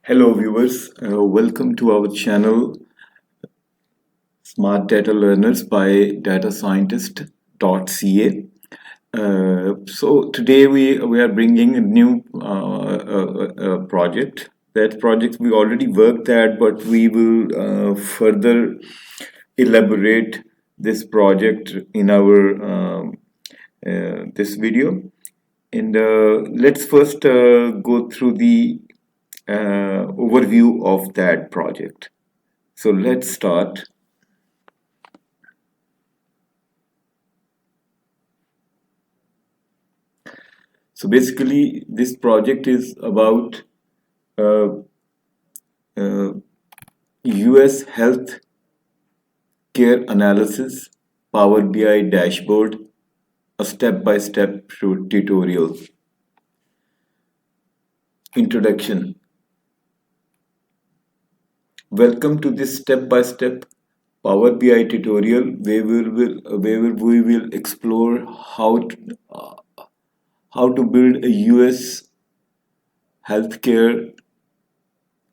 Hello viewers, welcome to our channel Smart Data Learners by DataScientist.ca. So today we are bringing a new project. That project we already worked at, but we will further elaborate this project in our this video. And let's first go through the overview of that project. So let's start. So basically, this project is about uh, US health care analysis, Power BI dashboard, a step-by-step tutorial. Introduction. Welcome to this step-by-step Power BI tutorial where we will explore how to build a US healthcare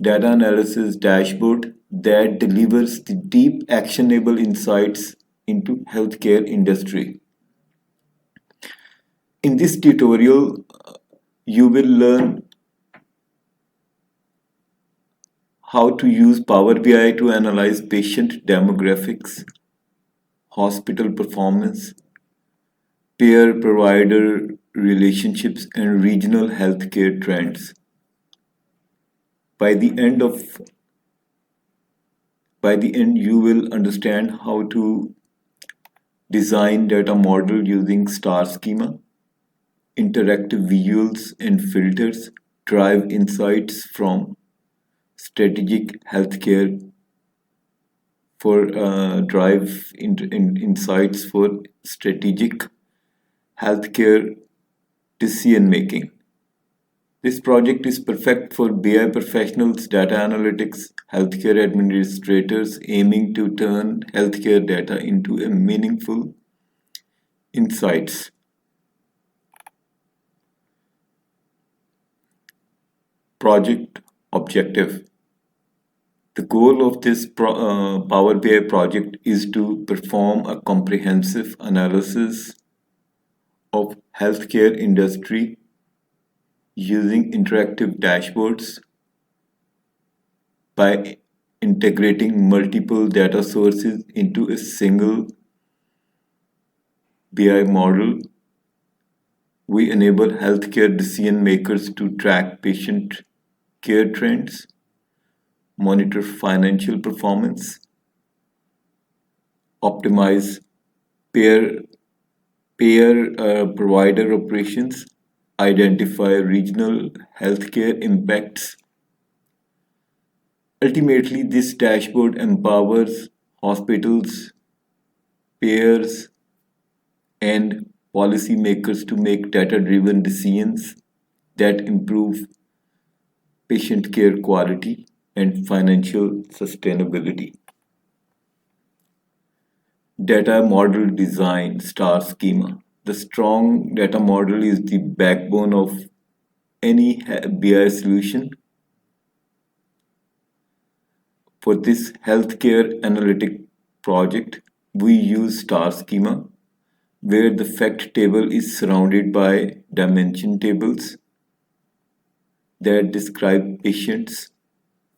data analysis dashboard that delivers the deep actionable insights into healthcare industry. In this tutorial, you will learn how to use Power BI to analyze patient demographics, hospital performance, payer-provider relationships, and regional healthcare trends. By the end of by the end, you will understand how to design data model using star schema, interactive visuals and filters, drive insights from strategic healthcare for insights for strategic healthcare decision making. This project is perfect for BI professionals, data analytics, healthcare administrators aiming to turn healthcare data into a meaningful insights. Project objective. The goal of this Power BI project is to perform a comprehensive analysis of healthcare industry using interactive dashboards by integrating multiple data sources into a single BI model. We enable healthcare decision makers to track patient care trends, monitor financial performance, optimize payer provider operations, identify regional healthcare impacts. Ultimately, this dashboard empowers hospitals, payers, and policymakers to make data-driven decisions that improve patient care quality and financial sustainability. Data model design star schema. The strong data model is the backbone of any BI solution. For this healthcare analytic project, we use star schema where the fact table is surrounded by dimension tables that describe patients,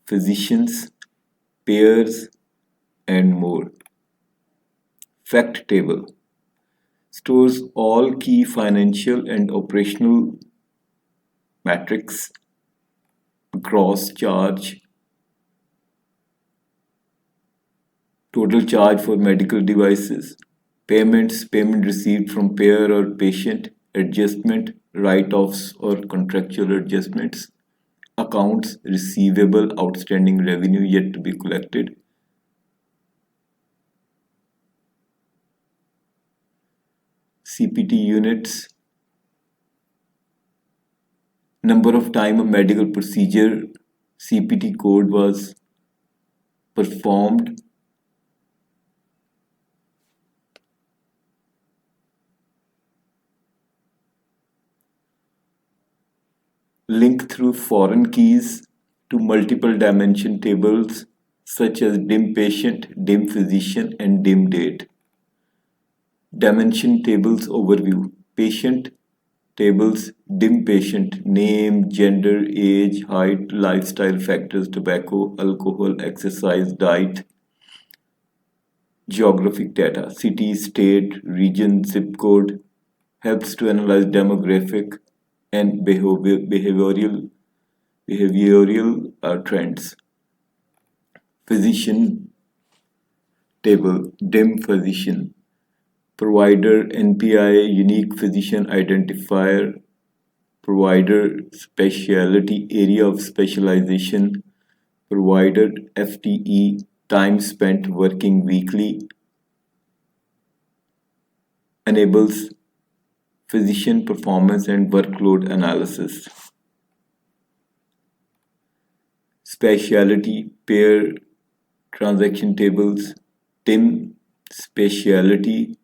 physicians, payers, and more. Fact table stores all key financial and operational metrics, gross charge, total charge for medical devices, payment received from payer or patient, adjustment, write-offs or contractual adjustments, accounts receivable, outstanding revenue yet to be collected, CPT units, number of time a medical procedure CPT code was performed, link through foreign keys, to multiple dimension tables such as dim patient, dim physician, and dim date. Dimension tables overview. Patient tables, dim patient, name, gender, age, height, lifestyle factors, tobacco, alcohol, exercise, diet, geographic data, city, state, region, zip code, helps to analyze demographic and behavioral trends. Physician table, dim physician, provider NPI, unique physician identifier, provider specialty, area of specialization, provider FTE, time spent working weekly, enables physician performance and workload analysis. Specialty pair transaction tables, dim specialty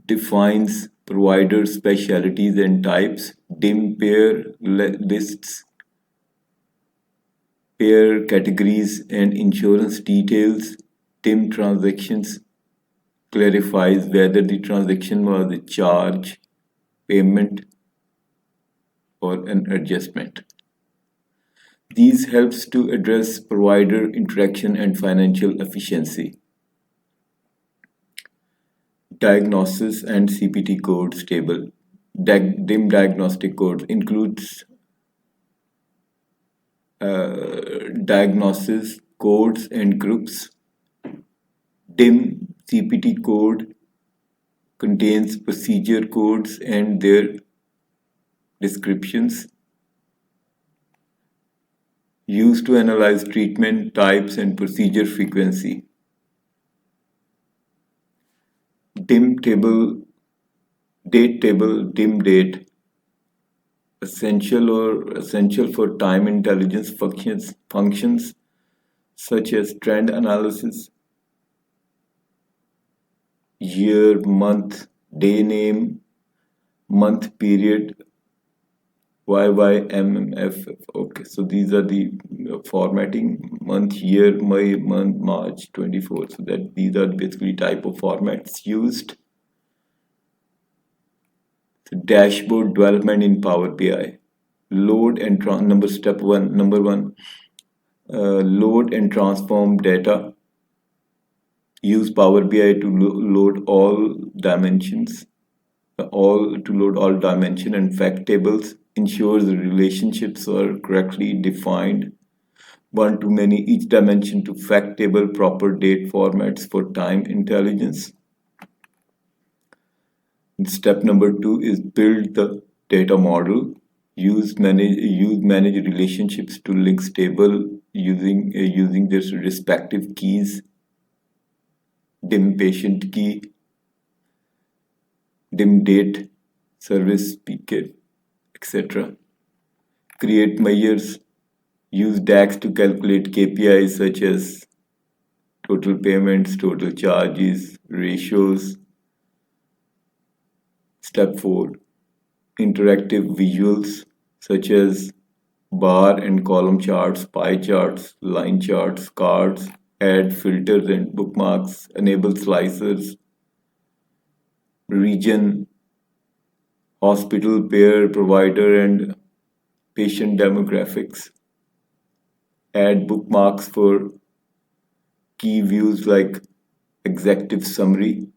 defines provider specialties and types, dim pair lists pair categories and insurance details, dim transactions clarifies whether the transaction was a charge, payment, or an adjustment. These helps to address provider interaction and financial efficiency. Diagnosis and CPT codes table. DIM diagnostic codes includes diagnosis codes and groups. DIM CPT code contains procedure codes and their descriptions used to analyze treatment types and procedure frequency. DIM table, date table, DIM date, essential for time intelligence functions such as trend analysis, year, month, day name, month period, YYMMF. Okay, so these are the formatting: month, year, May, month, March 24. So that these are basically type of formats used. So dashboard development in Power BI. Load and number one, load and transform data. Use Power BI to load all dimensions, load all dimension and fact tables. Ensures the relationships are correctly defined. One to many each dimension to fact table, proper date formats for time intelligence. And step number 2 is build the data model. Use manage relationships to links table using their respective keys. Dim patient key, dim date, service PK, etc. Create measures. Use DAX to calculate KPIs such as total payments, total charges, ratios. Step 4. Interactive visuals such as bar and column charts, pie charts, line charts, cards, add filters and bookmarks, enable slicers, region, hospital, payer, provider, and patient demographics. Add bookmarks for key views like executive summary,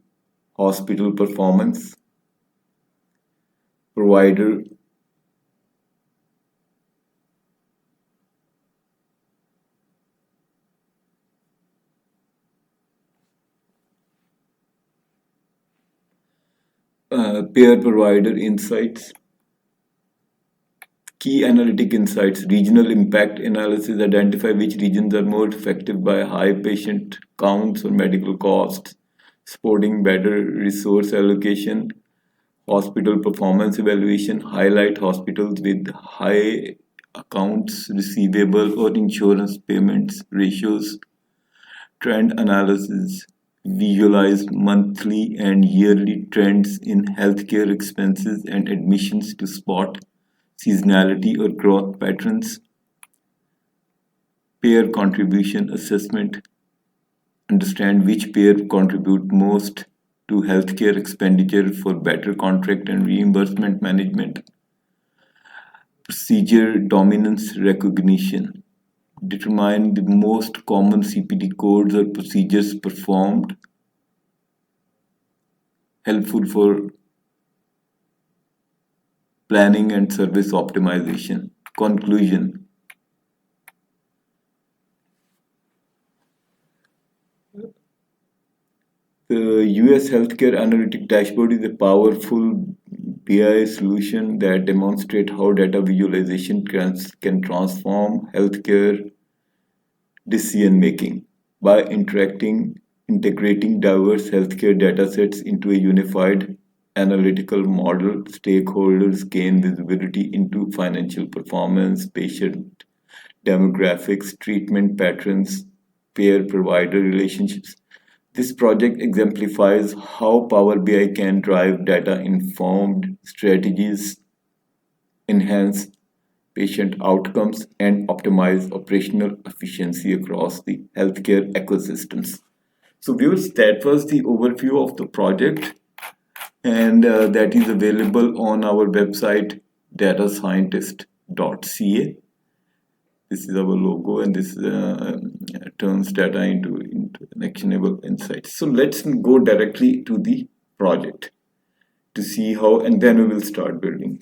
hospital performance, provider, payer provider insights. Key analytic insights, regional impact analysis, identify which regions are more affected by high patient counts or medical costs, supporting better resource allocation, hospital performance evaluation, highlight hospitals with high accounts receivable or insurance payments ratios, trend analysis, visualize monthly and yearly trends in healthcare expenses and admissions to spot seasonality or growth patterns. payer contribution assessment, understand which payer contribute most to healthcare expenditure for better contract and reimbursement management. Procedure dominance recognition, determine the most common CPT codes or procedures performed, helpful for planning and service optimization. Conclusion. The US Healthcare Analytic Dashboard is a powerful BI solution that demonstrates how data visualization can transform healthcare decision making. By integrating diverse healthcare datasets into a unified analytical model, stakeholders gain visibility into financial performance, patient demographics, treatment patterns, payer-provider relationships. This project exemplifies how Power BI can drive data-informed strategies, enhance patient outcomes, and optimize operational efficiency across the healthcare ecosystems. So viewers, that was the overview of the project, and that is available on our website DataScientist.ca. This is our logo, and this turns data into actionable insights. So let's go directly to the project to see how, and then we will start building.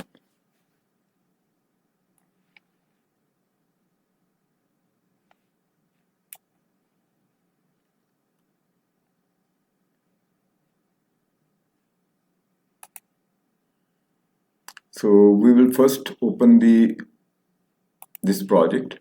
So we will first open this project.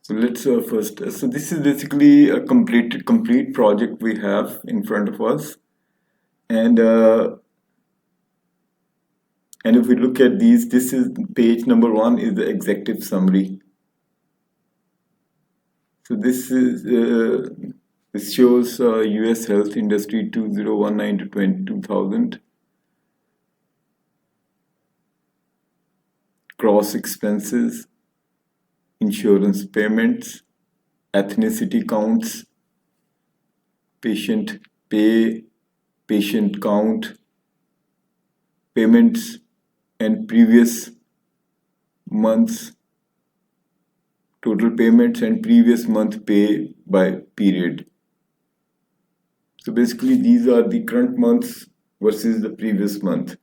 So let's first, so this is basically a complete project we have in front of us. And if we look at these, this is page number 1 is the executive summary. So this shows US health industry 2019 to 2000. Gross expenses, insurance payments, ethnicity counts, patient pay, patient count, payments and previous months, total payments and previous month pay by period. So basically these are the current months versus the previous month.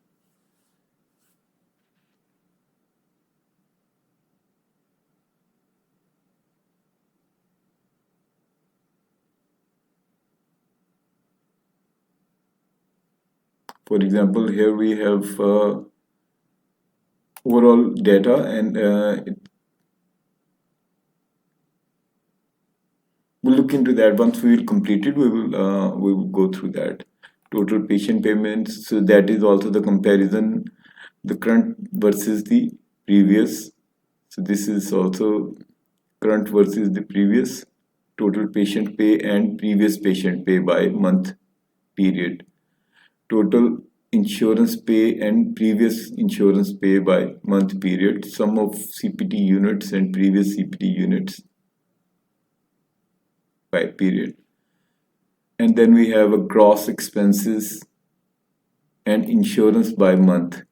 For example, here we have overall data, and we'll look into that. Once we will complete it, we will go through that. Total patient payments, so that is also the comparison, the current versus the previous. So this is also current versus the previous. Total patient pay and previous patient pay by month period. Total insurance pay and previous insurance pay by month period. Sum of CPT units and previous CPT units by period. And then we have a gross expenses and insurance by month.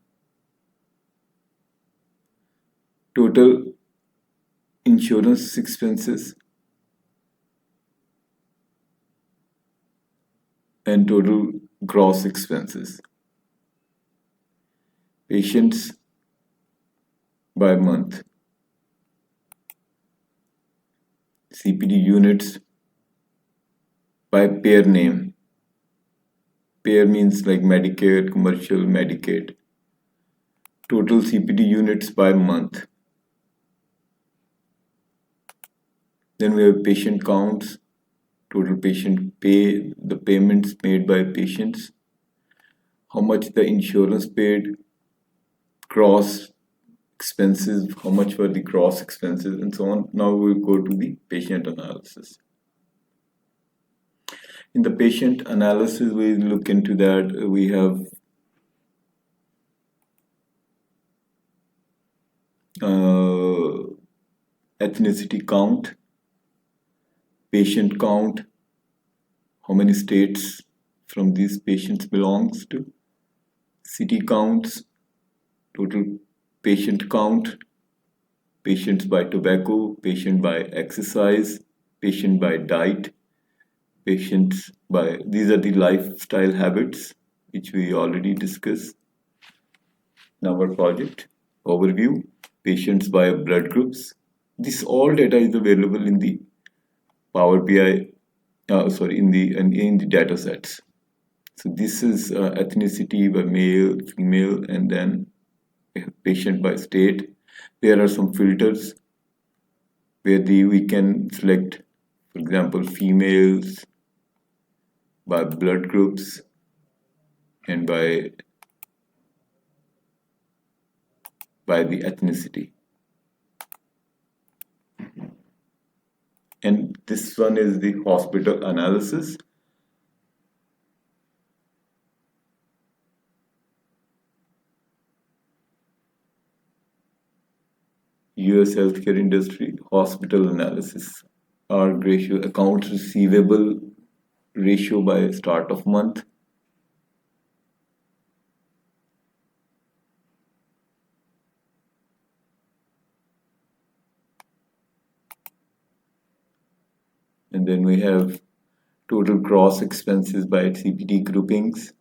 Total insurance expenses and total gross expenses. Patients by month. CPT units by payer name. Payer means like Medicare, commercial, Medicaid. Total CPT units by month. Then we have patient counts, total patient pay, the payments made by patients, how much the insurance paid, cross expenses, how much were the cross expenses, and so on. Now we'll go to the patient analysis. In the patient analysis, we look into that. We have ethnicity count, patient count, how many states from these patients belongs to, city counts, total patient count, patients by tobacco, patient by exercise, patient by diet, patients by, these are the lifestyle habits which we already discussed in our project. Overview, patients by blood groups. This all data is available in the Power BI, in the data sets. So this is ethnicity by male, female, and then patient by state. There are some filters where we can select, for example, females by blood groups and by the ethnicity. And this one is the hospital analysis. US healthcare industry, hospital analysis, ARG ratio, accounts receivable ratio by start of month. And then we have total gross expenses by CPT groupings,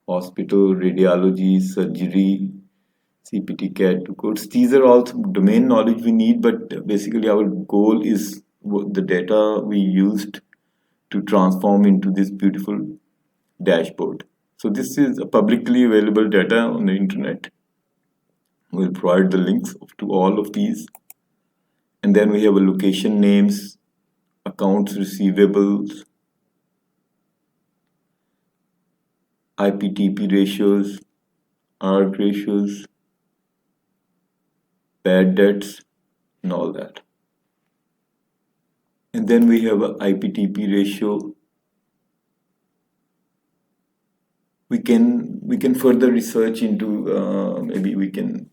hospital, radiology, surgery, CPT CAT codes. These are all some domain knowledge we need, but basically our goal is the data we used to transform into this beautiful dashboard. So this is a publicly available data on the internet. We'll provide the links to all of these. And then we have a location names, accounts receivables, IPTP ratios, ARG ratios, bad debts, and all that. And then we have a IPTP ratio. We can further research into, maybe we can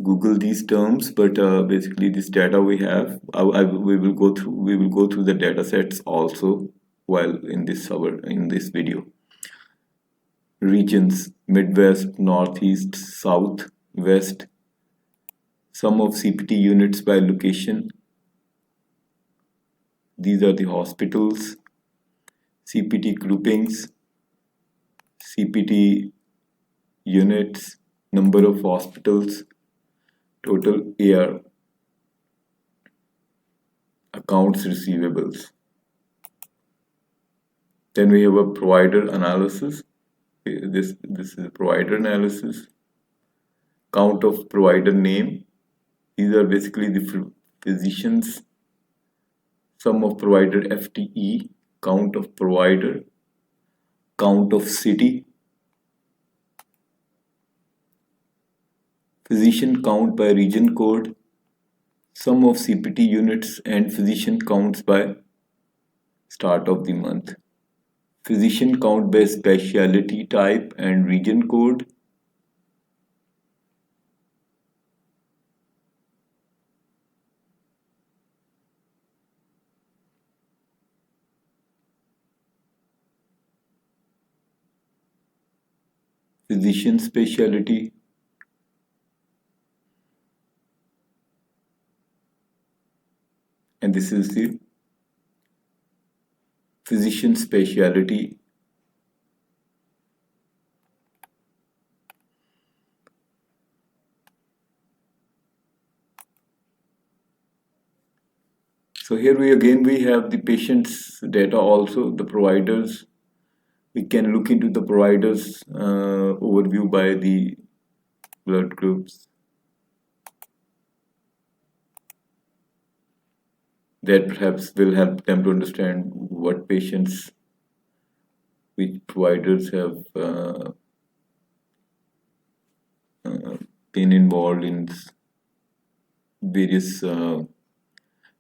Google these terms, but basically this data we have, we will go through the data sets also while in this video. Regions: Midwest, Northeast, South, West. Sum of CPT units by location. These are the hospitals. CPT groupings, CPT units, number of hospitals, total AR, accounts receivables. Then we have a provider analysis. This is a provider analysis. Count of provider name. These are basically the physicians. Sum of provider FTE, count of provider, count of city, physician count by region code, sum of CPT units and physician counts by start of the month, physician count by specialty type and region code, physician specialty, and this is the physician specialty. So here we have the patient's data also, the providers. We can look into the providers overview by the blood groups. That perhaps will help them to understand what patients, which providers have been involved in various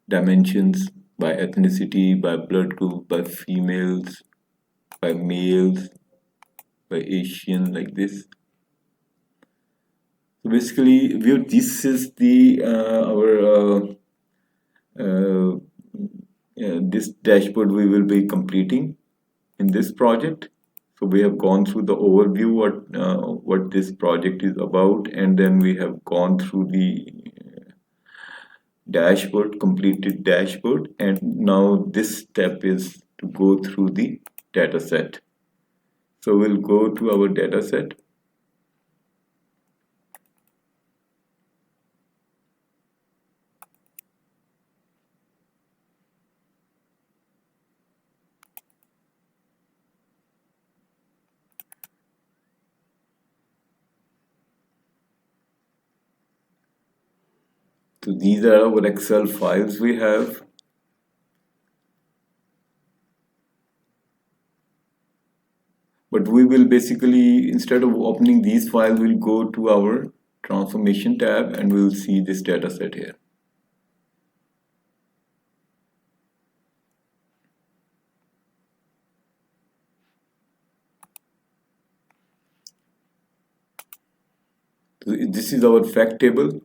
dimensions, by ethnicity, by blood group, by females, by males, by Asian, like this. So basically, this is the our this dashboard we will be completing in this project. So we have gone through the overview what this project is about, and then we have gone through the dashboard, completed dashboard, and now this step is to go through the data set. So we'll go to our data set. So these are our Excel files we have. But we will basically, instead of opening these files, we'll go to our transformation tab and we'll see this data set here. So this is our fact table.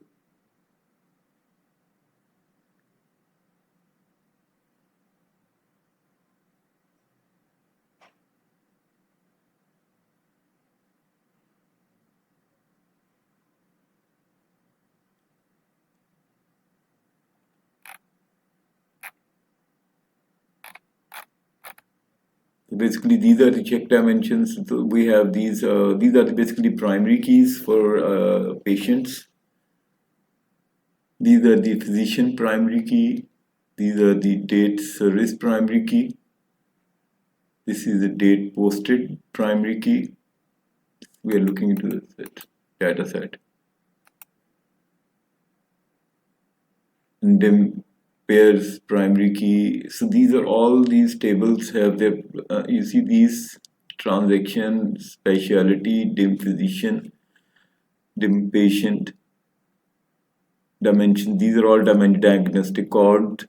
Basically, these are the check dimensions. So we have these are basically primary keys for patients. These are the physician primary key. These are the date service primary key. This is the date posted primary key. We are looking into the data set. And then pairs primary key. So these are all these tables have their, you see these transaction, specialty, dim physician, dim patient, dimension. These are all diagnostic code,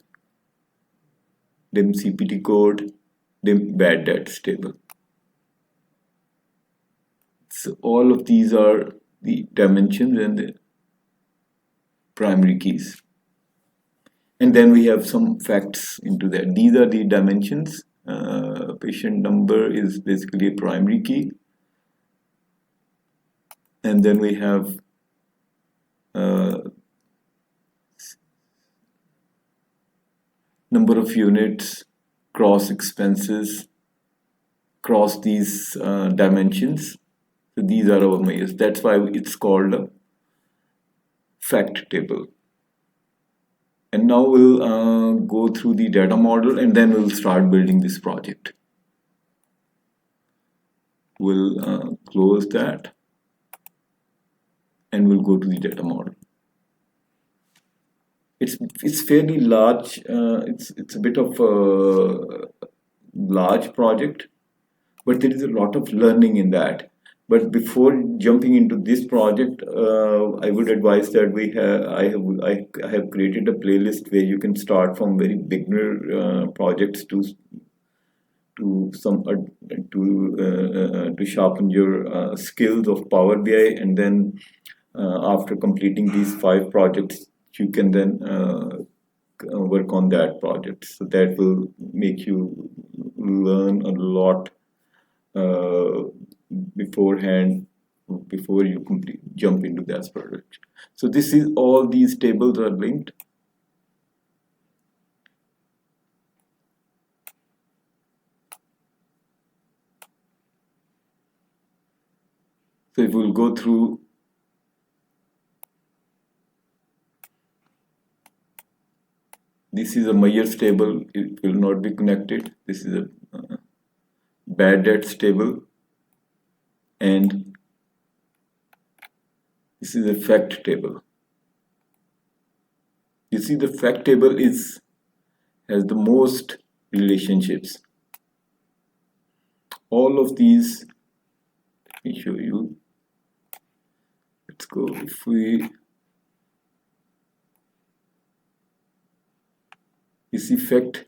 dim CPT code, dim bad debts table. So all of these are the dimensions and the primary keys. And then we have some facts into that. These are the dimensions. Patient number is basically a primary key. And then we have number of units, cross expenses, cross these dimensions. So these are our measures. That's why it's called a fact table. And now we'll go through the data model and then we'll start building this project. We'll close that and we'll go to the data model. It's fairly large. It's a bit of a large project, but there is a lot of learning in that. But before jumping into this project, I would advise that I have created a playlist where you can start from very beginner projects to sharpen your skills of Power BI, and then after completing these 5 projects, you can then work on that project. So that will make you learn a lot beforehand before you jump into that project. So this is all these tables are linked. So if we'll go through this this is a Myers table, it will not be connected. This is a bad debts table, and this is a fact table. You see, the fact table has the most relationships. All of these, let me show you. Let's go. If we, you see fact,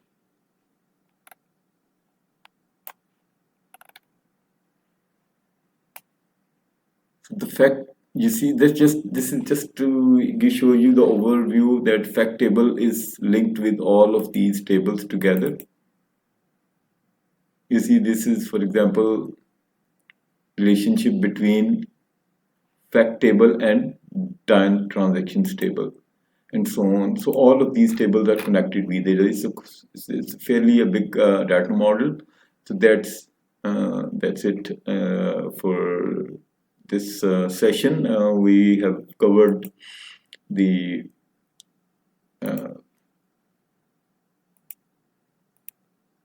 so the fact, you see, this is just to show you the overview that fact table is linked with all of these tables together. You see, this is, for example, relationship between fact table and time transactions table, and so on. So all of these tables are connected with it. It's fairly a big data model. So that's it for this session. We have covered the uh,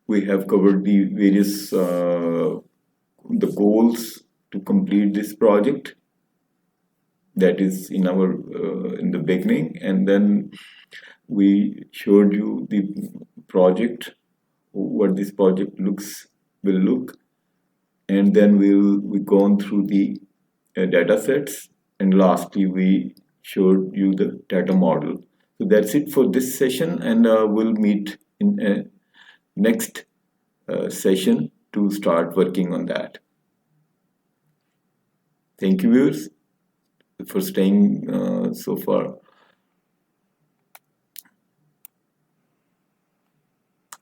various the goals to complete this project that is in our in the beginning, and then we showed you the project, what this project will look, and then we gone through the data sets, and lastly we showed you the data model. So that's it for this session, and we'll meet in next session to start working on that. Thank you, viewers, for staying so far.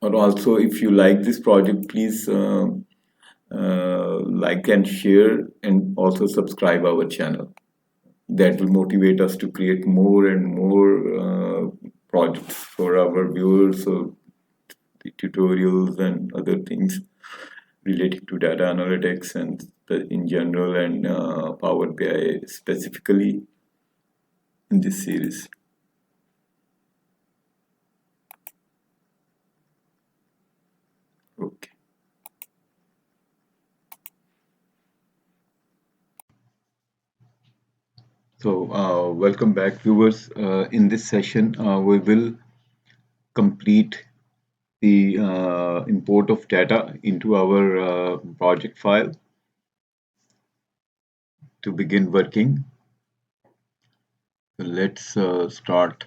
Or also, if you like this project, please like and share, and also subscribe our channel. That will motivate us to create more and more projects for our viewers, so the tutorials and other things related to data analytics and in general, and Power BI specifically in this series. Okay. So, welcome back, viewers. In this session, we will complete the import of data into our project file to begin working. So let's start.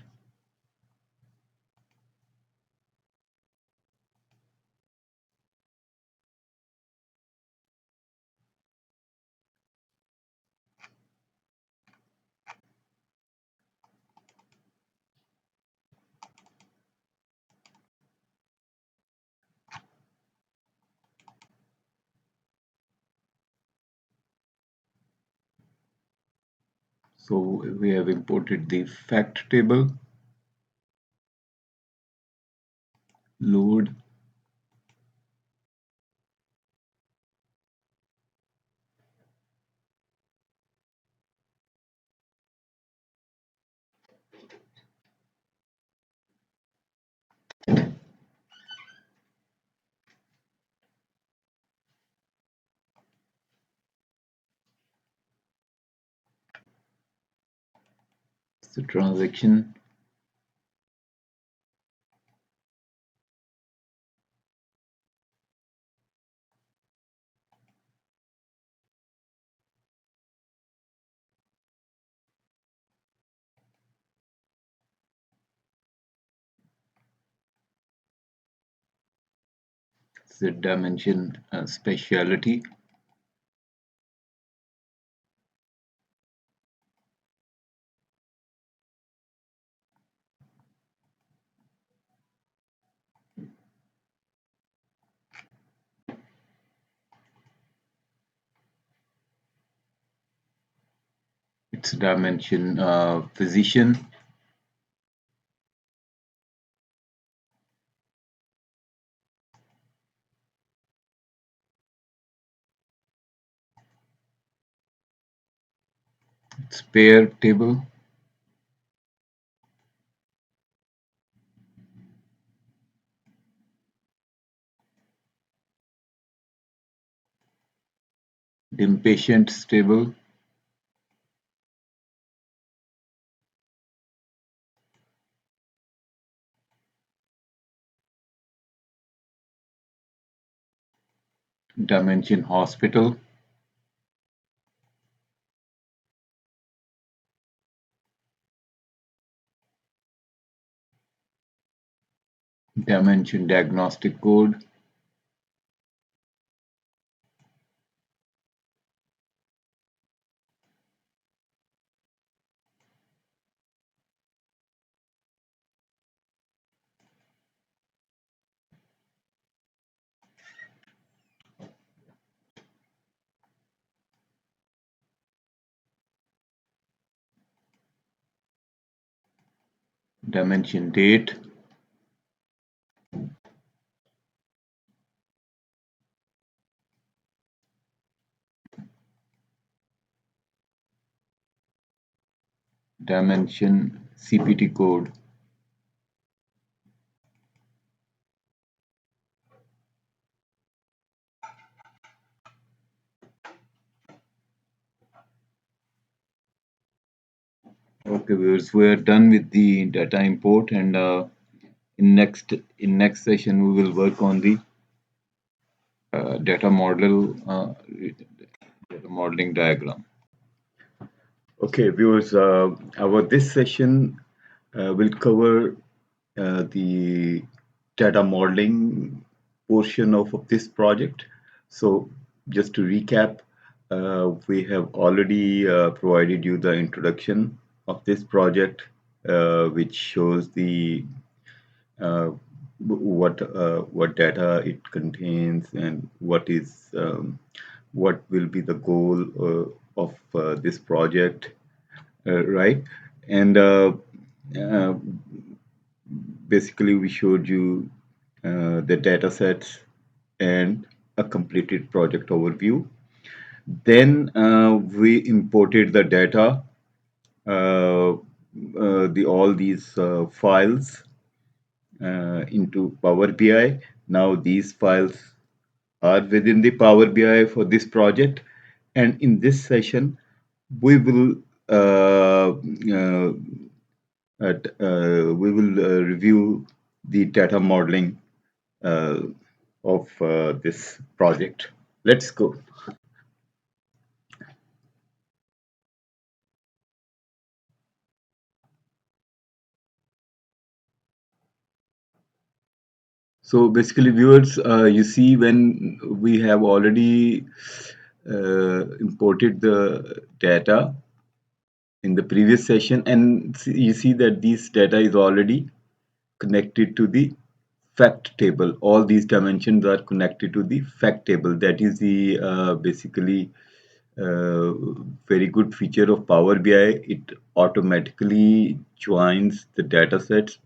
So we have imported the fact table, load, the transaction, the dimension speciality, its dimension physician, its pair table, Impatient stable, dimension hospital, dimension diagnostic code, dimension date, dimension CPT code. Okay, viewers, we are done with the data import, and in next session we will work on the data modeling diagram. Okay, viewers, our this session will cover the data modeling portion of this project. So, just to recap, we have already provided you the introduction of this project, which shows the what data it contains and what will be the goal of this project, right? And uh, basically, we showed you the data sets and a completed project overview. Then we imported the data, the all these files into Power BI. Now these files are within the Power BI for this project, and in this session we will review the data modeling uh, of this project. Let's go. So basically, viewers, you see when we have already imported the data in the previous session, and you see that this data is already connected to the fact table. All these dimensions are connected to the fact table. That is the basically uh, very good feature of Power BI. It automatically joins the data sets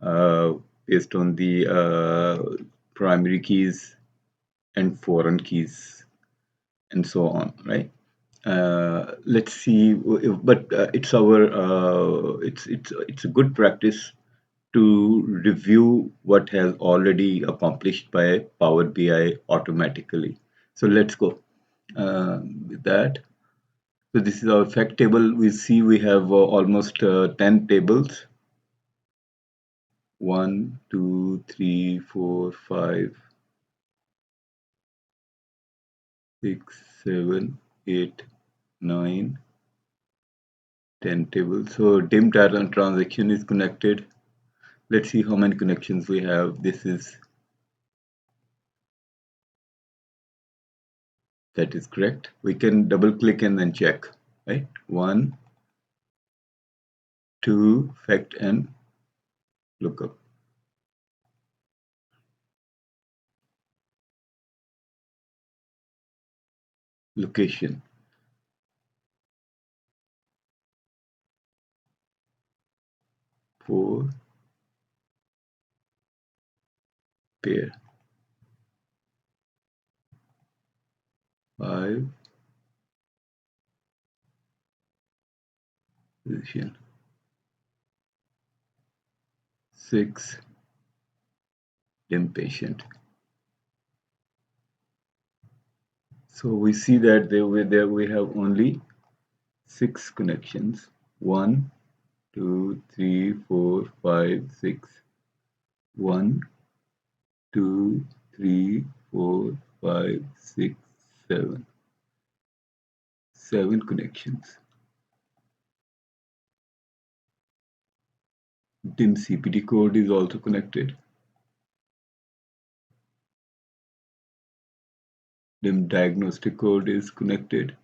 uh, based on the primary keys and foreign keys and so on, right? Let's see, but it's a good practice to review what has already accomplished by Power BI automatically. So let's go with that. So this is our fact table. We see we have almost 10 tables. 1, 2, 3, 4, 5, 6, 7, 8, 9, 10 tables. So dim data transaction is connected. Let's see how many connections we have. That is correct. We can double click and then check, right? 1, 2, fact and lookup. Location, 4, pair, 5, position, 6, impatient. So we see that there we have only 6 connections. 1, 2, 3, 4, 5, 6. 1, 2, 3, 4, 5, 6, 7. 7 connections. DIM CPD code is also connected. DIM diagnostic code is connected.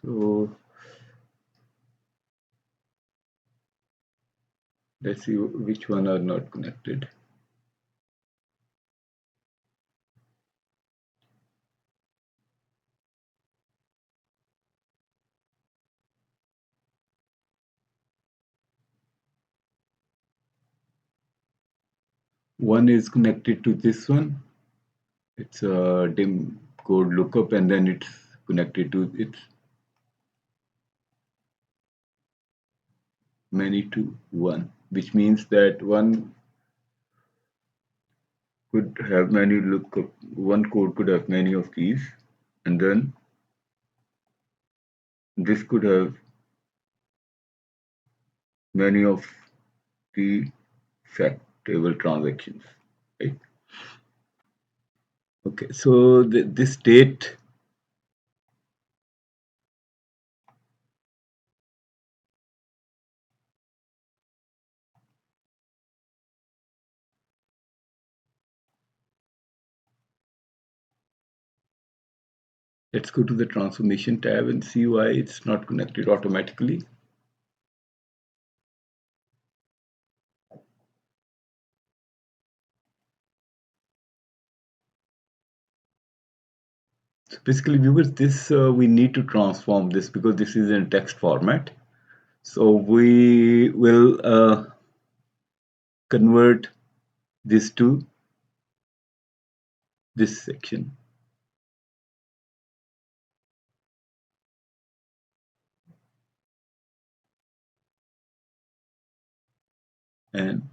So let's see which one are not connected. One is connected to this one. It's a DIM code lookup, and then it's connected to its many to one, which means that one could have many lookup, one code could have many of these, and then this could have many of the fact table transactions, right? Okay, so this date, let's go to the transformation tab and see why it's not connected automatically. So basically, viewers, this we need to transform this because this is in text format. So we will convert this to this section. And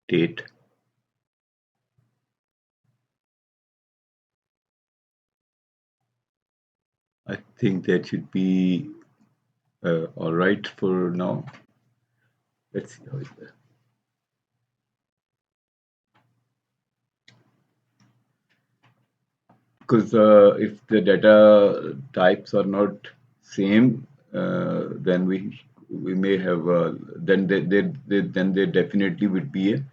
date. I think that should be all right for now. Let's see how it goes. Because if the data types are not same, then we may have then then there definitely would be a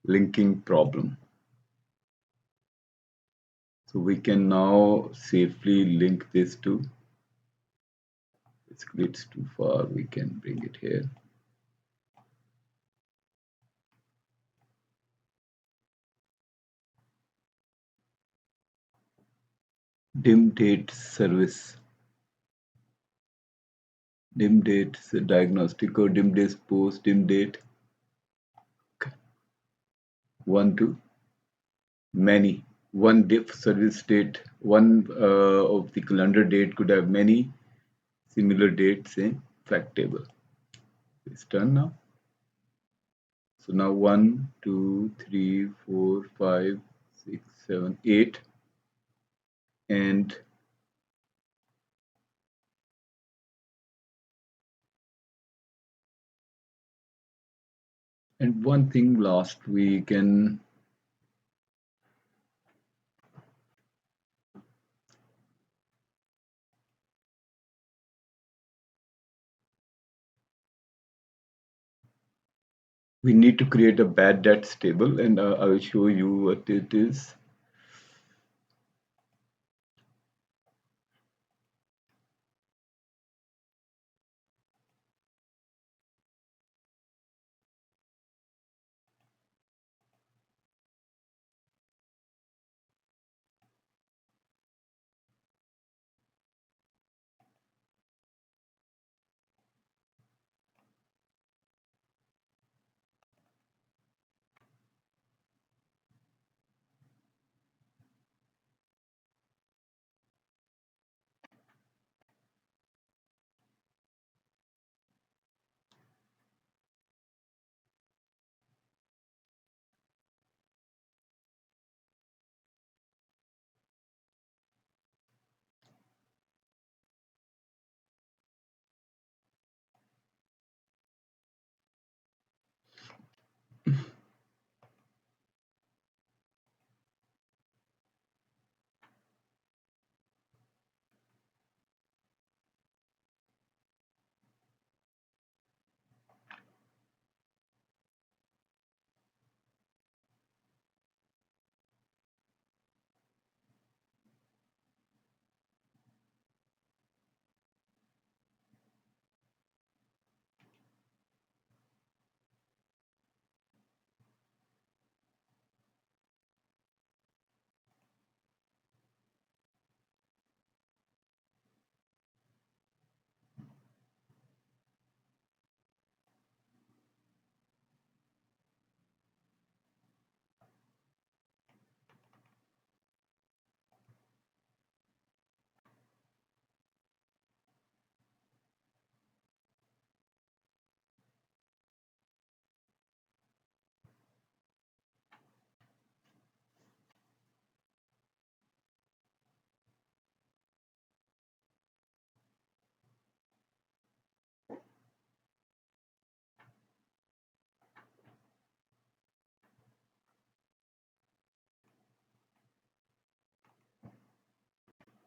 linking problem. So we can now safely link this to. It's too far. We can bring it here. Dim date service. Dim date diagnostic or dim date post dim date. Okay. 1 to many. One diff service date. One of the calendar date could have many similar dates in fact table. It's done now. So now 1, 2, 3, 4, 5, 6, 7, 8, and one thing last we can we need to create a bad debts table, and I will show you what it is.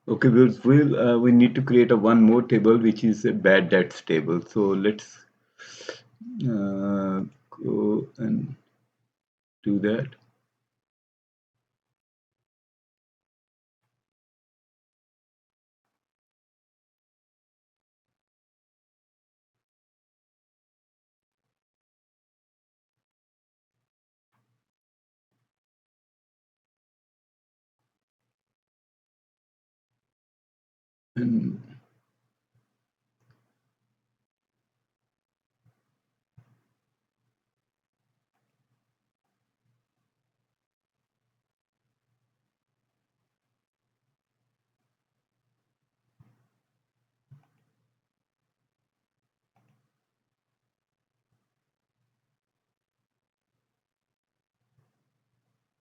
Okay, we need to create a one more table which is a bad debts table. So let's go and do that. And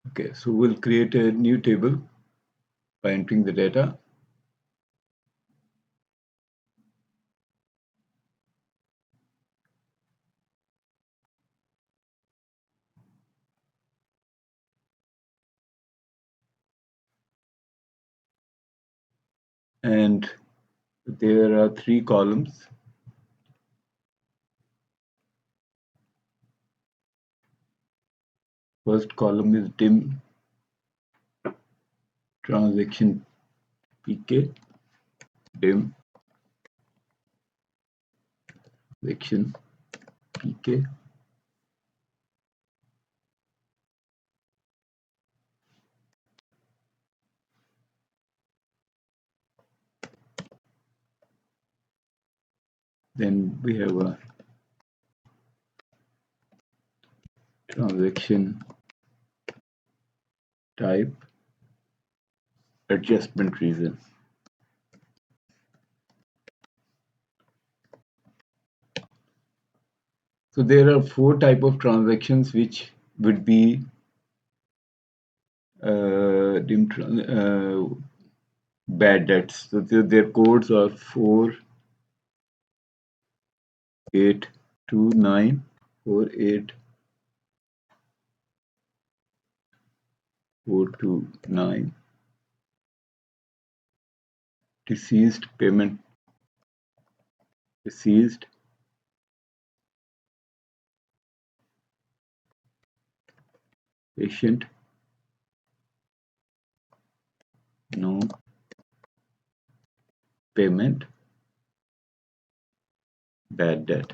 okay, so we'll create a new table by entering the data. And there are three columns. First column is dim transaction PK, dim transaction PK. Then we have a transaction type, adjustment reason. So there are four type of transactions which would be bad debts. So their codes are 4829, 48429, deceased payment, deceased patient, no payment, bad debt.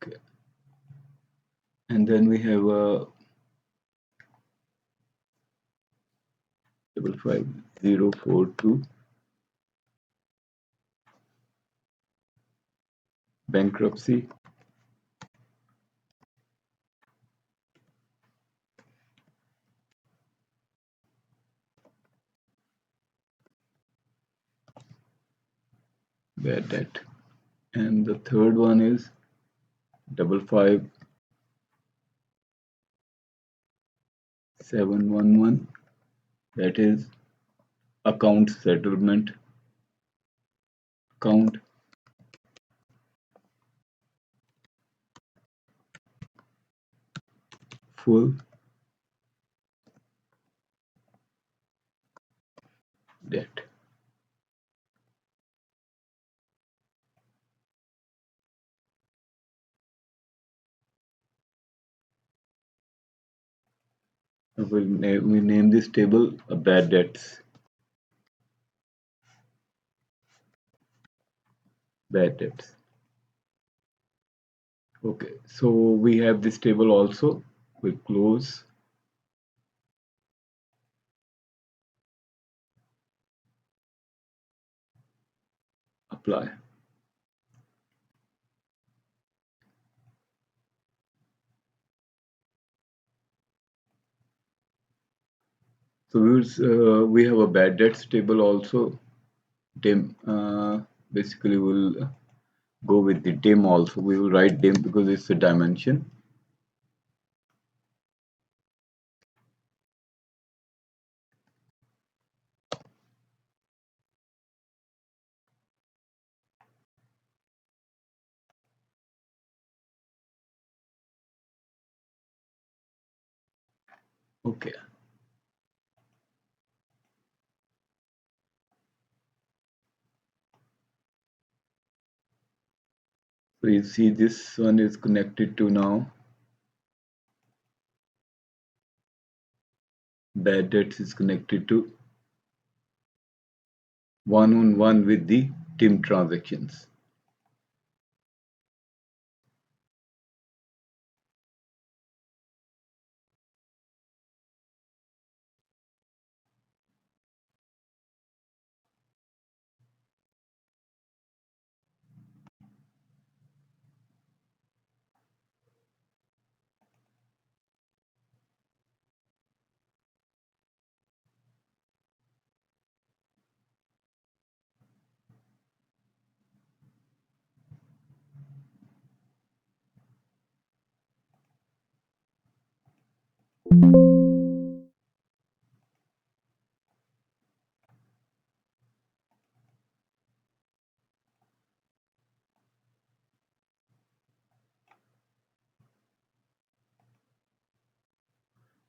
Okay. And then we have a 55042 bankruptcy, bad debt. And the third one is 55711, that is account settlement account, full debt. We name this table a bad debts. Bad debts. Okay, so we have this table also. We'll close. Apply. So we have a bad debts table also. Dim. Basically, we'll go with the dim also. We will write dim because it's a dimension. Okay, so you see this one is connected to now. Bad debts is connected to one-on-one with the TIM transactions.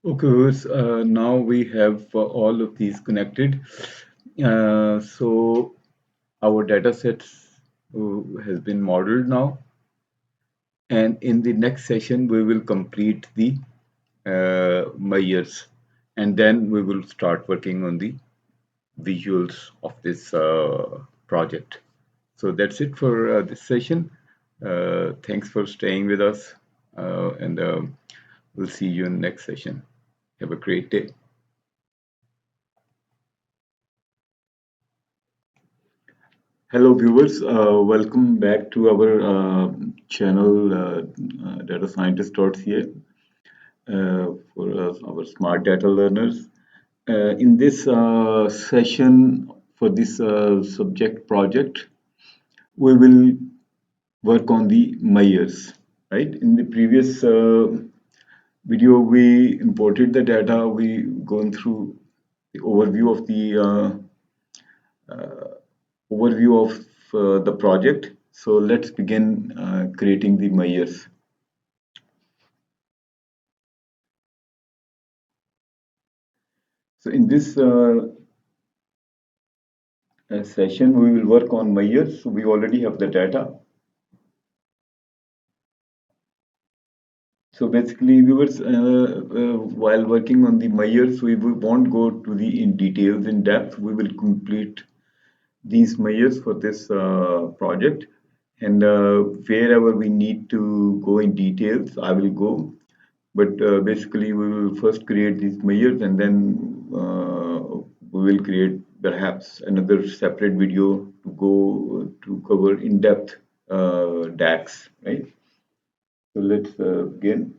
Okay, viewers, now we have all of these connected. So our data sets has been modeled now, and in the next session we will complete the measures, and then we will start working on the visuals of this project. So that's it for this session. Thanks for staying with us, and we'll see you in the next session. Have a great day. Hello, viewers. Welcome back to our channel, DataScientist.ca, for our smart data learners. In this session for this subject project, we will work on the measures. Right? In the previous video, we imported the data. We gone through the overview of the project. So let's begin creating the measures. So in this session, we will work on measures. So we already have the data. So basically, viewers, while working on the measures, won't go to the in details in depth. We will complete these measures for this project, and wherever we need to go in details, I will go. But basically, we will first create these measures, and then we will create perhaps another separate video to go to cover in depth DAX, right? So let's begin.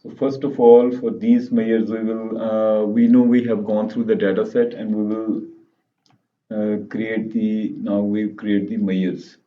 So first of all, for these measures, we know we have gone through the data set, and we will now we create the measures.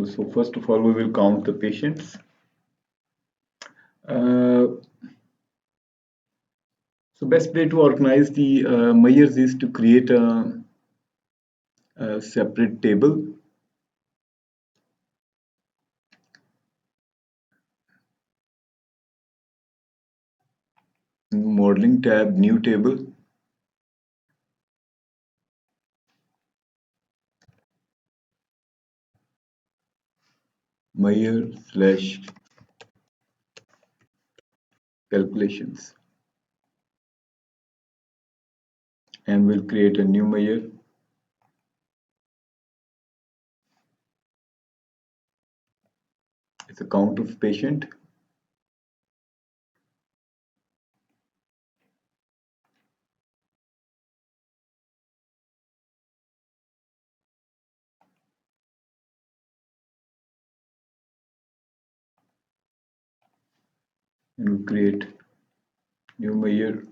So first of all, we will count the patients. Uh, so best way to organize the measures is to create a separate table. Modeling tab, new table. Measure slash calculations. And we'll create a new measure. It's a count of patient. And we'll create new measure.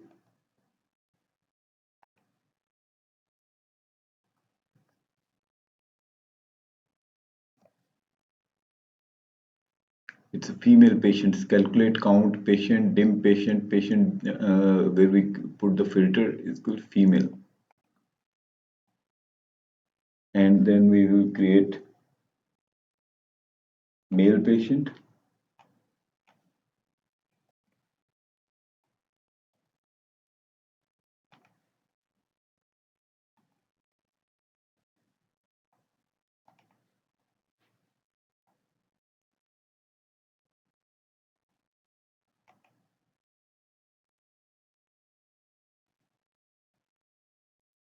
It's a female patients. Calculate count patient, dim patient, patient where we put the filter is called female. And then we will create male patient.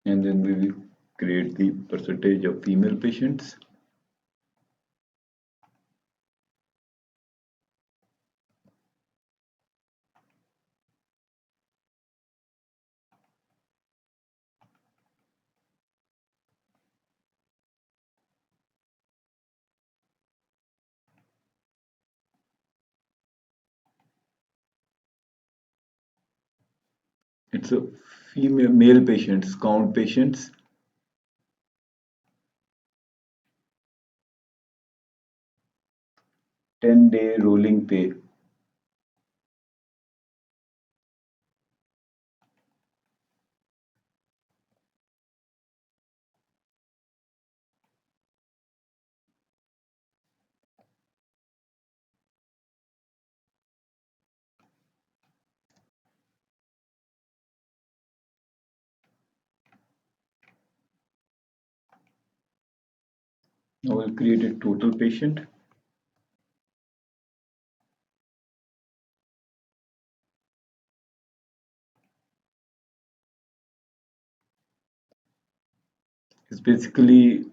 And then we will create the percentage of female patients. It's a female male patients, count patients. 10-day rolling pay. Now we'll create a total patient. It's basically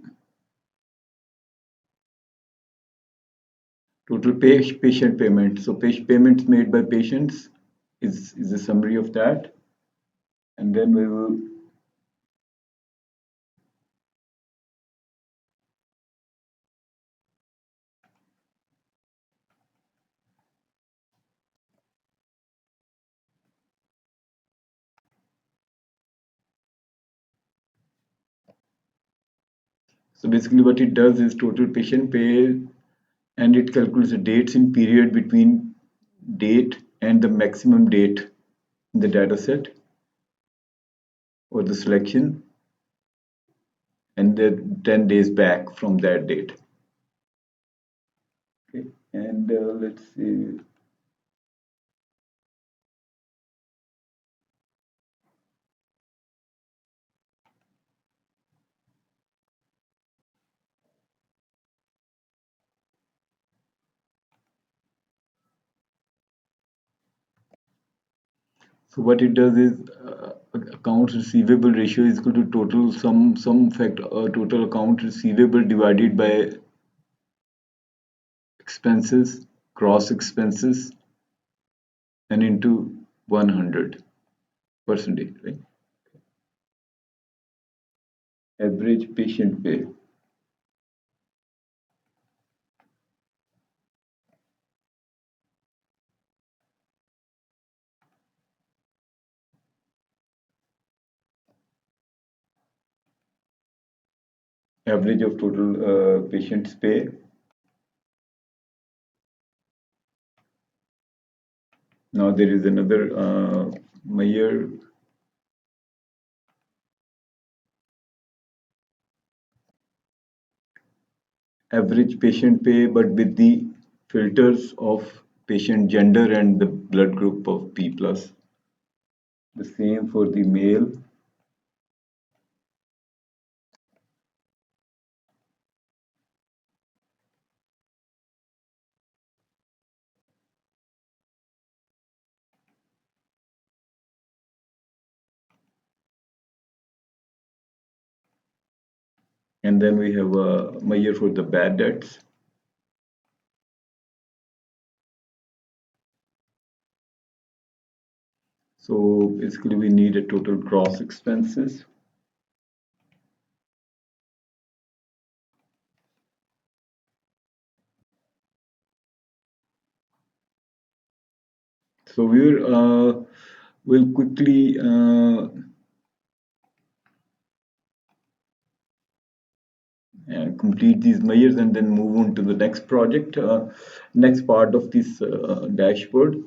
total patient payment. So payments made by patients is a summary of that. And then we will so basically what it does is total patient pay, and it calculates the dates in period between date and the maximum date in the data set or the selection, and then 10 days back from that date. Okay. And let's see. So what it does is accounts receivable ratio is equal to total some fact total account receivable divided by expenses, gross expenses, and into 100%, right? Average patient pay. Average of total patients pay. Now there is another measure, average patient pay, but with the filters of patient gender and the blood group of P plus. The same for the male. And then we have a measure for the bad debts. So basically we need a total gross expenses. So we'll quickly complete these measures and then move on to the next project, next part of this dashboard.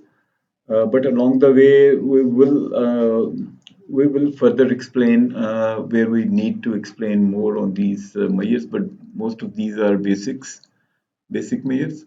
But along the way, we will further explain where we need to explain more on these measures. But most of these are basic measures.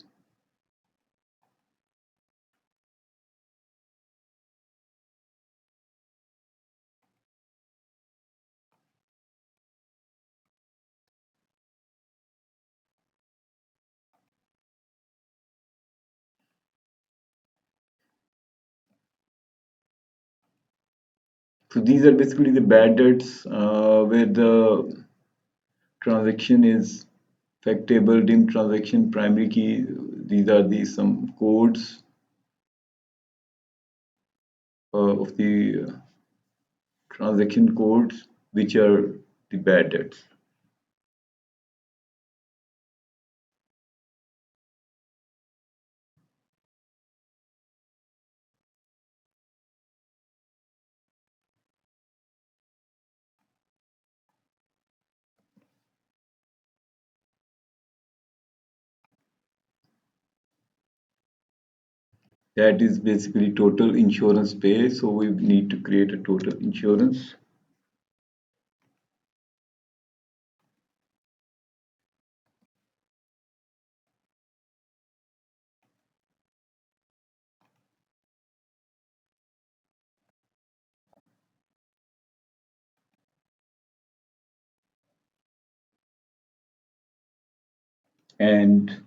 So these are basically the bad debts where the transaction is fact table, dim transaction, primary key. These are the some codes of the transaction codes, which are the bad debts. That is basically total insurance pay. So we need to create a total insurance. And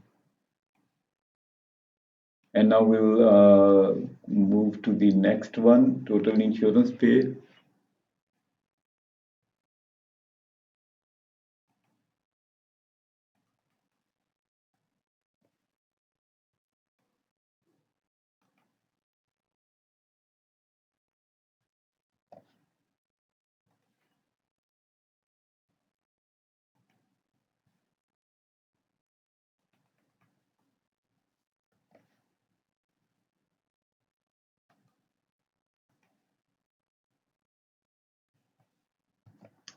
and now we will move to the next one, total insurance pay.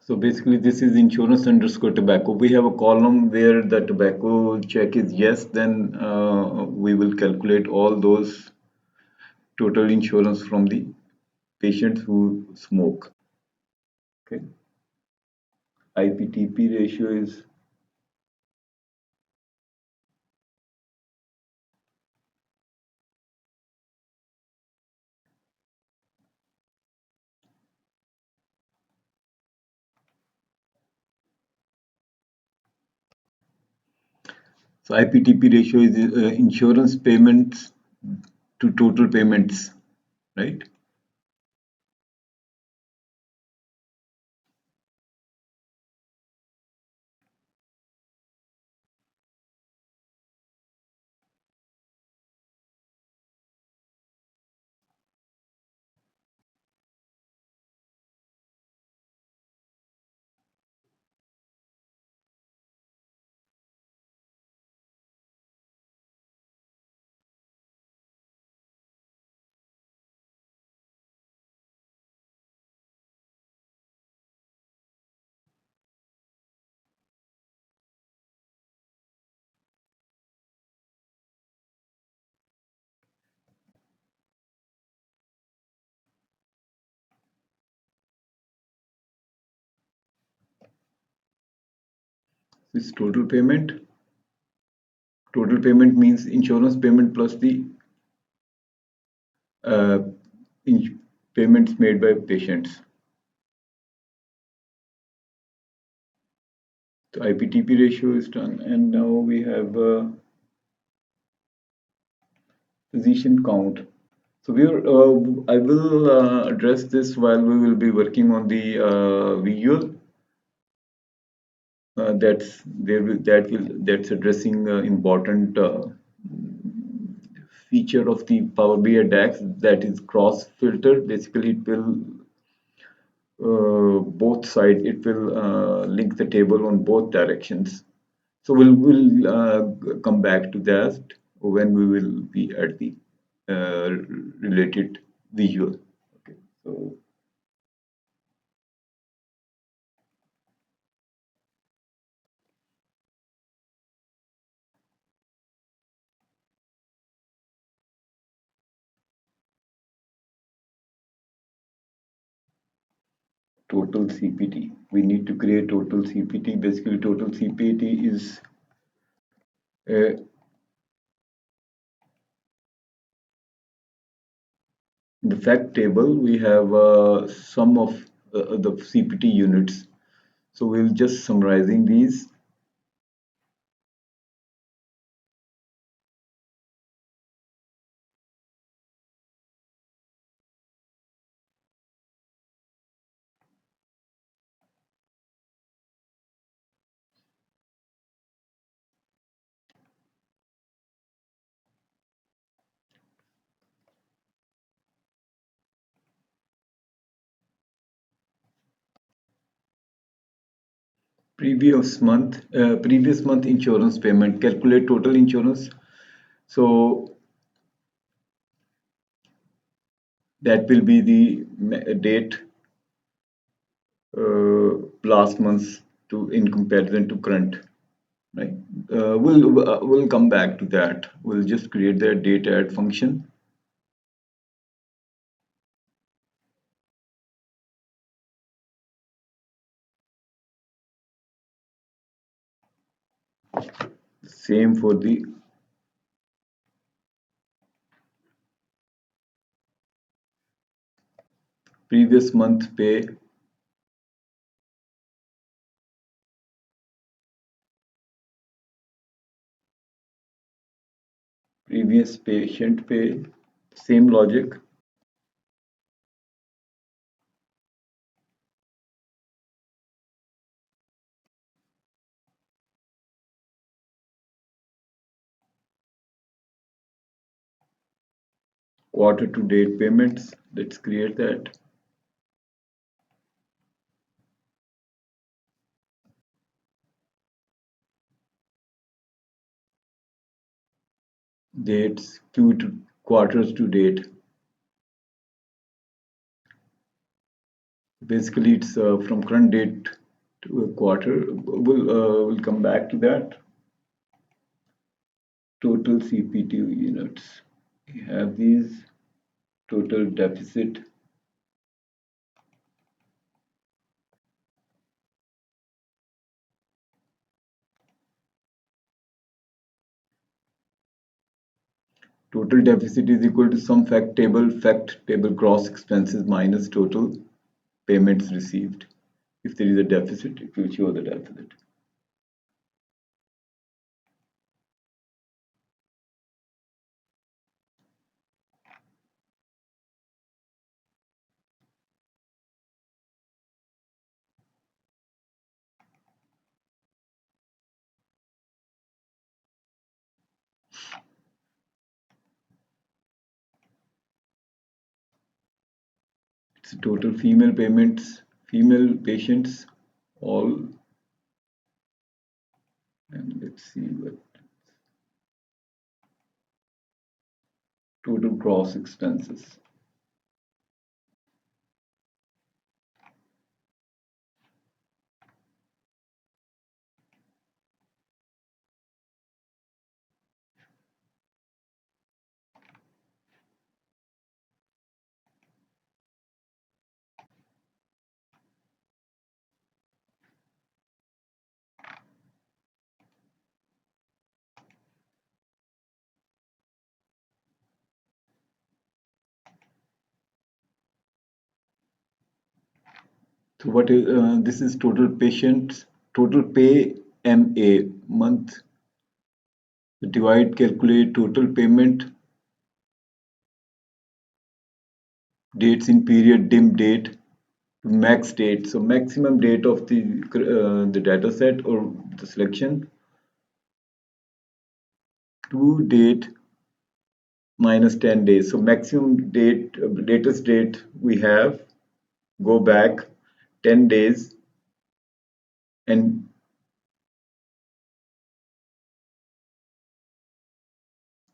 So basically this is insurance underscore tobacco. We have a column where the tobacco check is yes, then we will calculate all those total insurance from the patients who smoke. Okay. IPTP ratio is so IPTP ratio is insurance payments to total payments, right? This total payment. Total payment means insurance payment plus the uh, payments made by patients. The IPTP ratio is done, and now we have physician count. So I will address this while we will be working on the visual. That's addressing important feature of the Power BI DAX, that is cross filter. Basically, it will both sides. It will link the table on both directions. So we'll come back to that when we will be at the uh, related visual. Okay. So total CPT. We need to create total CPT. Basically, total CPT is uh, in the fact table. We have some of the CPT units. So we'll just summarizing these. Previous month insurance payment. Calculate total insurance. So that will be the date last month to in comparison to current, right? We'll come back to that. We'll just create the data add function. Same for the previous month pay, previous patient pay, same logic. Quarter to date payments. Let's create that. Dates Q to quarters to date. Basically, it's from current date to a quarter. We'll come back to that. Total CPT units. We have these total deficit. Total deficit is equal to some fact table gross expenses minus total payments received. If there is a deficit, it will show the deficit. It's total female payments, female patients, all. And let's see what total gross expenses. So what is this is total patients, total pay MA month, divide, calculate total payment, dates in period, dim date, max date. So maximum date of the data set or the selection to date minus 10 days. So maximum date, latest date we have, go back 10 days and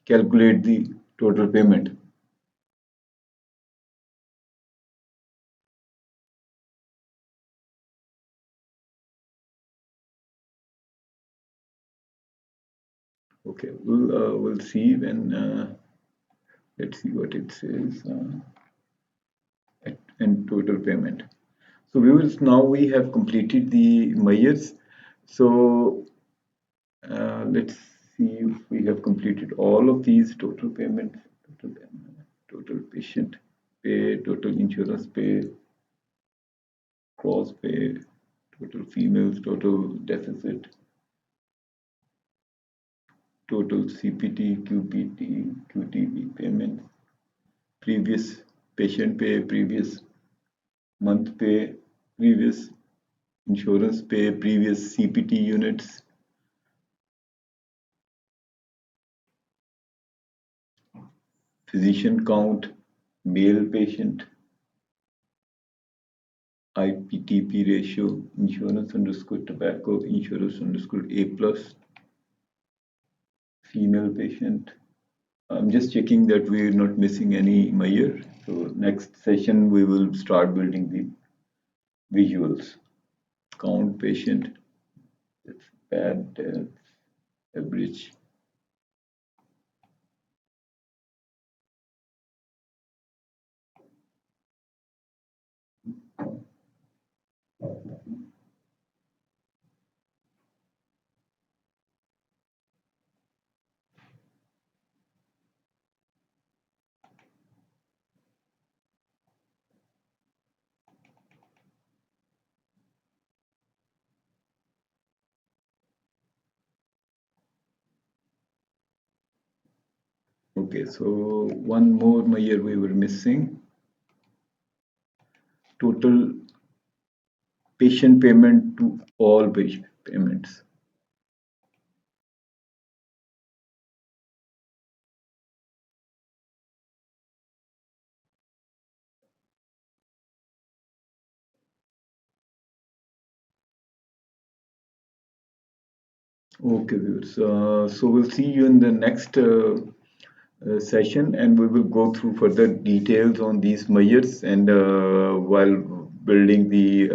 calculate the total payment. Okay, we'll see when let's see what it says and total payment. So viewers, now we have completed the measures. So let's see if we have completed all of these total payments, total patient pay, total insurance pay, cross pay, total females, total deficit, total CPT, QPT, QTB payments, previous patient pay, previous month pay, previous insurance pay, previous CPT units, physician count, male patient, IPTP ratio, insurance underscore tobacco, insurance underscore A plus, female patient. I'm just checking that we're not missing any measure. So next session we will start building the visuals. Count patient, that's bad death, average. Okay, so one more measure we were missing. Total patient payment to all patient payments. Okay, viewers. So we'll see you in the next session, and we will go through further details on these measures, and while building the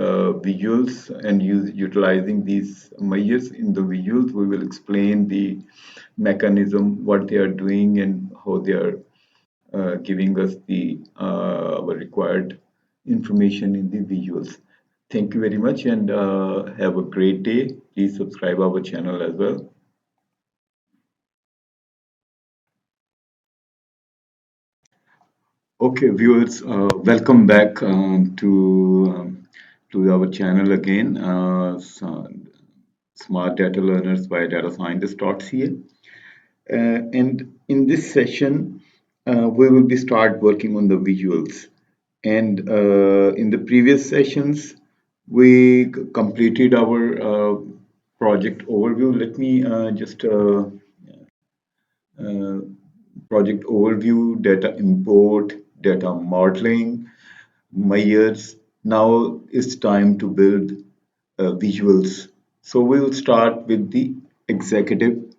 visuals and utilizing these measures in the visuals, we will explain the mechanism, what they are doing, and how they are giving us the our required information in the visuals. Thank you very much, and have a great day. Please subscribe our channel as well. Okay, viewers, welcome back to our channel again, Smart Data Learners by DataScientist.ca. And in this session, we will be start working on the visuals. And in the previous sessions, we completed our project overview. Let me just uh, project overview, data import, data modeling, measures. Now it's time to build visuals. So we'll start with the executive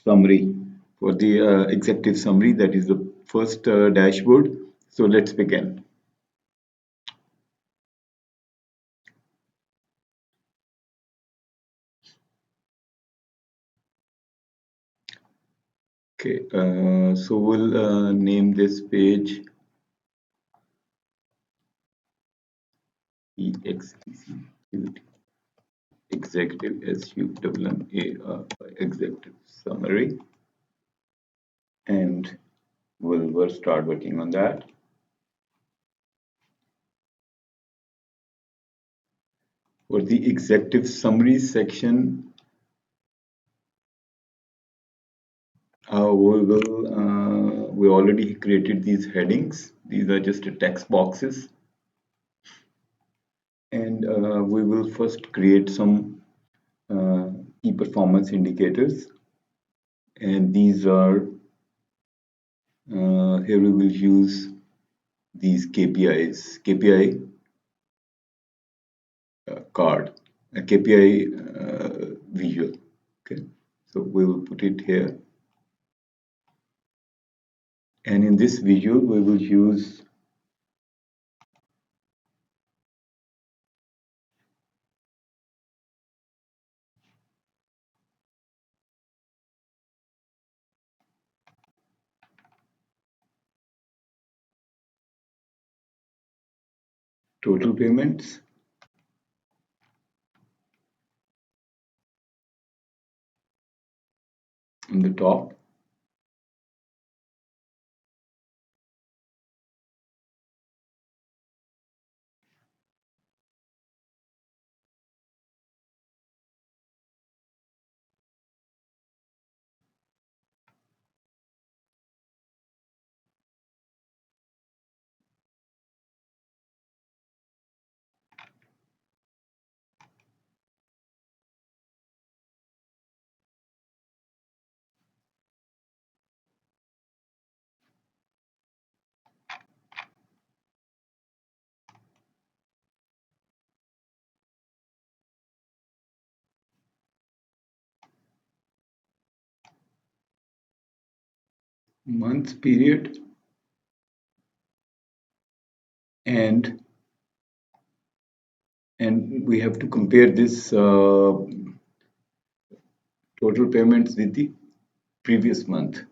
summary. For the executive summary, that is the first dashboard. So let's begin. Okay, so we'll name this page EXEC, executive executive summary, and we'll start working on that. For the executive summary section, we already created these headings. These are just text boxes. And we will first create some key performance indicators. And these are, here we will use these KPIs, KPI card, a KPI visual. Okay, so we will put it here. And in this visual, we will use total payments, on the top, month period, and we have to compare this total payments with the previous month.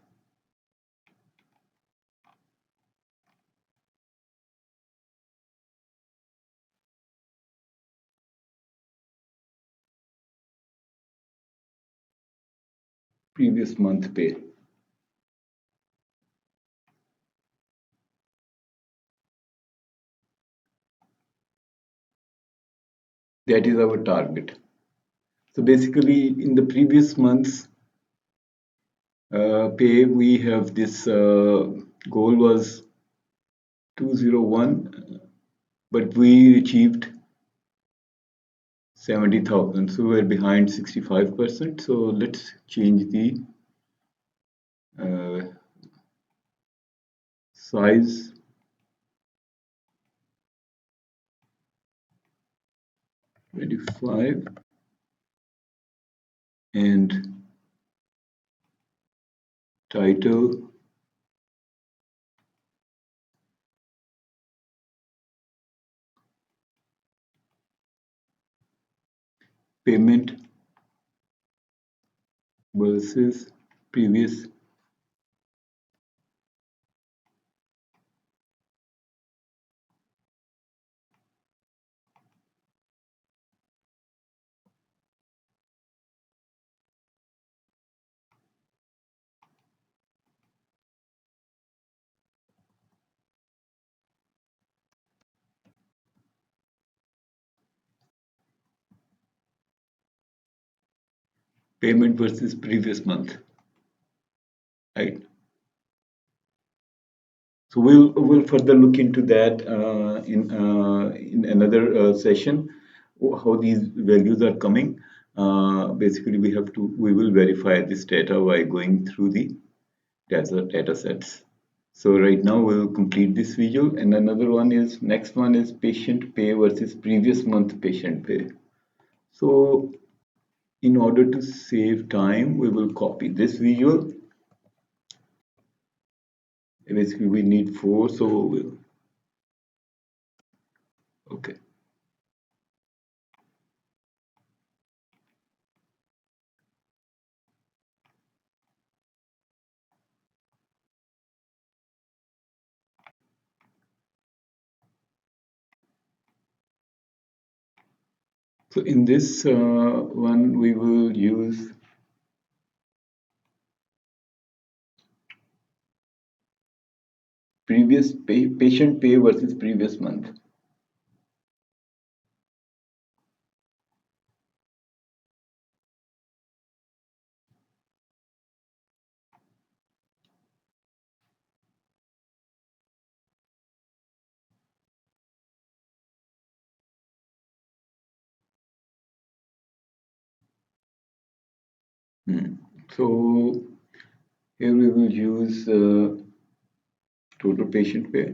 Previous month pay. That is our target. So basically, in the previous month's pay, we have this goal was 201, but we achieved 70,000. So we're behind 65%. So let's change the size. $25 and title payment versus previous payment versus previous month, right? So we'll further look into that in another session, how these values are coming. Basically, we will verify this data by going through the data sets. So right now we'll complete this visual, and another one is, next one is patient pay versus previous month patient pay. So in order to save time, we will copy this visual. Basically, we need 4, so we'll, okay. So in this one, we will use patient pay versus previous month. So here we will use total patient pay.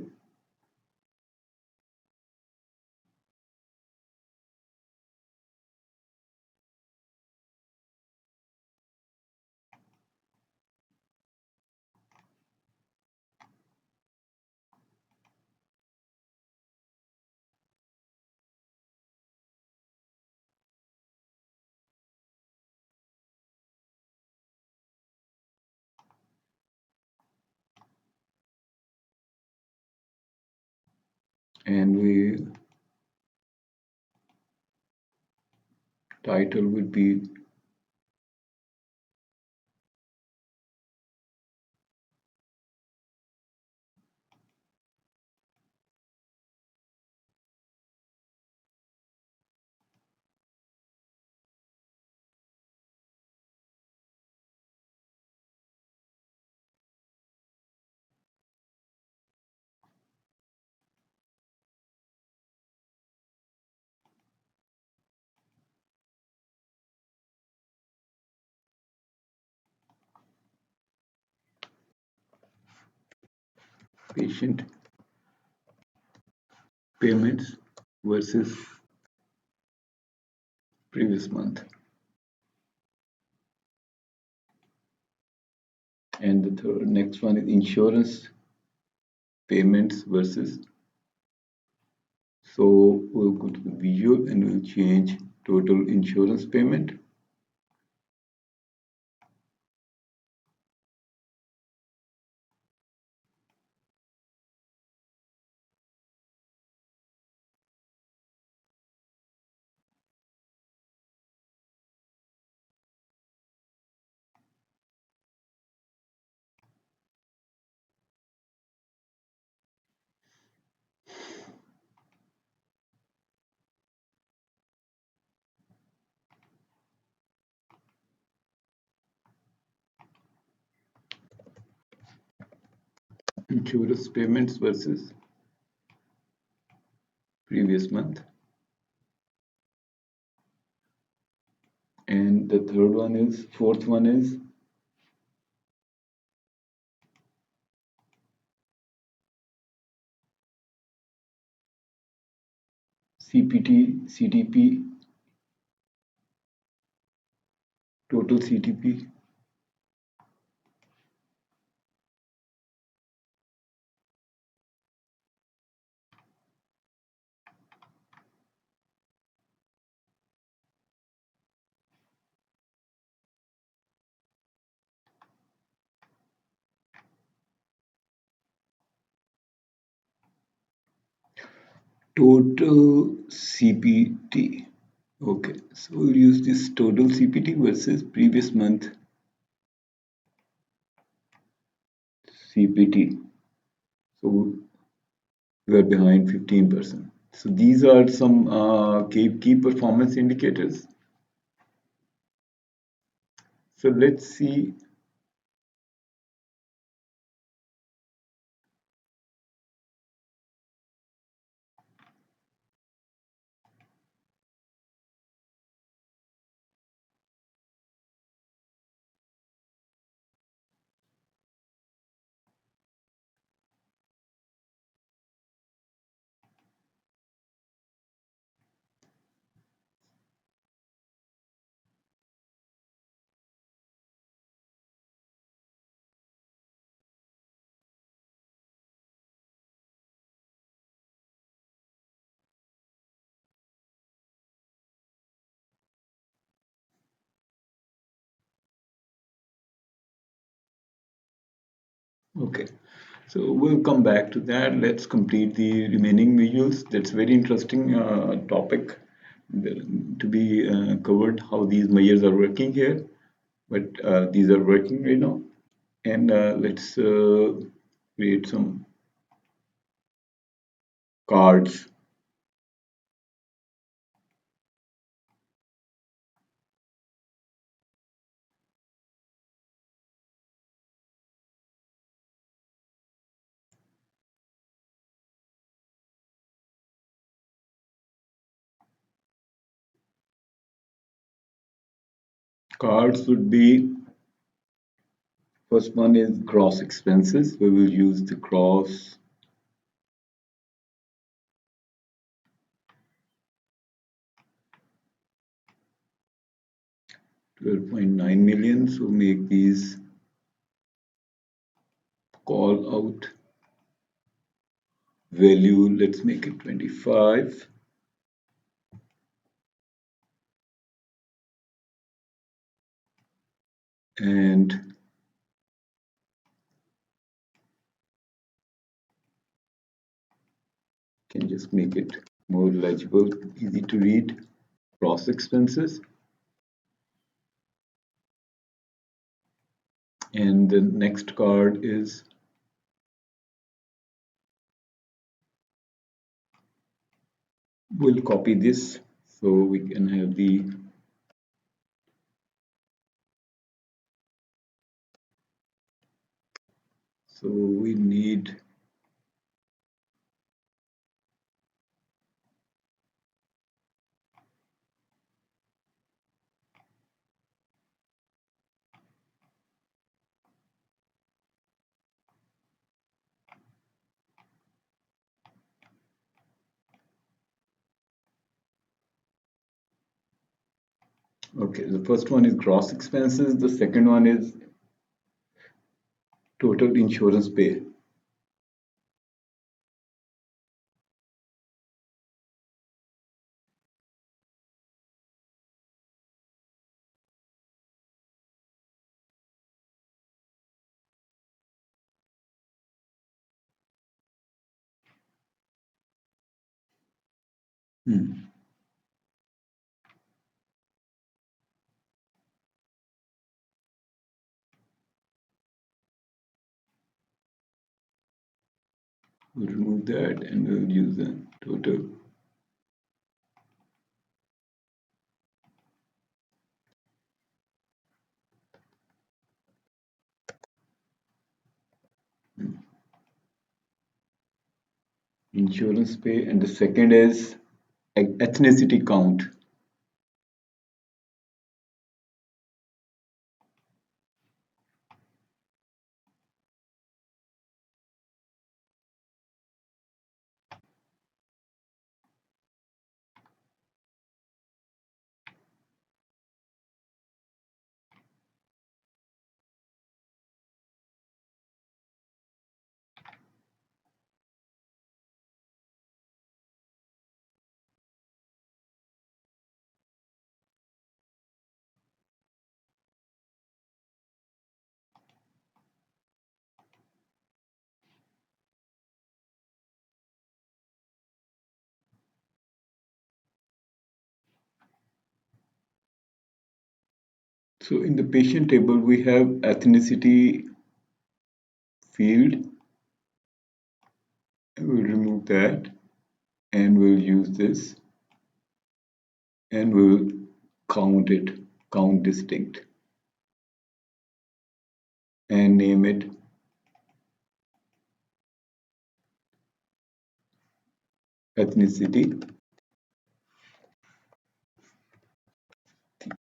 And we title would be patient payments versus previous month. And the next one is insurance payments versus. So we'll go to the visual and we'll change total insurance payment. Insurance payments versus previous month. And the fourth one is CPT, CTP, total CTP. Total CPT. Okay, so we'll use this total CPT versus previous month CPT. So we are behind 15%. So these are some key performance indicators. So let's see. Okay, so we'll come back to that. Let's complete the remaining visuals. That's very interesting topic to be covered, how these measures are working here. But these are working right now. And let's create some cards. Cards would be, first one is gross expenses. We will use the gross 12.9 million. So make these call out value. Let's make it 25. And can just make it more legible, easy to read. Gross expenses. And the next card is we'll copy this so we can have the so we need okay, the first one is gross expenses, the second one is total insurance pay. We'll remove that and we'll use the total. Insurance pay, and the second is ethnicity count. So in the patient table, we have ethnicity field. We'll remove that and we'll use this and we'll count it, count distinct, and name it ethnicity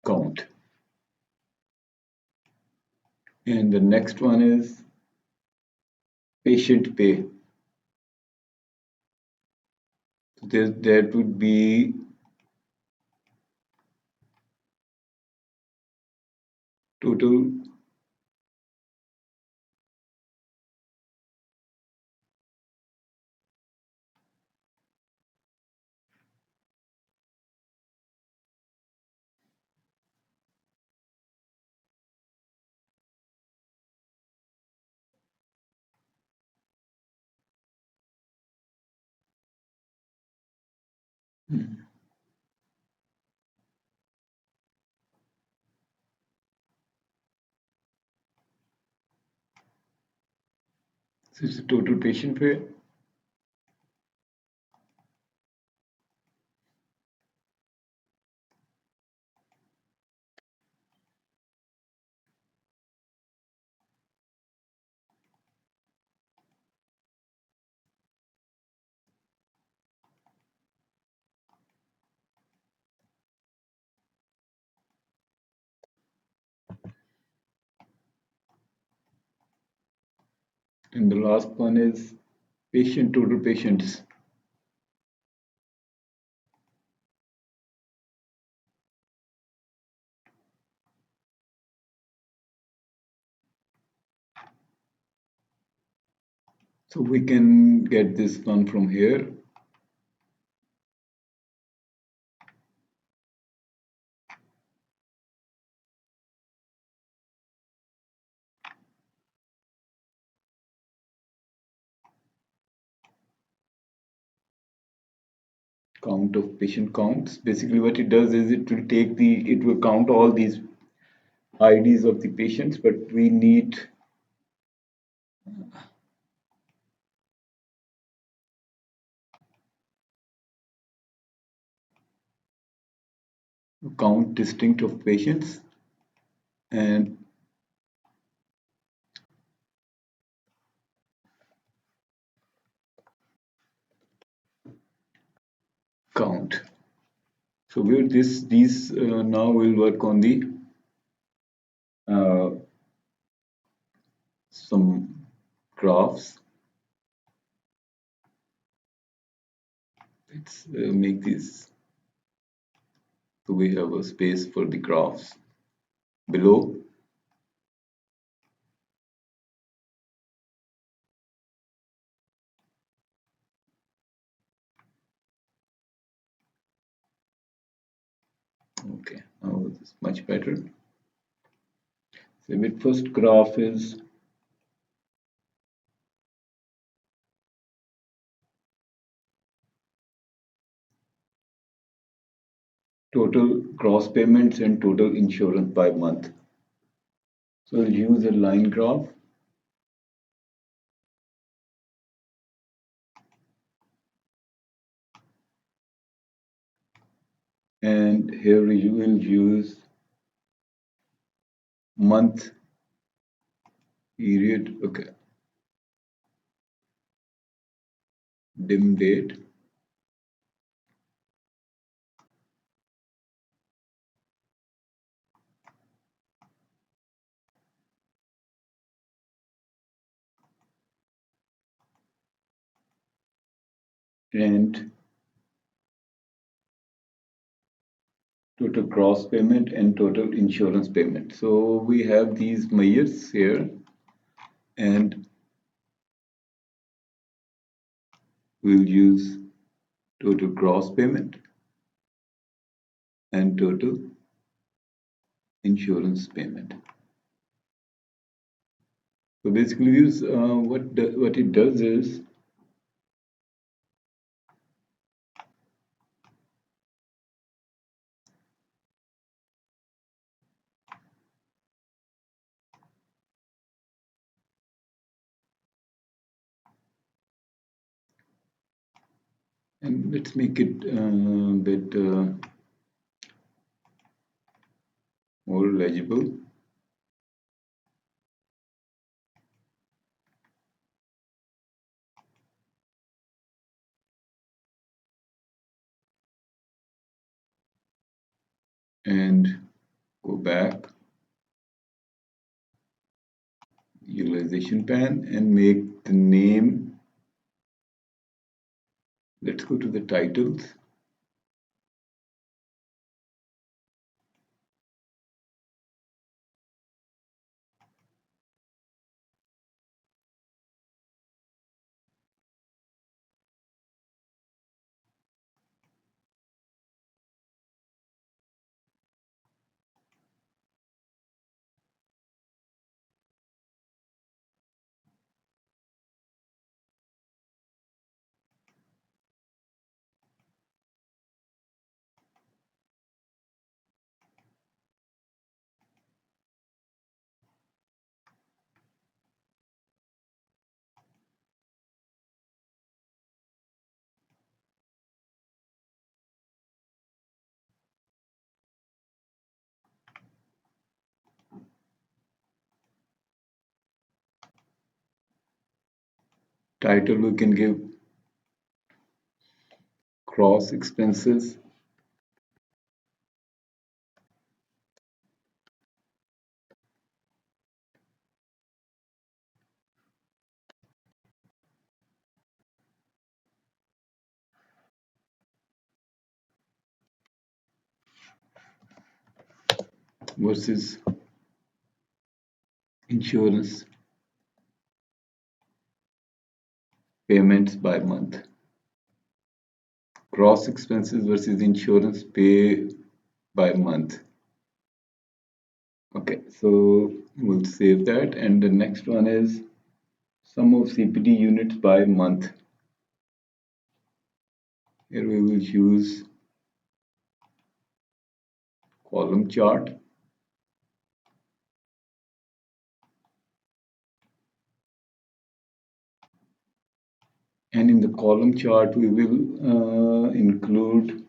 count. And the next one is patient pay. That would be total so it's the total patient pay. And the last one is total patients. So we can get this one from here. Count of patient counts. Basically what it does is it will count all these IDs of the patients, but we need to count distinct of patients and count. So where these now will work on the uh, some graphs. Let's make this so we have a space for the graphs below. Okay, now this is much better. So the first graph is total gross payments and total insurance by month. So I'll use a line graph. And here you will use month, period, okay, dim date, and total gross payment and total insurance payment. So we have these measures here, and we'll use total gross payment and total insurance payment. So basically, use what it does is and let's make it a bit more legible. And go back, utilization pan, and make the name. Let's go to the titles. Title we can give cross expenses, versus insurance payments by month. Gross expenses versus insurance pay by month. Okay, so we'll save that. And the next one is sum of CPD units by month. Here we will use column chart. And in the column chart, we will include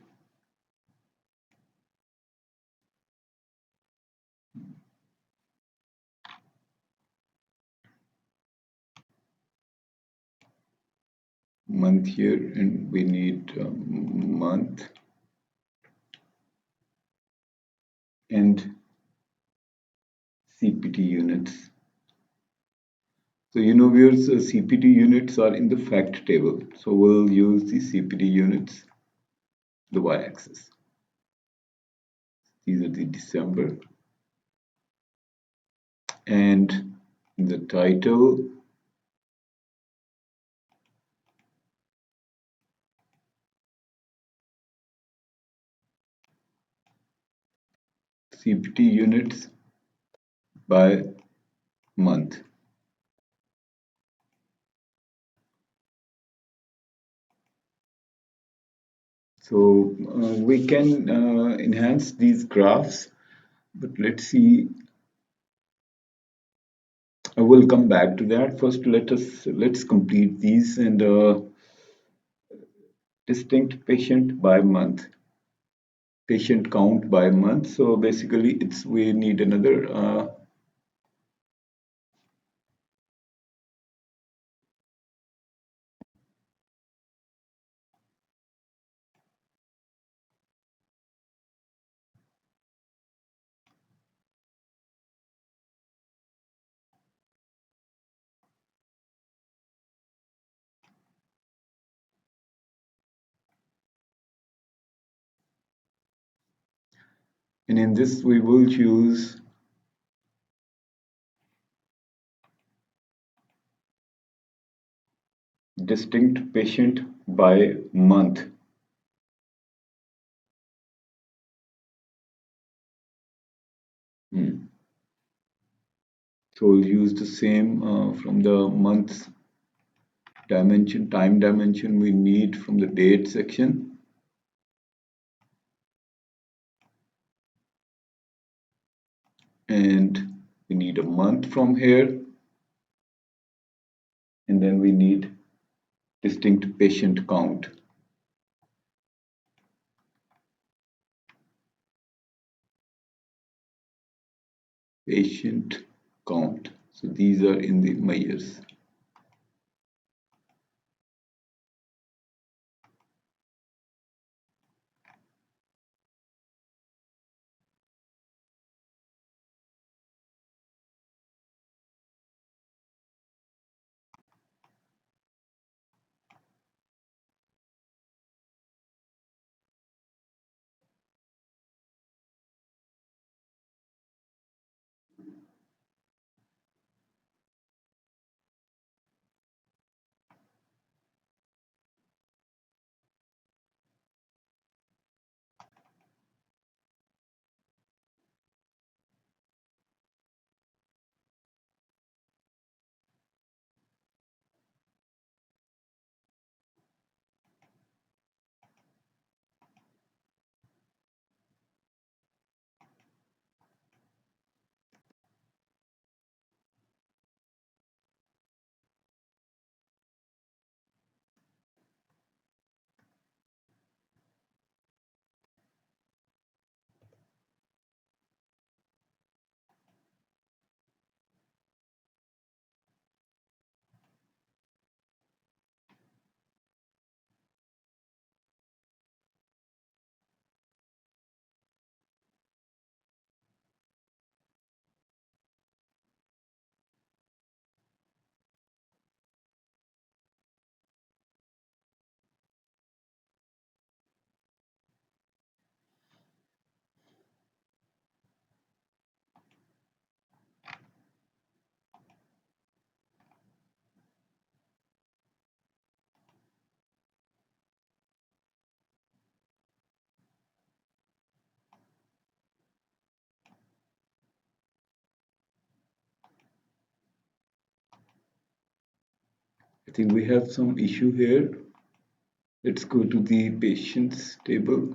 month here, and we need month and CPT units. So you know where CPT units are in the fact table. So we'll use the CPT units, the y-axis. These are the December. And the title, CPT units by month. So we can enhance these graphs, but let's see. I will come back to that. First, let's complete these and distinct patient by month, patient count by month. So basically, we need another. And in this, we will choose distinct patient by month. So we'll use the same from the month dimension, time dimension we need from the date section. And we need a month from here. And then we need distinct patient count. Patient count. So these are in the measures. I think we have some issue here. Let's go to the patients table.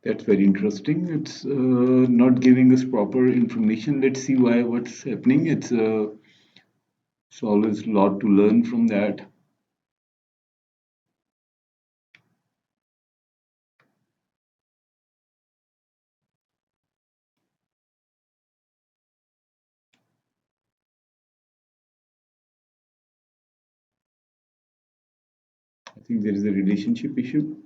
That's very interesting. It's not giving us proper information. Let's see why what's happening. It's always a lot to learn from that. I think there is a relationship issue.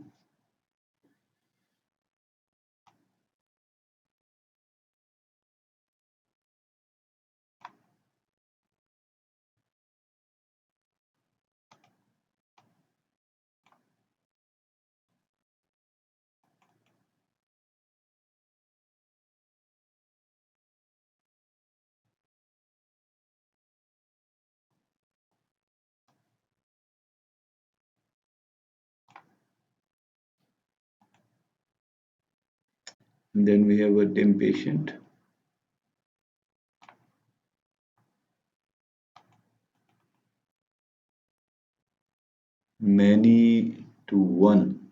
And then we have a dim patient. Many to one.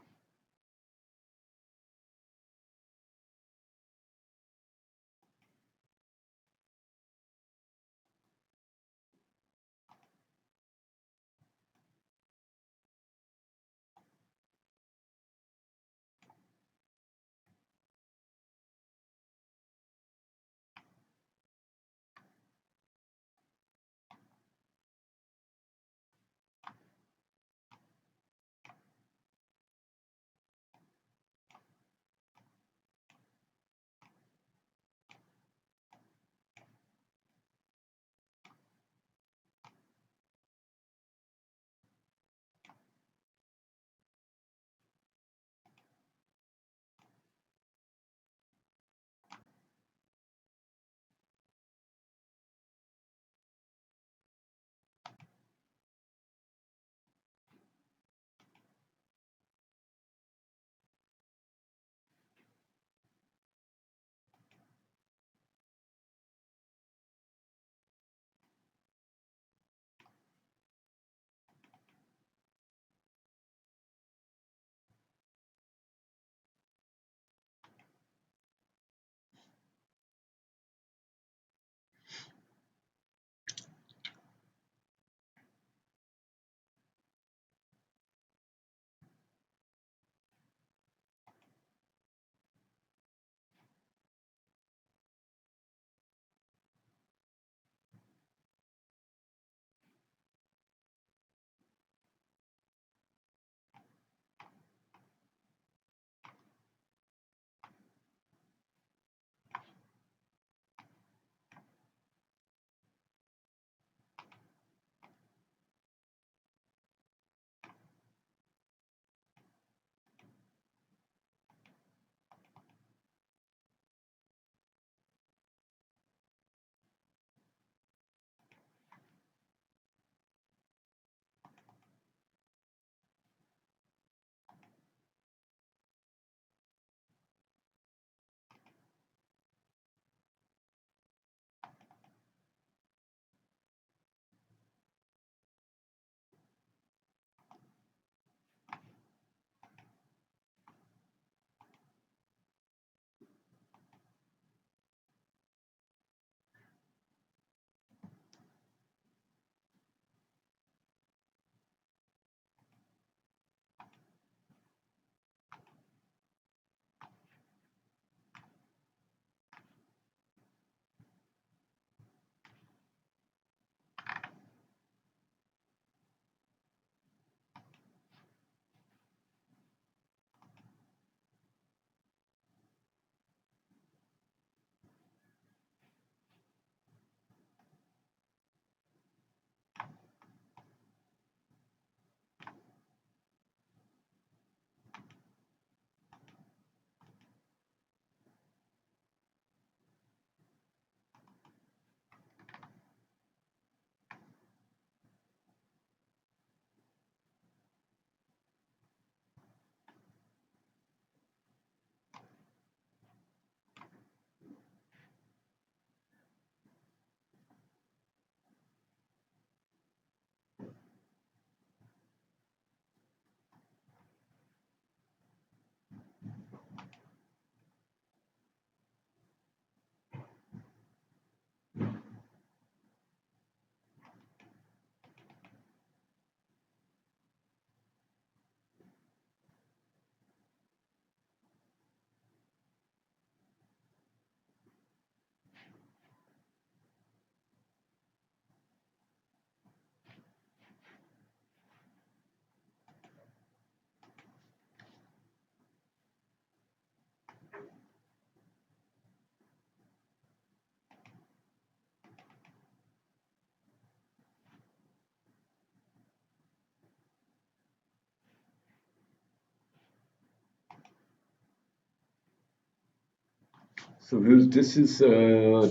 So this is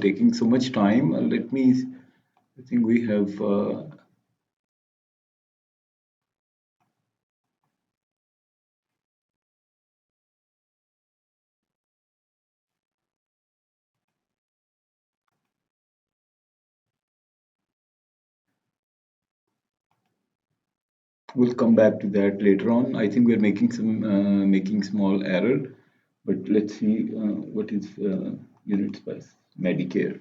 taking so much time. Let me, I think we have, we'll come back to that later on. I think we're making some, making small error, but let's see what is units by Medicare.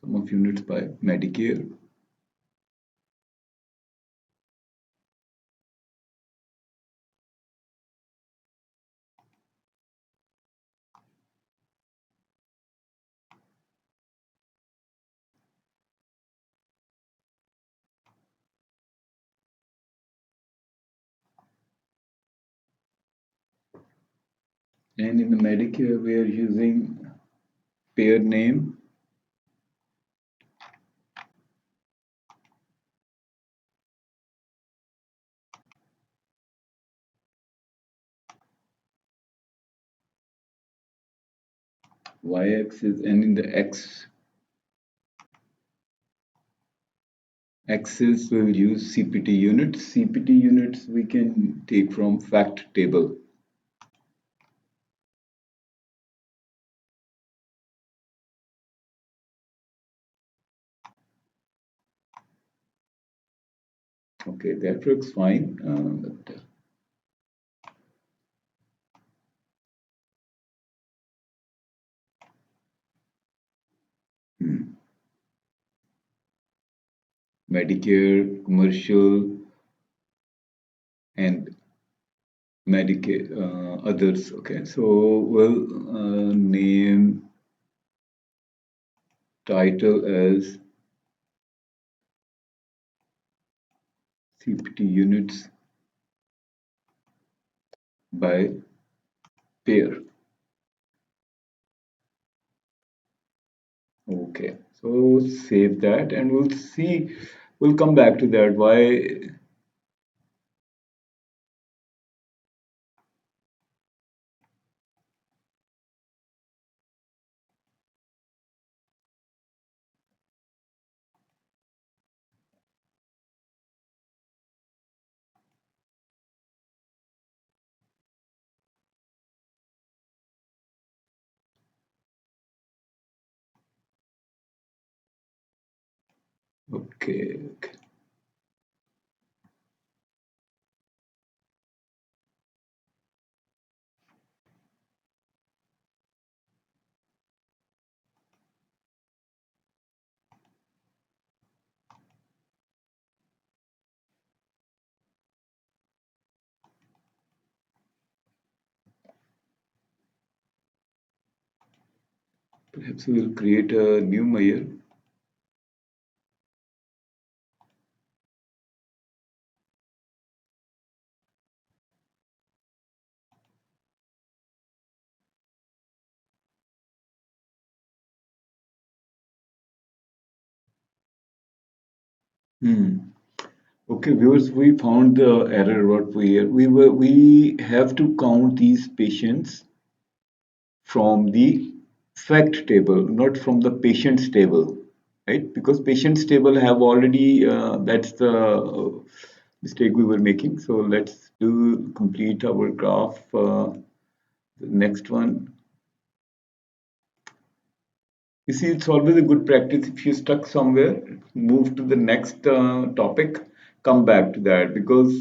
Some of units by Medicare. And in the Medicare, we are using pair name, y-axis, and in the x-axis we will use CPT units. CPT units we can take from fact table. Okay, that works fine. Medicare, commercial, and Medicaid, others. Okay, so we'll name title as CPT units by pair. Okay, so save that and we'll see, we'll come back to that. Why? Okay, okay. Perhaps we'll create a new measure. Okay, viewers, we found the error. What we have to count these patients from the fact table, not from the patients table, right? Because patients table have already, that's the mistake we were making. So let's do complete our graph. The next one. You see, it's always a good practice if you're stuck somewhere, move to the next topic, come back to that because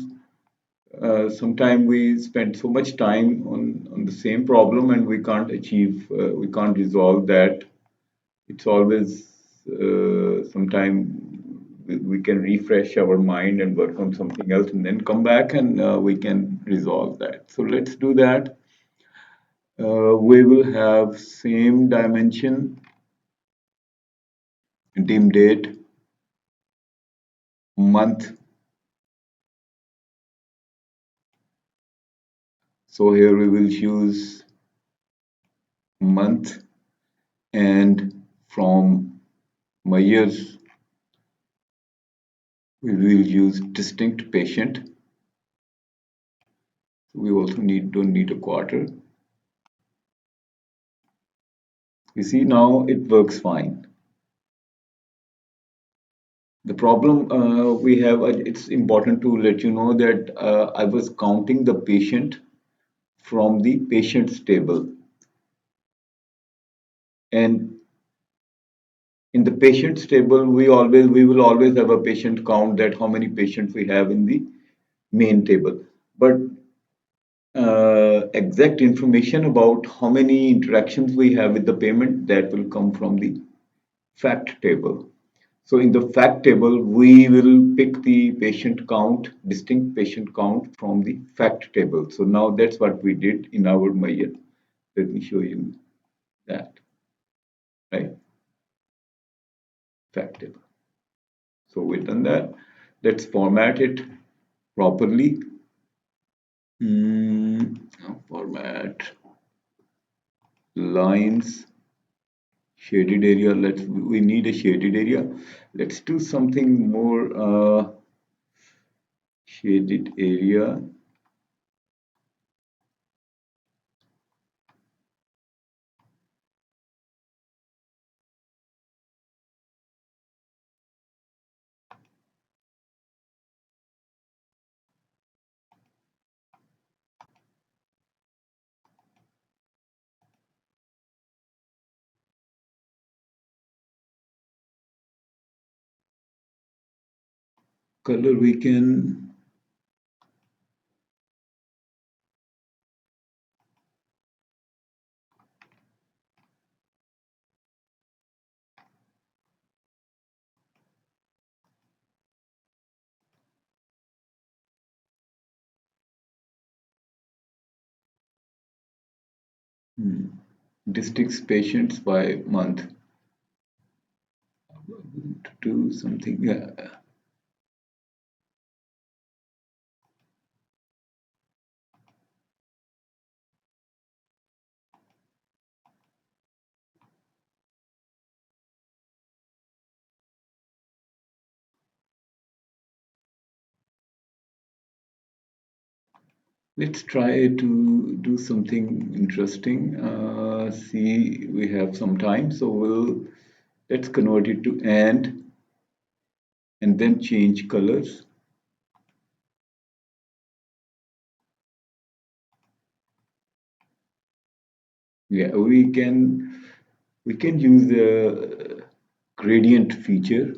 sometimes we spend so much time on the same problem and we can't achieve, we can't resolve that. It's always sometime we can refresh our mind and work on something else and then come back and we can resolve that. So let's do that. We will have same dimension, dim date, month. So here we will choose month and from my years We will use distinct patient. We also don't need a quarter. You see, now it works fine. The problem we have, it's important to let you know that I was counting the patient from the patients table. And in the patients table, we will always have a patient count, that how many patients we have in the main table. But exact information about how many interactions we have with the payment, that will come from the fact table. So in the fact table, we will pick the patient count, distinct patient count from the fact table. So now that's what we did in our measure. Let me show you that, right? Fact table. So we've done that. Let's format it properly. Format lines, shaded area. We need a shaded area. Let's do something more shaded area. Color we can districts patients by month. To do something. Yeah. Let's try to do something interesting. See, we have some time, so let's convert it to and then change colors. Yeah, we can use the gradient feature.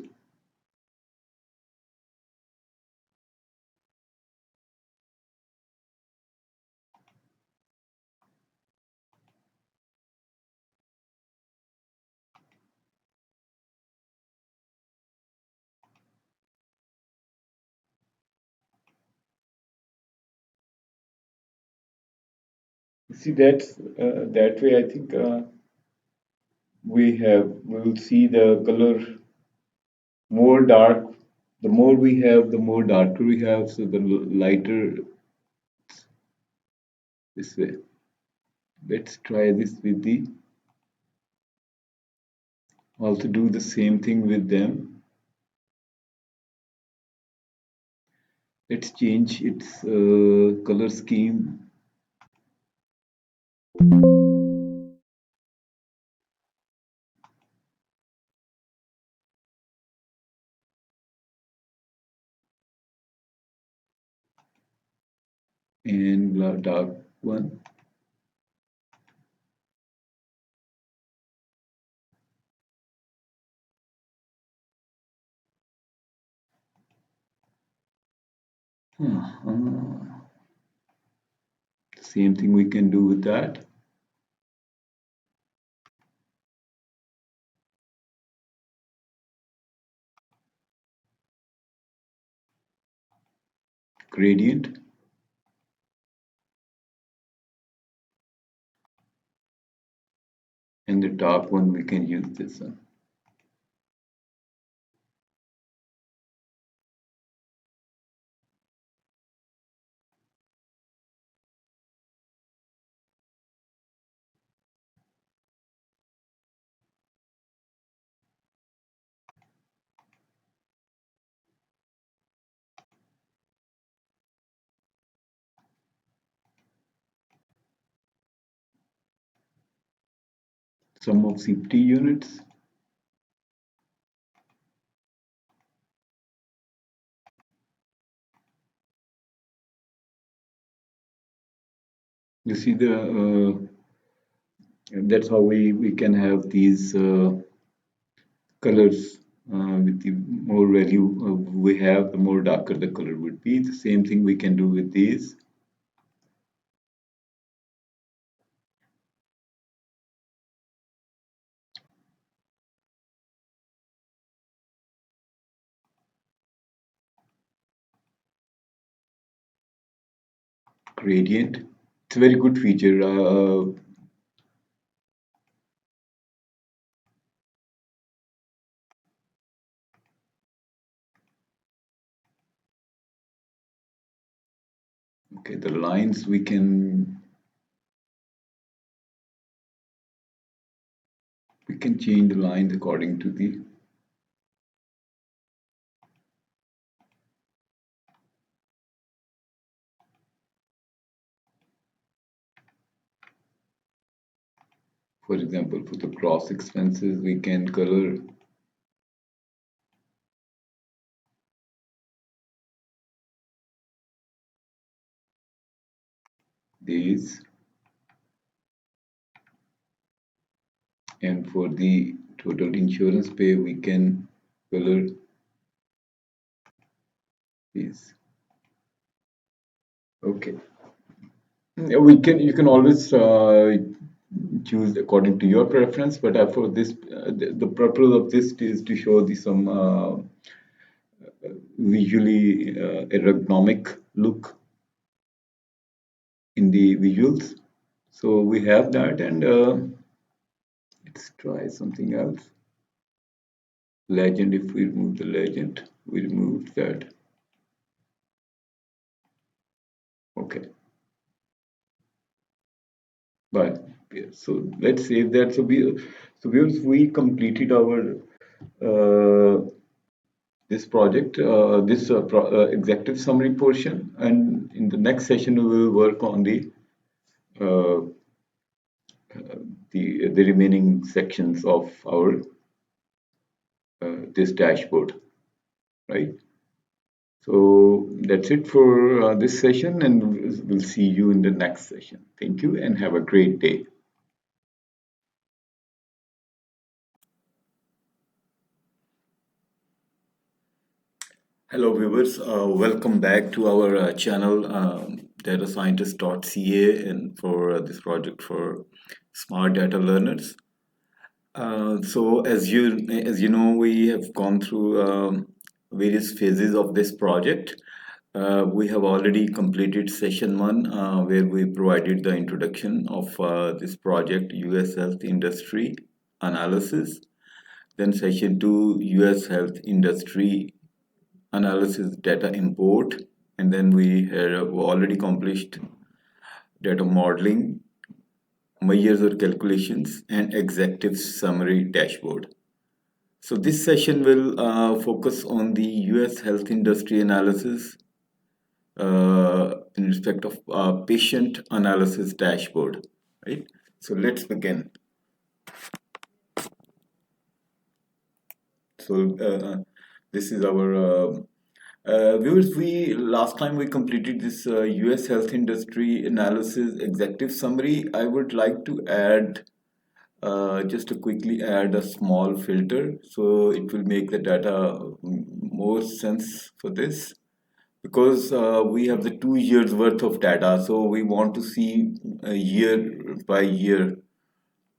See, that way. I think we will see the color more dark. The more we have, the more darker we have. So the lighter this way. Let's try this with the. Also do the same thing with them. Let's change its color scheme. And dark one. Same thing we can do with that. Gradient. And the top one, we can use this one. sum of CPT units. You see that's how we can have these colors with the more value we have, the more darker the color would be. The same thing we can do with these. Gradient. It's a very good feature. Okay, the lines we can change the lines according to the for example, for the cross expenses, we can color these, and for the total insurance pay, we can color these. Okay, you can always choose according to your preference, but for this, the purpose of this is to show the some visually ergonomic look in the visuals. So we have that, and let's try something else. Legend, if we remove the legend, we removed that. Okay. But so let's save that. We completed our this project, this executive summary portion, and in the next session we will work on uh, the remaining sections of our this dashboard, right? So that's it for this session, and we'll see you in the next session. Thank you, and have a great day. Hello, viewers. Welcome back to our channel, DataScientist.ca, and for this project for smart data learners. So, as you know, we have gone through various phases of this project. We have already completed session one, where we provided the introduction of this project, U.S. Health Industry Analysis. Then session two, U.S. Health Industry Analysis Data Import, and then we have already accomplished data modeling, measures or calculations, and executive summary dashboard. So this session will focus on the U.S. health industry analysis in respect of patient analysis dashboard, right? So let's begin. So this is our viewers. We last time we completed this U.S. health industry analysis executive summary. I would like to add just to quickly add a small filter, so it will make the data more sense for this, because we have the 2 years worth of data, so we want to see year by year,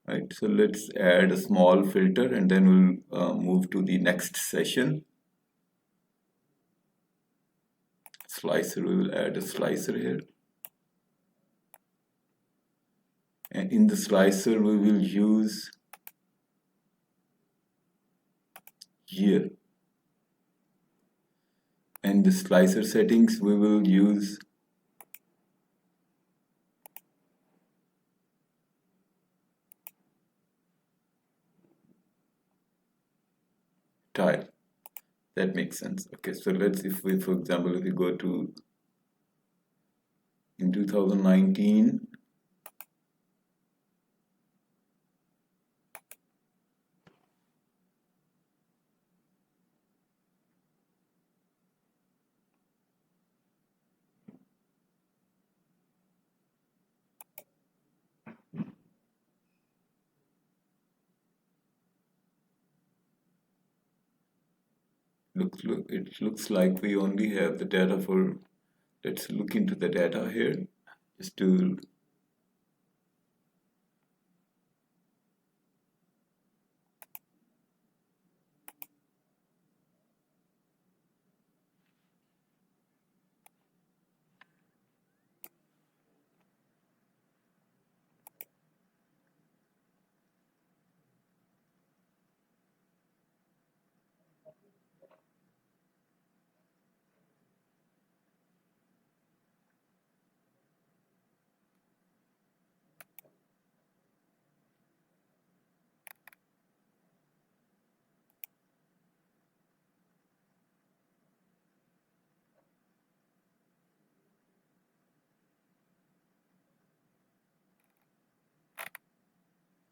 right? So let's add a small filter, and then we'll move to the next session. Slicer, we will add a slicer here, and in the slicer we will use year, and the slicer settings we will use tile. That makes sense. Okay, so let's, if we, for example, if we go to in 2019, it looks like we only have the data for, let's look into the data here just to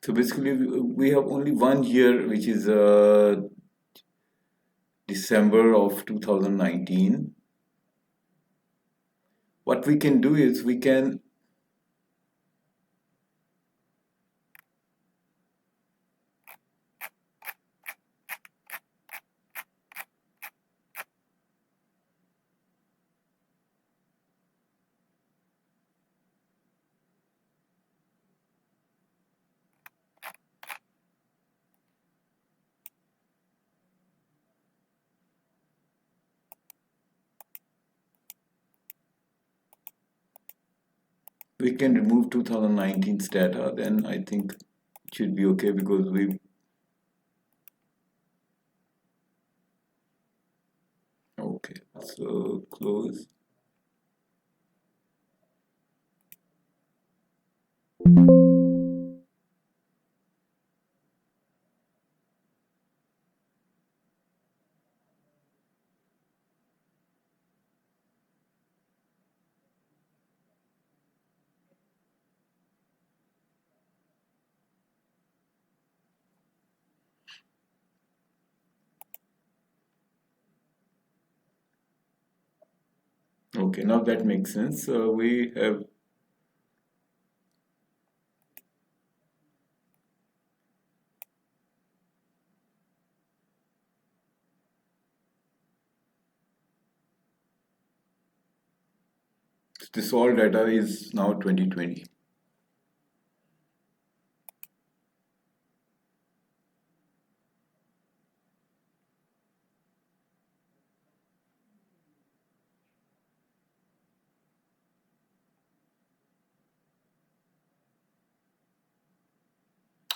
so basically we have only 1 year, which is December of 2019. What we can do is we can remove 2019's data, then I think it should be okay because we okay, so close. Okay, now that makes sense. So we have, this all data is now 2020.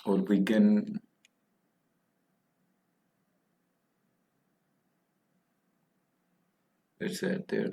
Or we can, let's add there.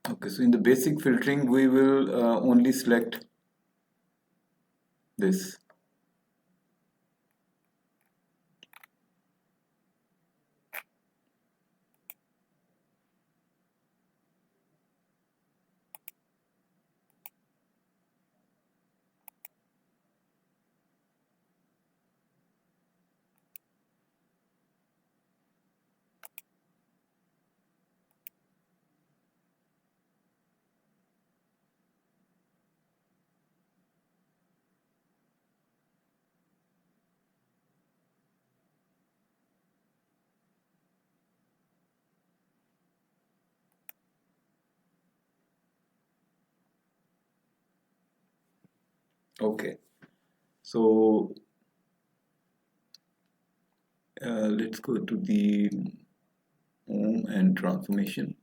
Okay, so in the basic filtering, we will only select this. Okay, so let's go to the home and transformation.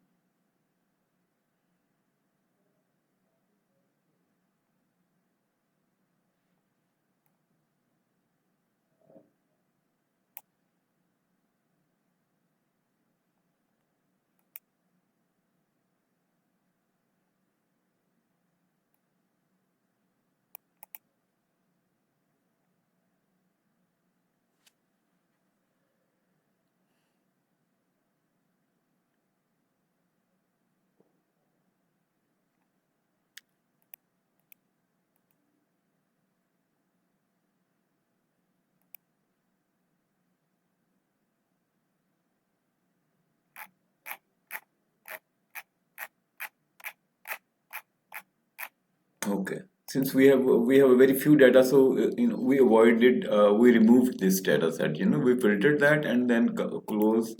Okay. Since we have a very few data, so we avoided we removed this data set. We filtered that and then close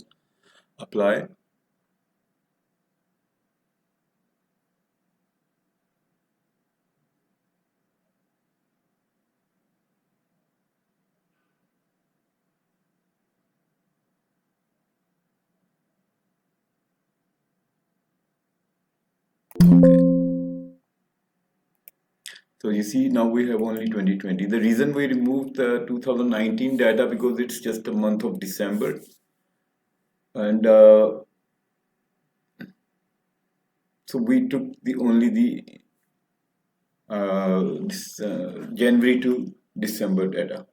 apply. Okay. So you see now we have only 2020. The reason we removed the 2019 data because it's just a month of December, and so we took the only the January to December data.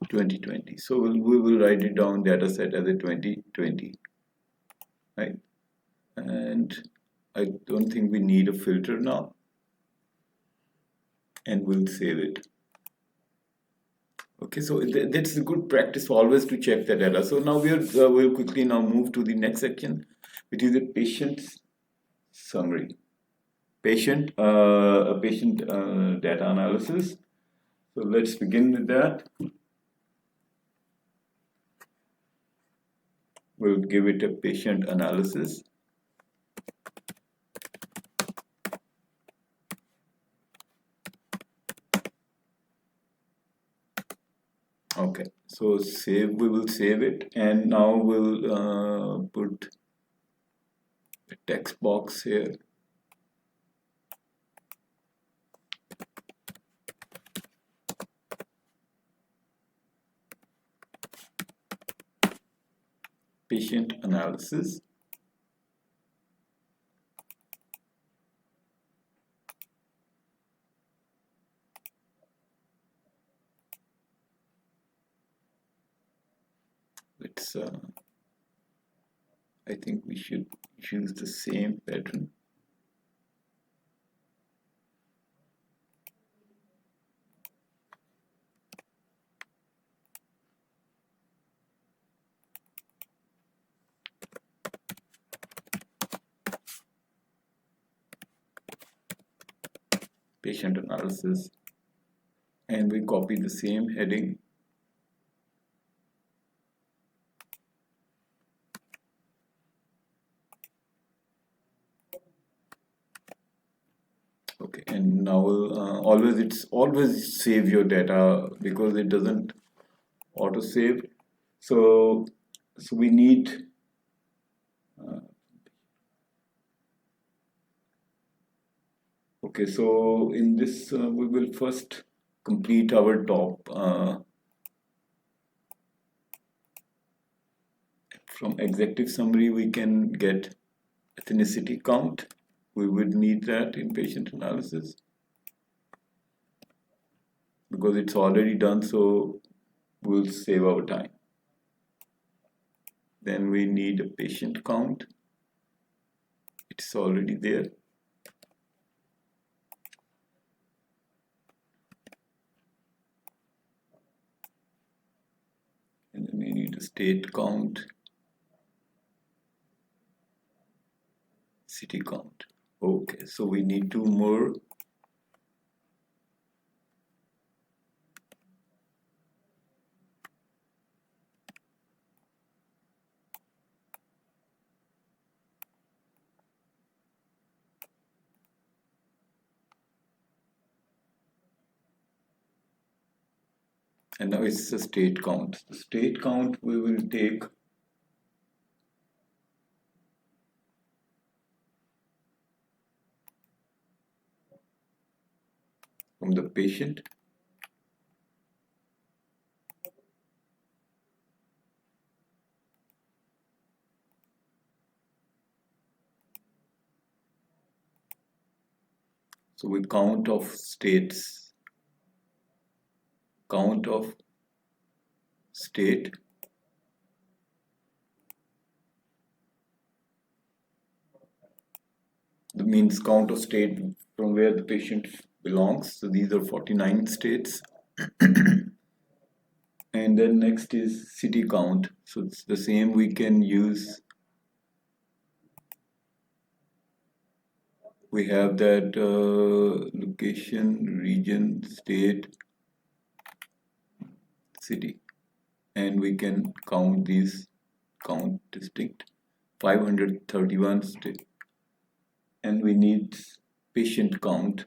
Twenty twenty. So we will write it down data set as a 2020, right? And I don't think we need a filter now, and we'll save it. Okay, so that's a good practice always to check the data. So now we'll quickly now move to the next section, which is the patient summary. Patient data analysis. So let's begin with that. We'll give it a patient analysis. Okay, so we will save it, and now we'll put a text box here. Patient analysis. Let's I think we should use the same pattern. Patient analysis, and we copy the same heading. Okay, and now always save your data because it doesn't auto save. So we need okay. So in this we will first complete our top from executive summary. We can get ethnicity count. We would need that in patient analysis because it's already done, so we'll save our time. Then we need a patient count. It's already there. And then we need a state count, city count. Okay, so we need two more. And now it's the state count. The state count we will take from the patient. So we count of states, count of state, the means count of state from where the patient belongs. So these are 49 states. And then next is city count. So it's the same, we can use, we have that location, region, state, city, and we can count these, count distinct 531 state, and we need patient count.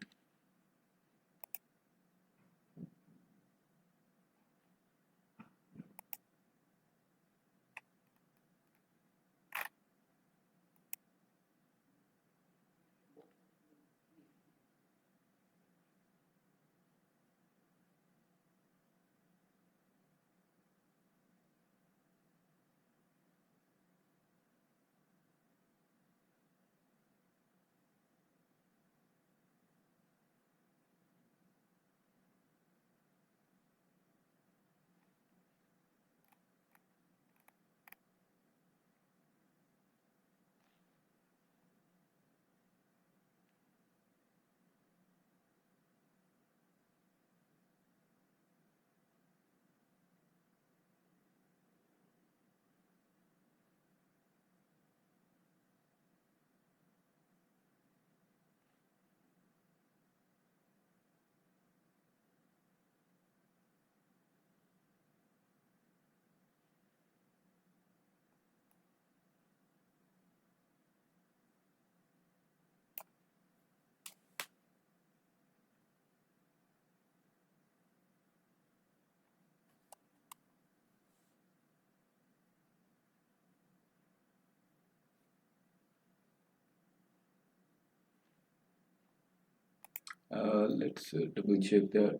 Let's double check that.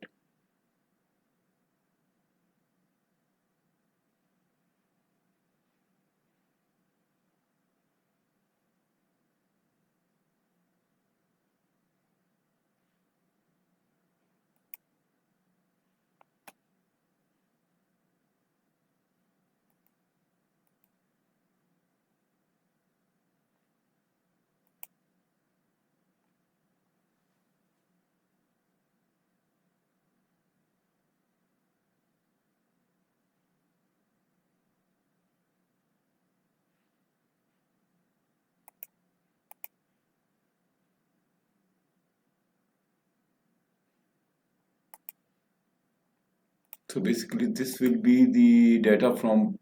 So basically this will be the data from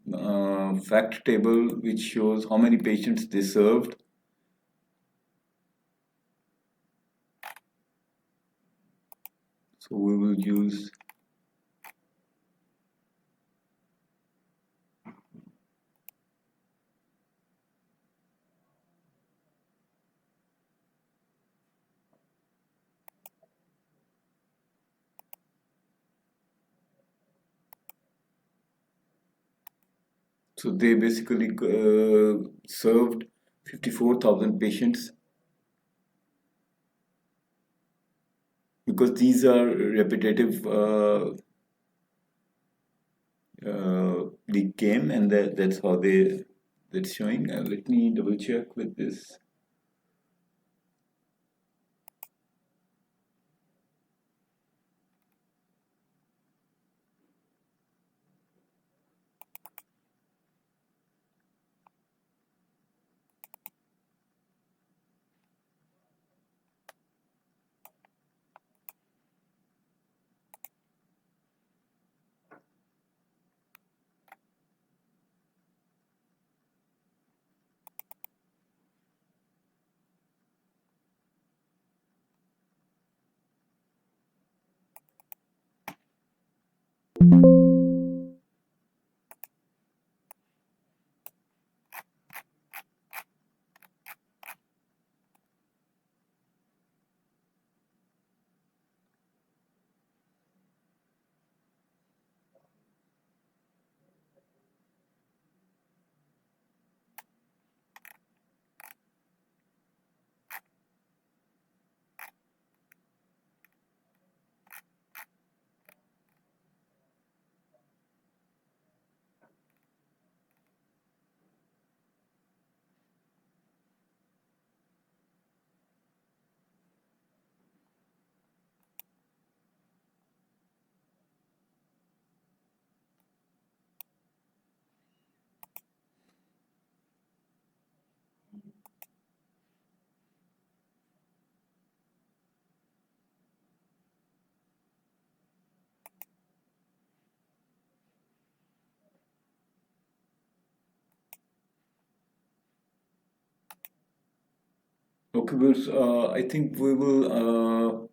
fact table, which shows how many patients they served. So we will use so they basically served 54,000 patients, because these are repetitive they came, and that's how that's showing. Let me double check with this. Okay, well, I think we will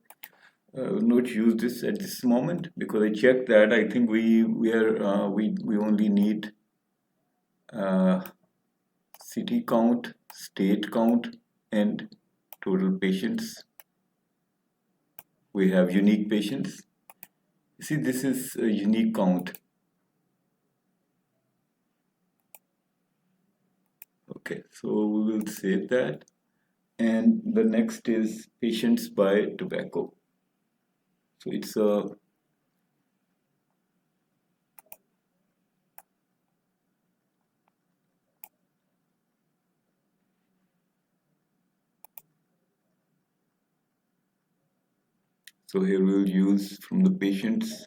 not use this at this moment because I checked that. I think we only need uh, city count, state count, and total patients. We have unique patients. See, this is a unique count. Okay, so we will save that. And the next is patients by tobacco. So it's a so here we'll use from the patients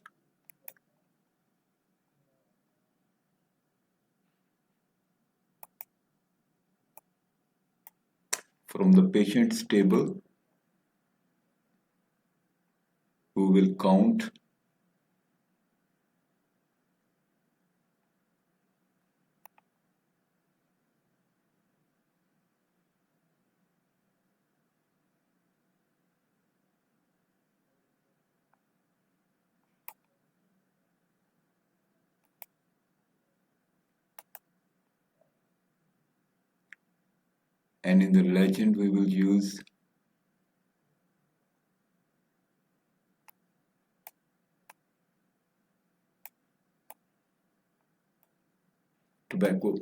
table. We will count and in the legend we will use tobacco.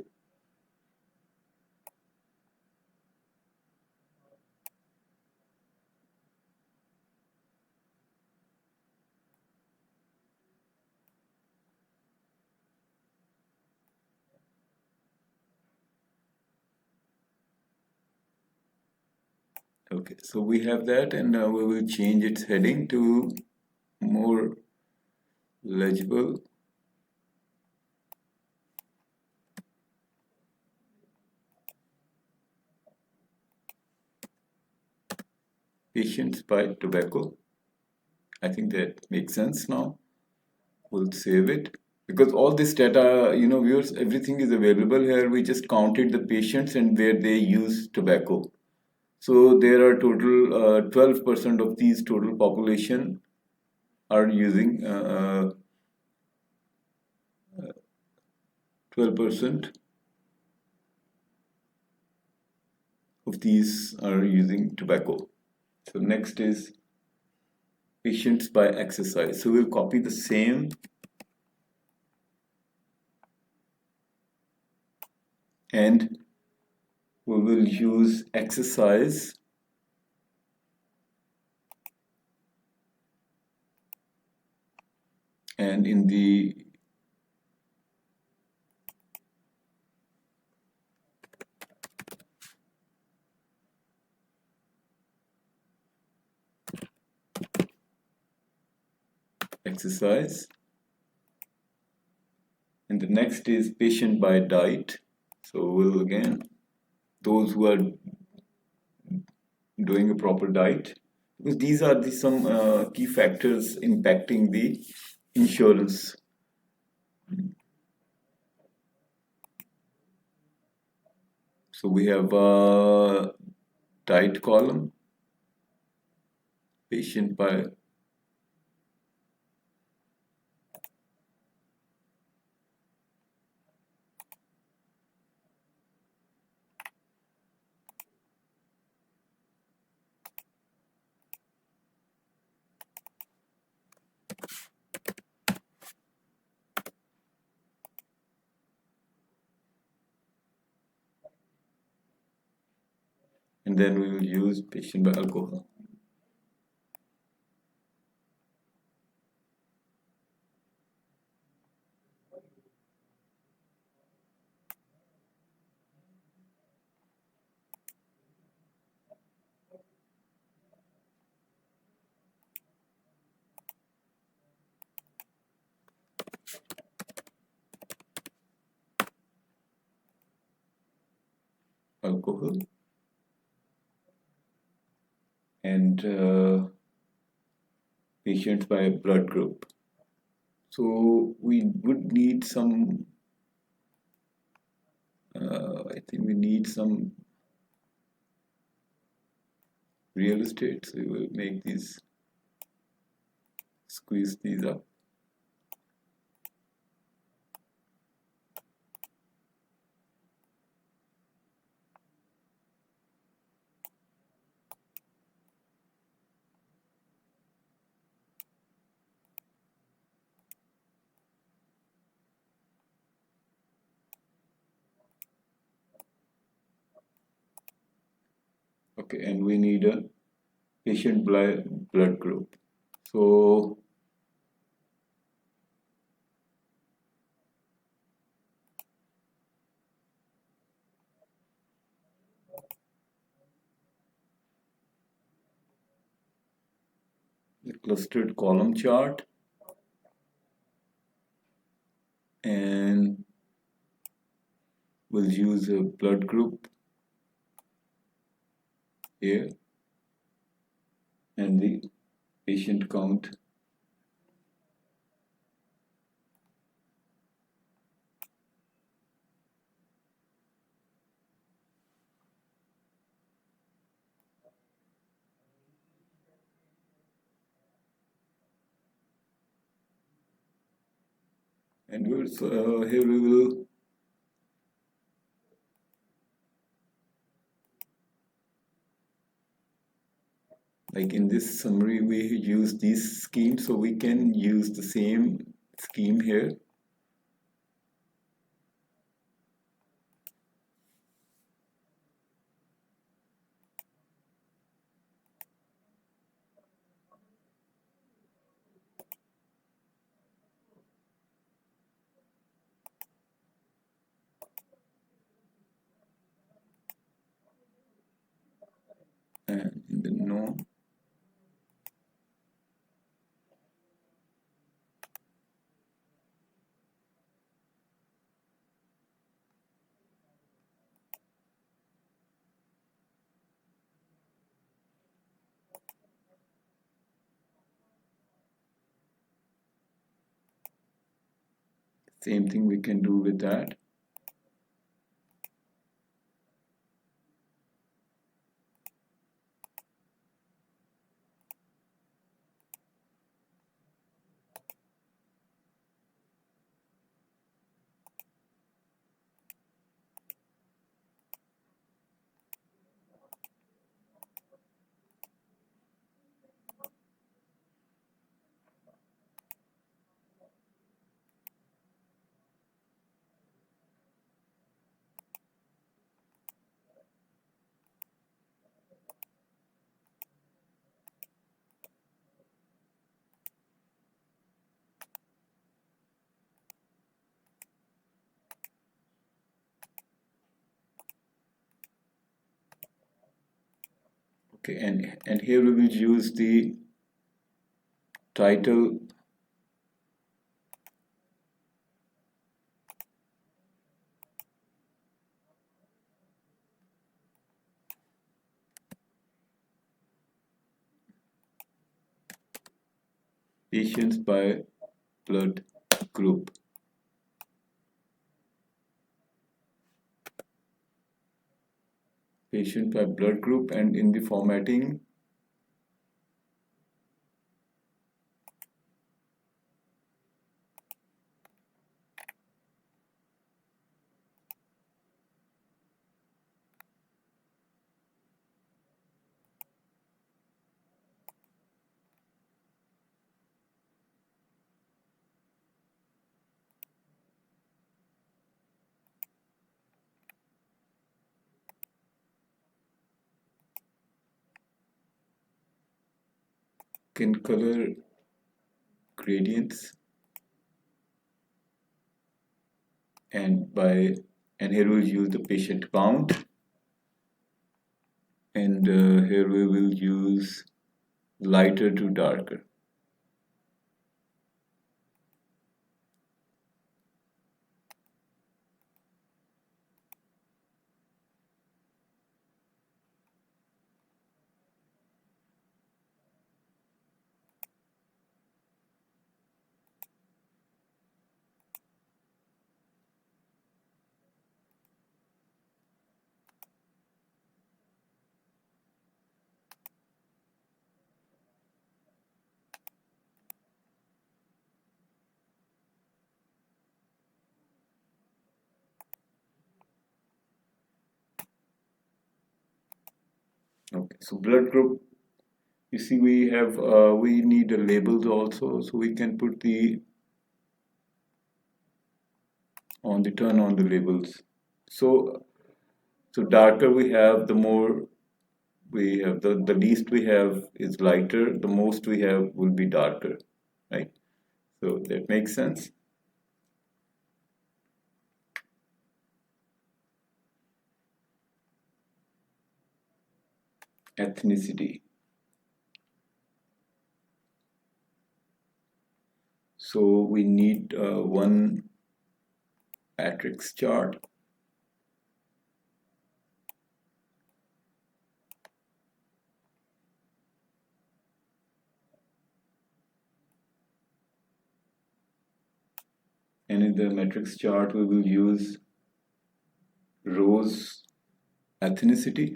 Okay, so we have that, and now we will change its heading to more legible. Patients by tobacco. I think that makes sense now. We'll save it because all this data, viewers, everything is available here. We just counted the patients and where they use tobacco. So there are total 12% of these total population are using 12% of these are using tobacco. So next is patients by exercise. So we'll copy the same and we will use exercise and in the exercise, and the next is patient by diet. So we'll again those who are doing a proper diet, because these are some key factors impacting the insurance. So we have a diet column, patient by and then we will use patient by alcohol. Alcohol and patients by blood group. So we would need some, I think we need some real estate. So we will make these, squeeze these up. Okay, and we need a patient blood group. So the clustered column chart, and we'll use a blood group here and the patient count. And here we will like in this summary we use these schemes, so we can use the same scheme here. And in the no, same thing we can do with that. Okay, and here we will use the title patients by blood group. Patient by blood group, and in the formatting skin color gradients, and here we'll use the patient count, and here we will use lighter to darker. Okay, so blood group, you see we need a labels also, so we can put the turn on the labels. So darker we have, the more we have, the least we have is lighter, the most we have will be darker, right? So that makes sense. Ethnicity. So we need one matrix chart. And in the matrix chart, we will use rows ethnicity,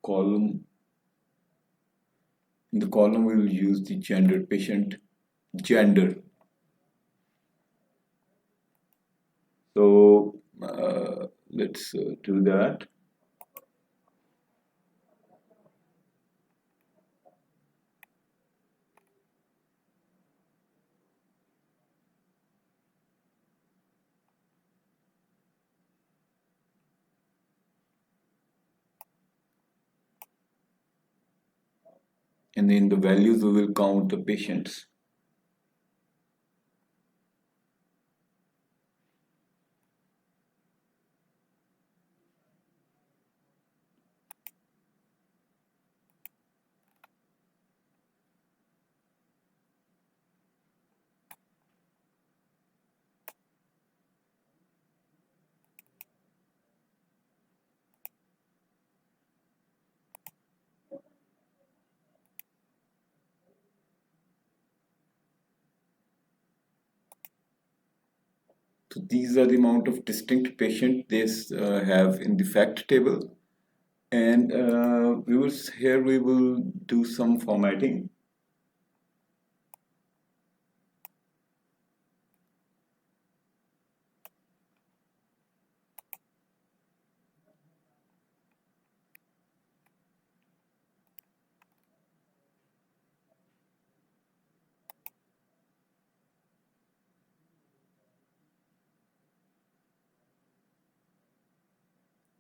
column. In the column, we will use the gender, patient gender. So let's do that. And in the values, we will count the patients. So these are the amount of distinct patient they have in the fact table. And viewers, here we will do some formatting.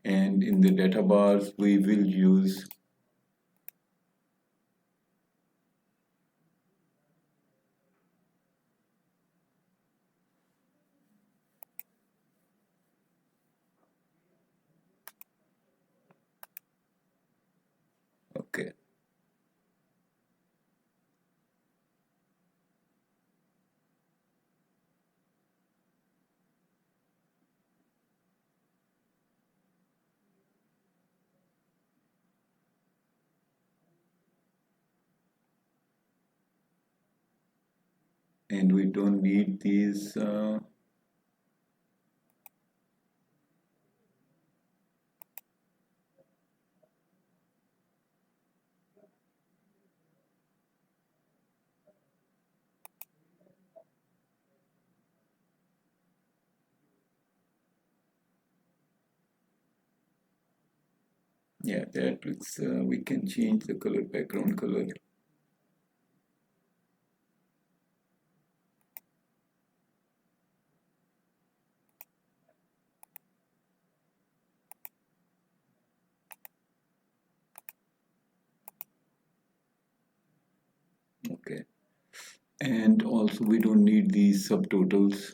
And in the data bars, we will use okay. And we don't need these yeah, that looks we can change the color, background color. Okay. And also we don't need these subtotals.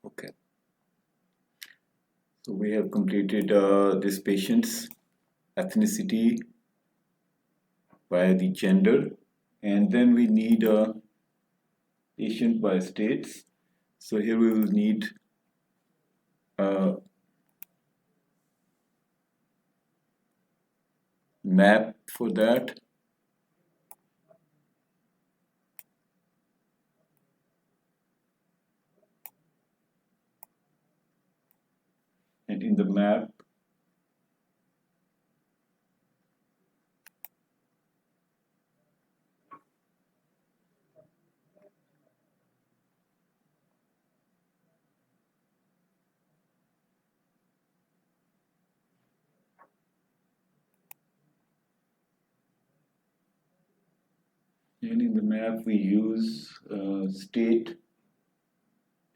Okay. So we have completed this patient's ethnicity by the gender, and then we need a patient by states. So here we will need a map for that. in the map, we use state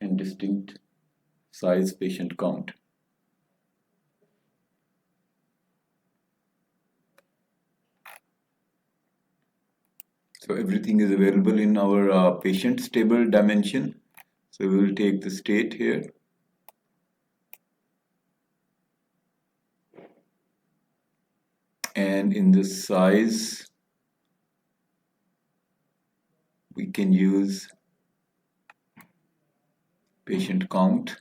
and distinct size patient count. So everything is available in our patient stable dimension. So we will take the state here. And in the size, we can use patient count.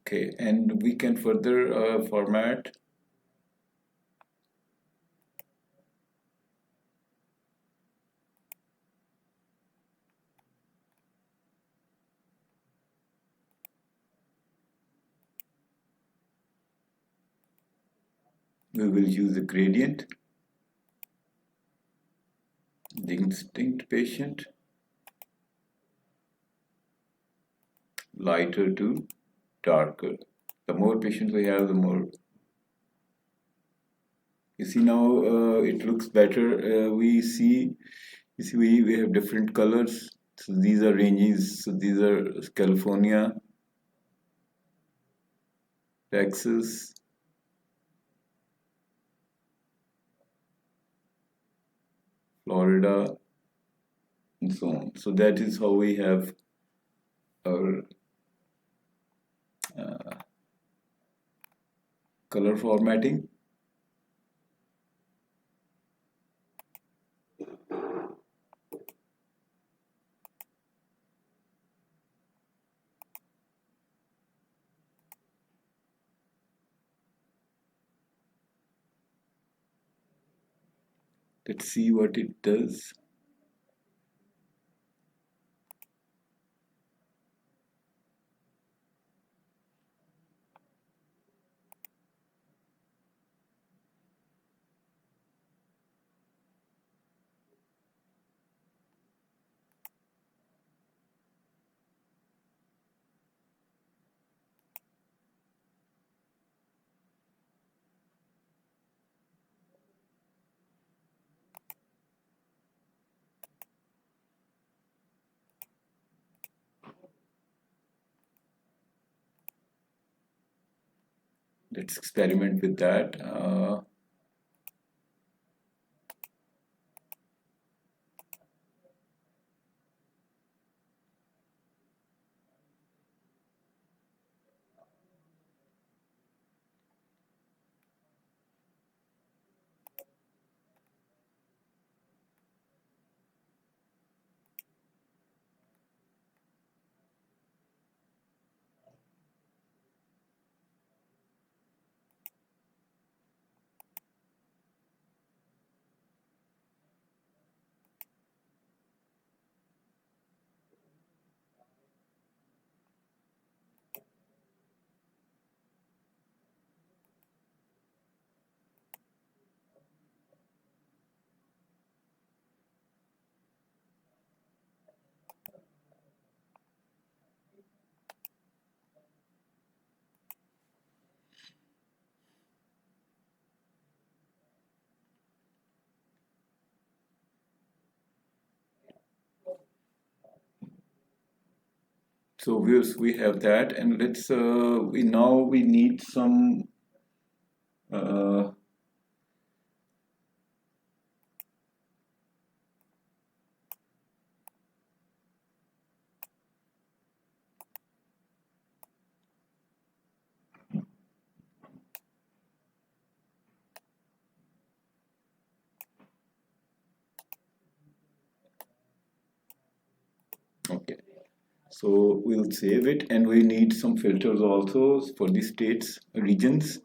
Okay, and we can further format we will use a gradient, distinct patient, lighter to darker. The more patients we have, the more. You see now it looks better. We see, you see we have different colors. So these are ranges. So these are California, Texas, Florida, and so on. So that is how we have our color formatting. Let's see what it does. Let's experiment with that. So we have that, and let's we need some uh, okay. So we'll save it, and we need some filters also for the states, regions.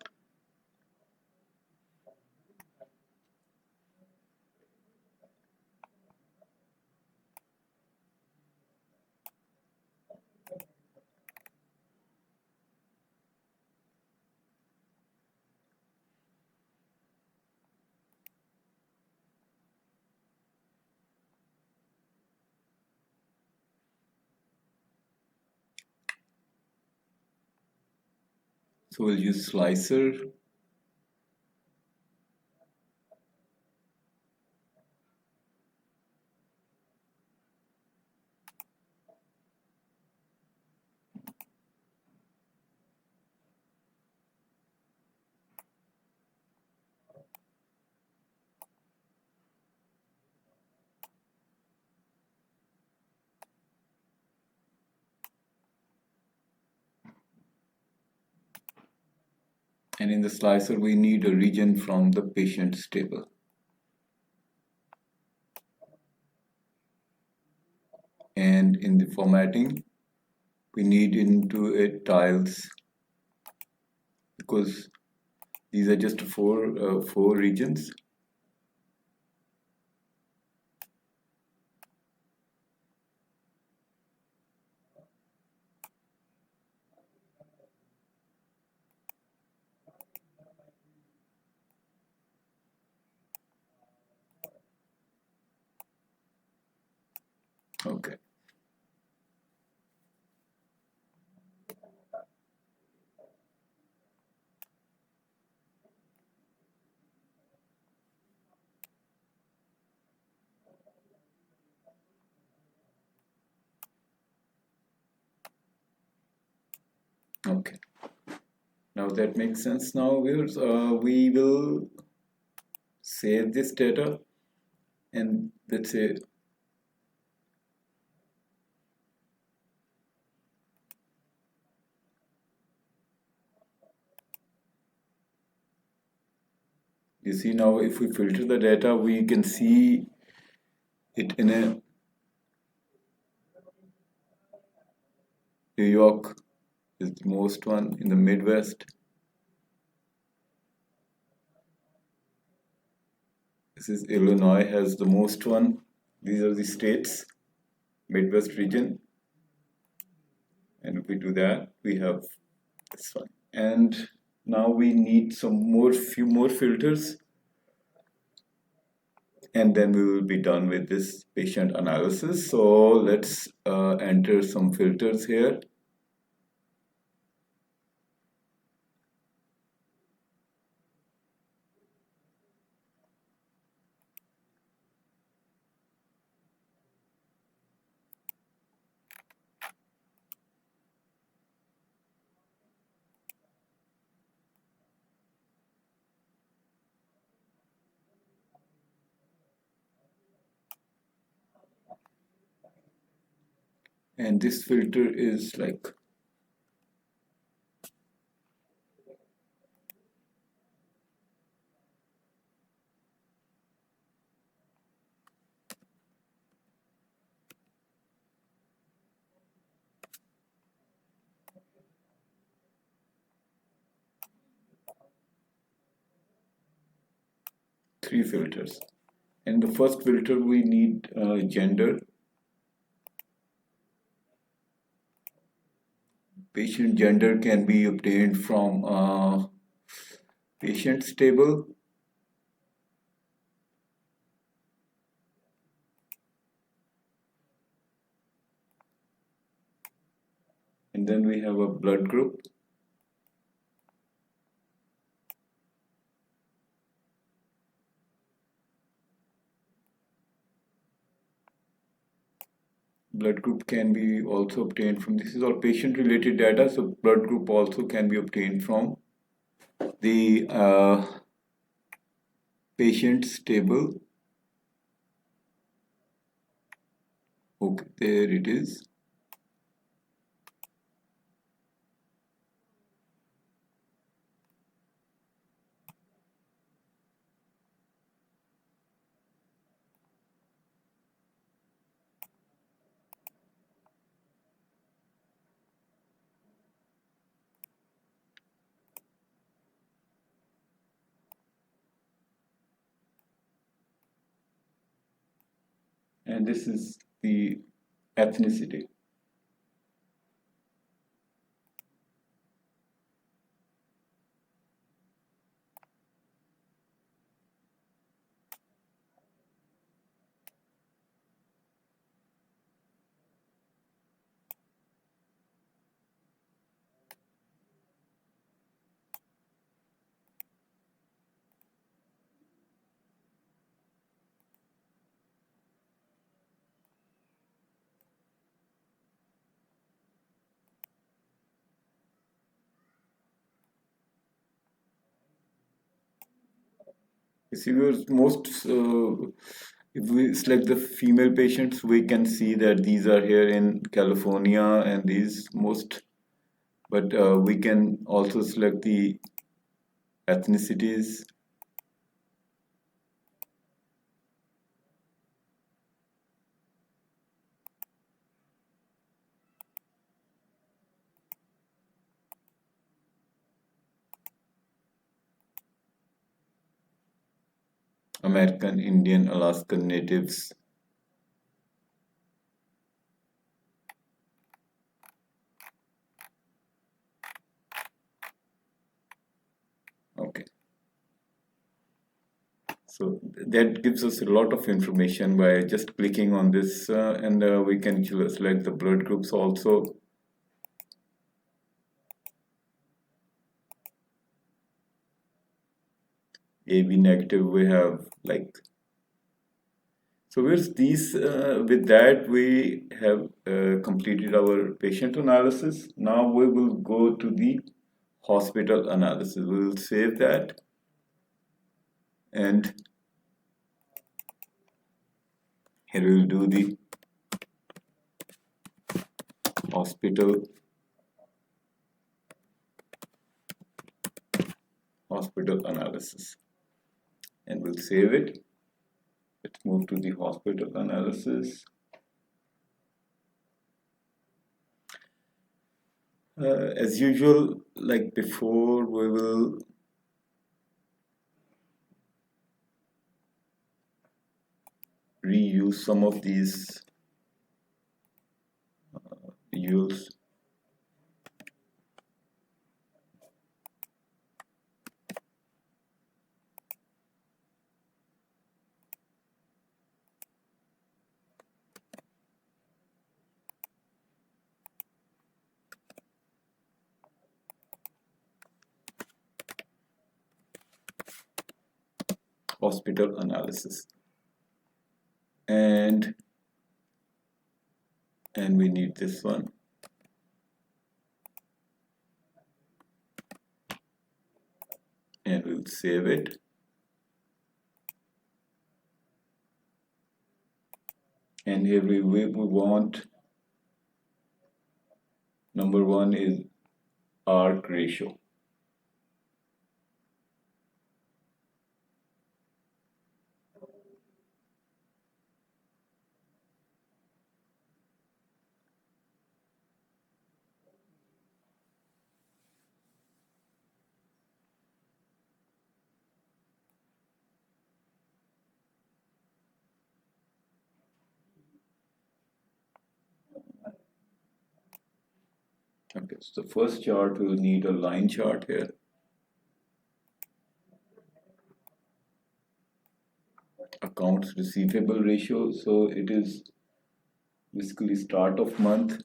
So we'll use slicer. And in the slicer, we need a region from the patient's table. And in the formatting, we need into it tiles, because these are just four regions. Okay. Okay. Now that makes sense. Now we will save this data, and let's say you see now if we filter the data, we can see it in a New York is the most one, in the Midwest. This is Illinois has the most one. These are the states, Midwest region. And if we do that, we have this one. And now we need few more filters. And then we will be done with this patient analysis. So let's enter some filters here. And this filter is like three filters. And the first filter, we need gender. Patient gender can be obtained from patient's table. And then we have a blood group. Blood group can be also obtained from, this is all patient related data, so blood group also can be obtained from the patient's table. Okay, there it is. and this is the ethnicity. You see, if we select the female patients, we can see that these are here in California and these most, but we can also select the ethnicities. American, Indian, Alaskan natives. Okay. So that gives us a lot of information by just clicking on this, and we can select the blood groups also. AB negative, we have like. So with that we have completed our patient analysis. Now we will go to the hospital analysis. We will save that, and here we will do the hospital analysis, and we'll save it. Let's move to the hospital analysis. As usual, like before, we will reuse some of these visuals. Hospital analysis, and we need this one, and we'll save it. And here we want number one is arc ratio. Okay, so the first chart, we'll need a line chart here. Accounts receivable ratio, so it is basically start of month.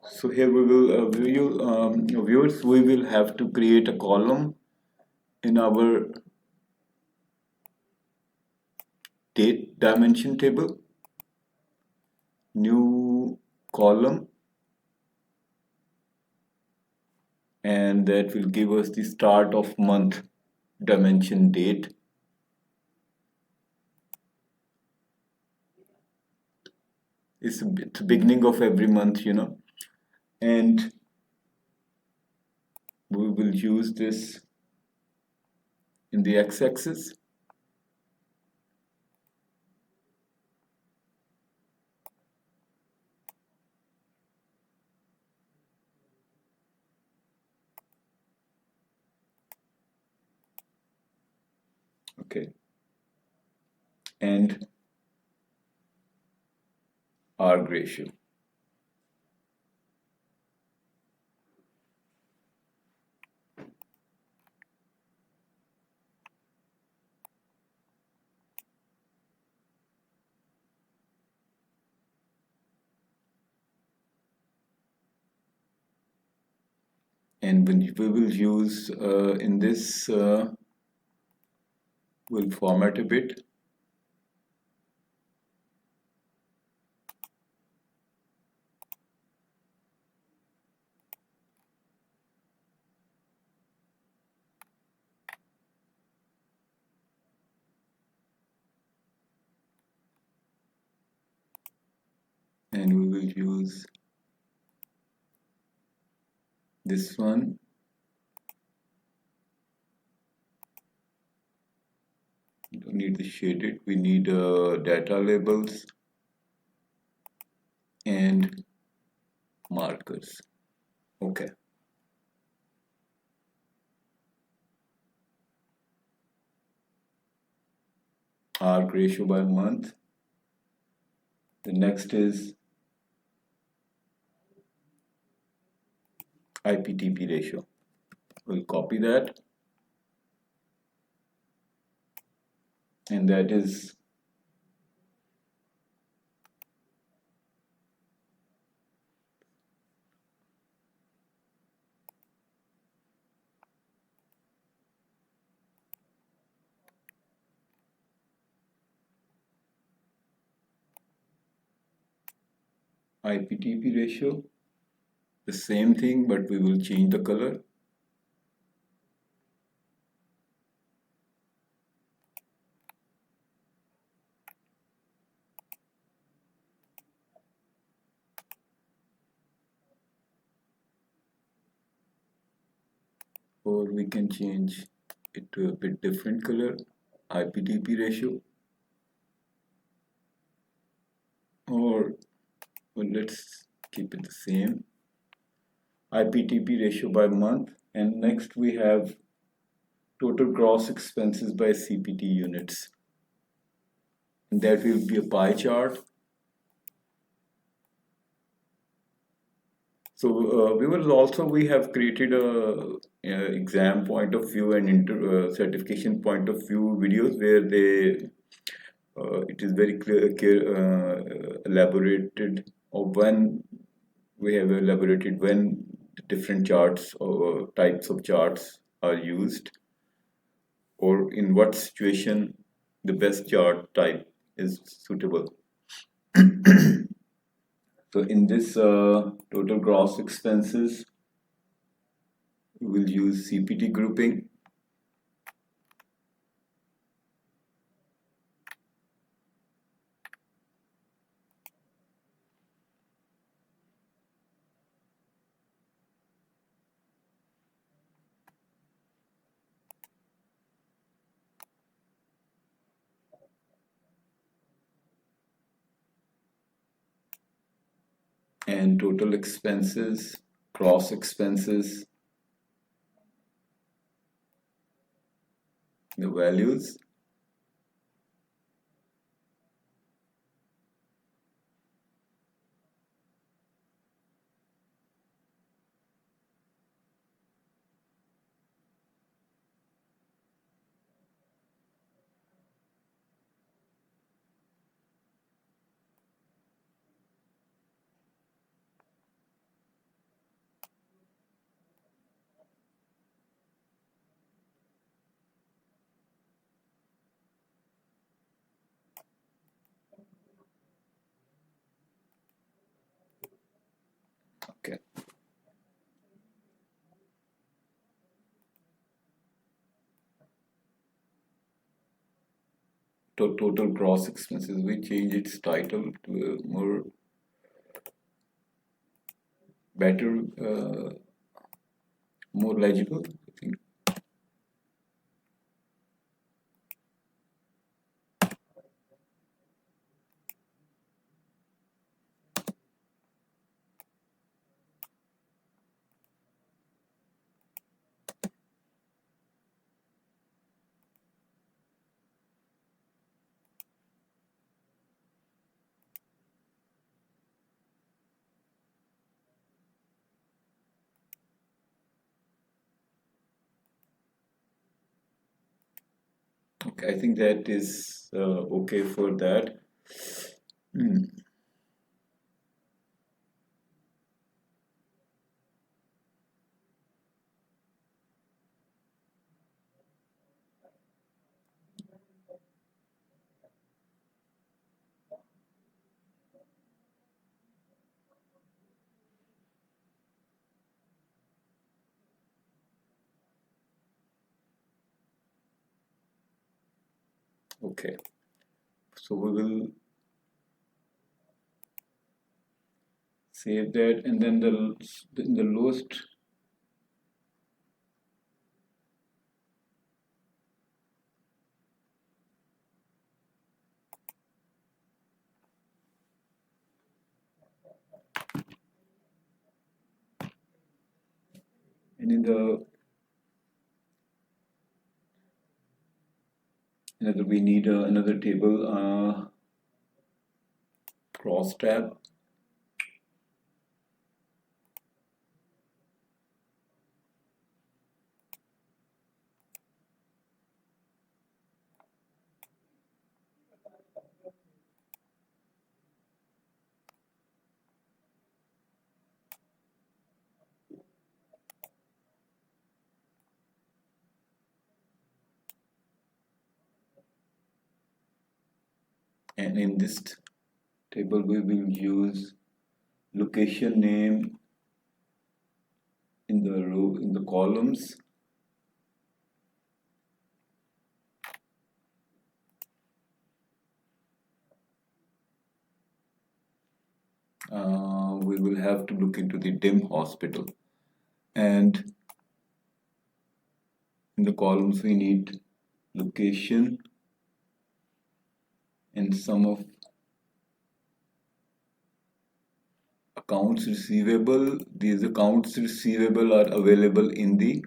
So here we will viewers, we will have to create a column in our date dimension table, new column, and that will give us the start of month dimension date. It's the beginning of every month, and we will use this in the x-axis. Okay, and arg ratio. And when we will use in this, we'll format a bit. And we will use this one. We don't need the shaded, we need data labels and markers. Okay. Arc ratio by month. The next is IPTP ratio. We'll copy that, and that is IPTP ratio. The same thing, but we will change the color. Or we can change it to a bit different color, IPTP ratio. Or well, let's keep it the same, IPTP ratio by month. And next we have total gross expenses by CPT units. And that will be a pie chart. So we have created a exam point of view and certification point of view videos where it is very elaborated, or when we have elaborated when the different charts or types of charts are used, or in what situation the best chart type is suitable. So in this total gross expenses, we will use CPT grouping. And total expenses, gross expenses, the values. Okay. Total gross expenses, we change its title to more better, more legible, I think. Okay, I think that is okay for that. Hmm. Okay, so we will save that, and then the lowest. And in the another, we need another table, cross tab. And in this table we will use location name in the row, in the columns. We will have to look into the DIM hospital, and in the columns we need location and some of accounts receivable. These accounts receivable are available in the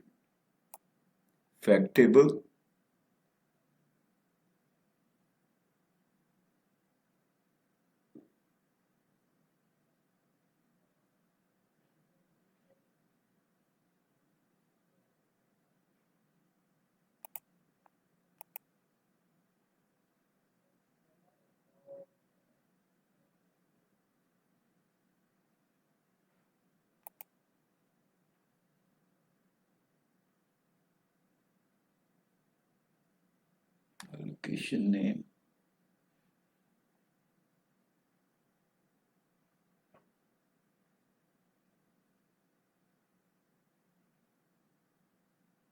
fact table. Location name.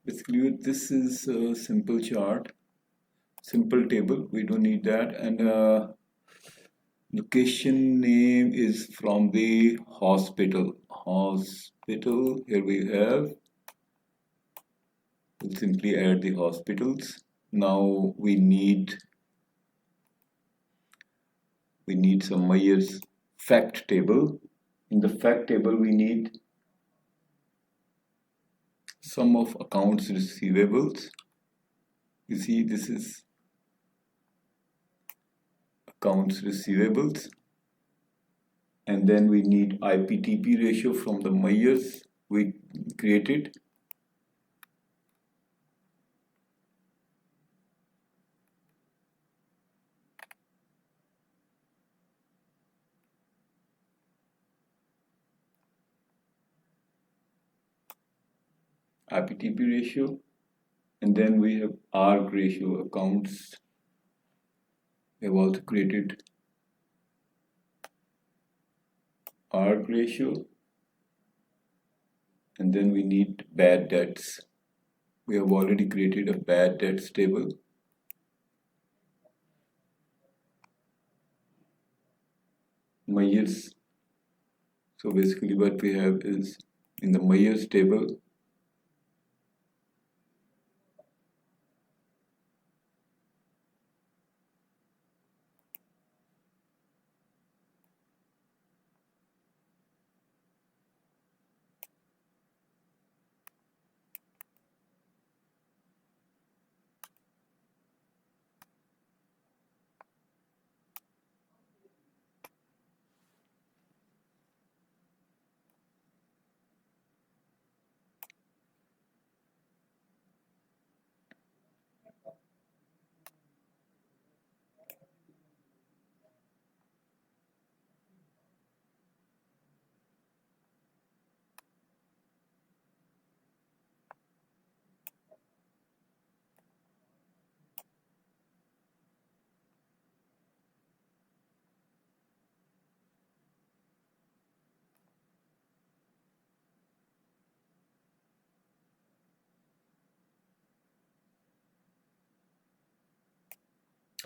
Basically, this is a simple chart, simple table. We don't need that. And location name is from the hospital. Hospital, here we have. We'll simply add the hospitals. Now we need some Myers fact table. In the fact table, we need sum of accounts receivables. You see, this is accounts receivables. And then we need IPTP ratio from the Myers we created. IPTP ratio, and then we have ARG ratio accounts. We have also created ARG ratio, and then we need bad debts. We have already created a bad debts table. Myers, So basically what we have is in the Myers table,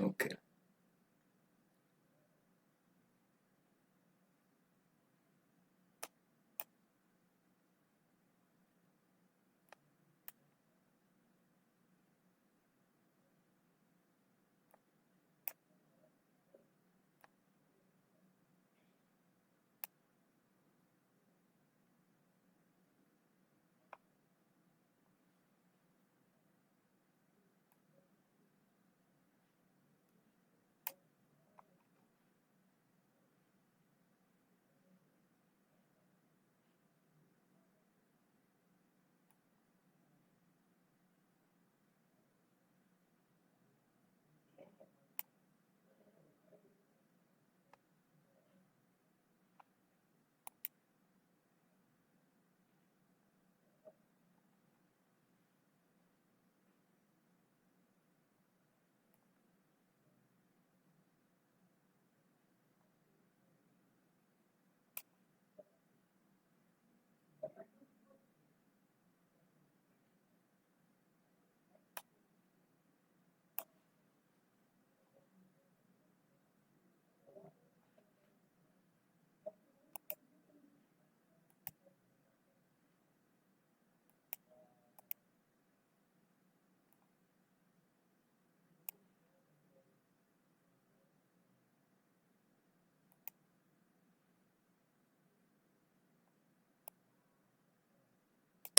okay,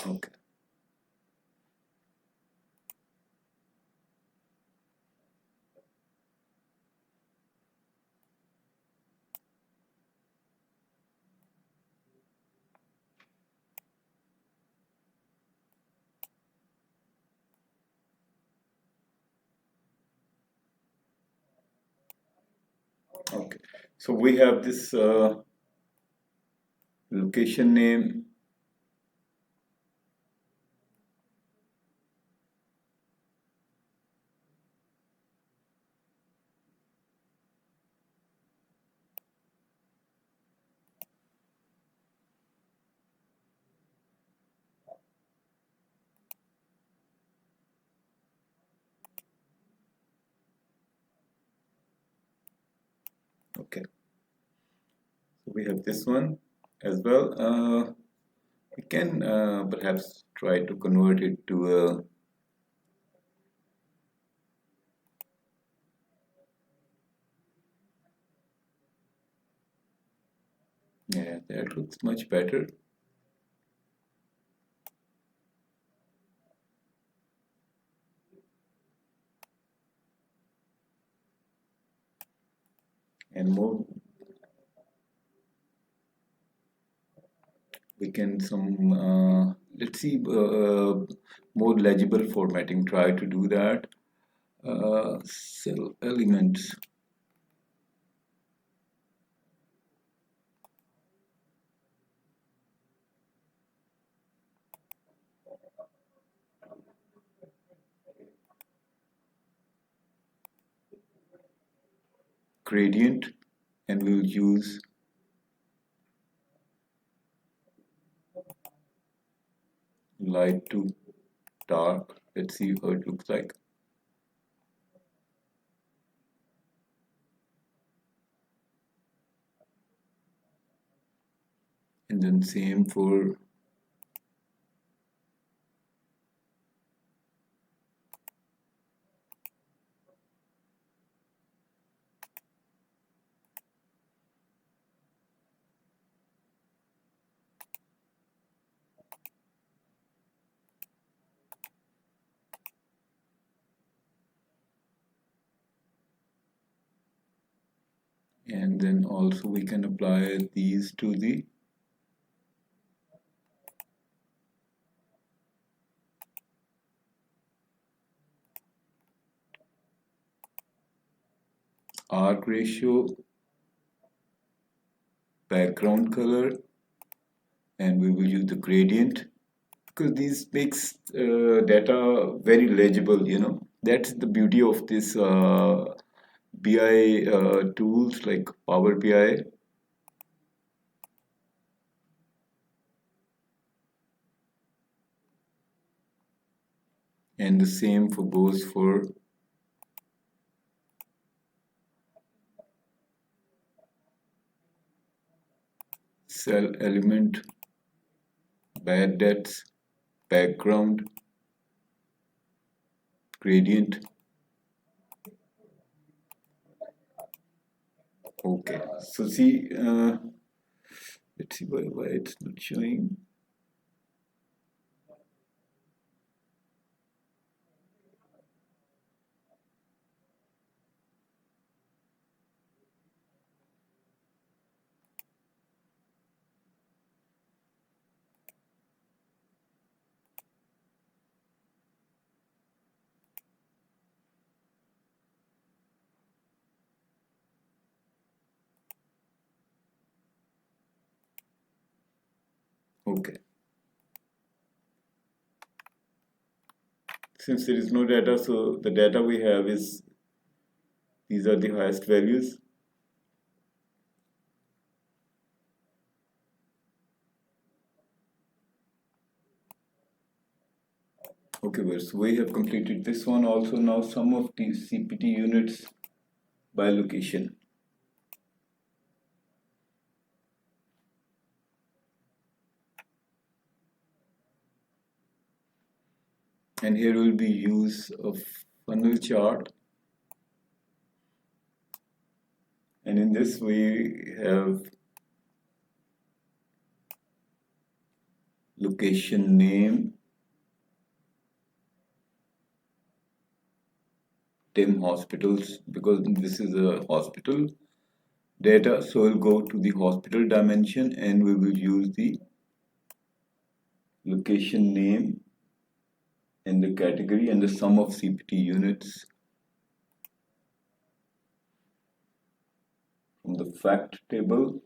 okay, okay. So we have this location name. Okay, so we have this one as well. We can perhaps try to convert it to a, yeah, that looks much better. And more, we can some, let's see, more legible formatting, try to do that. Cell elements, gradient, and we'll use light to dark. Let's see how it looks like. and then same for and then also we can apply these to the arc ratio, background color, and we will use the gradient because these makes data very legible, that's the beauty of this BI tools like Power BI. And the same for goes for cell element, bad debts, background, gradient. Okay, so see, let's see why it's not showing. Okay, since there is no data, so the data we have is these are the highest values. Okay, well, so we have completed this one also. Now sum of the CPT units by location. And here will be use of funnel chart. And in this we have location name, Tim Hospitals, because this is a hospital data, so we'll go to the hospital dimension and we will use the location name and the category and the sum of CPT units from the fact table.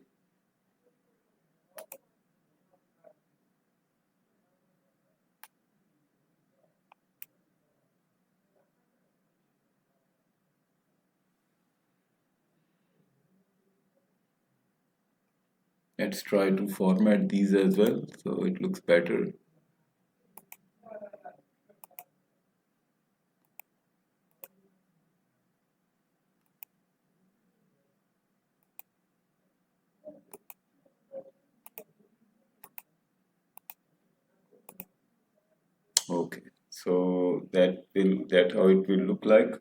Let's try to format these as well so it looks better. Okay, so that how it will look like.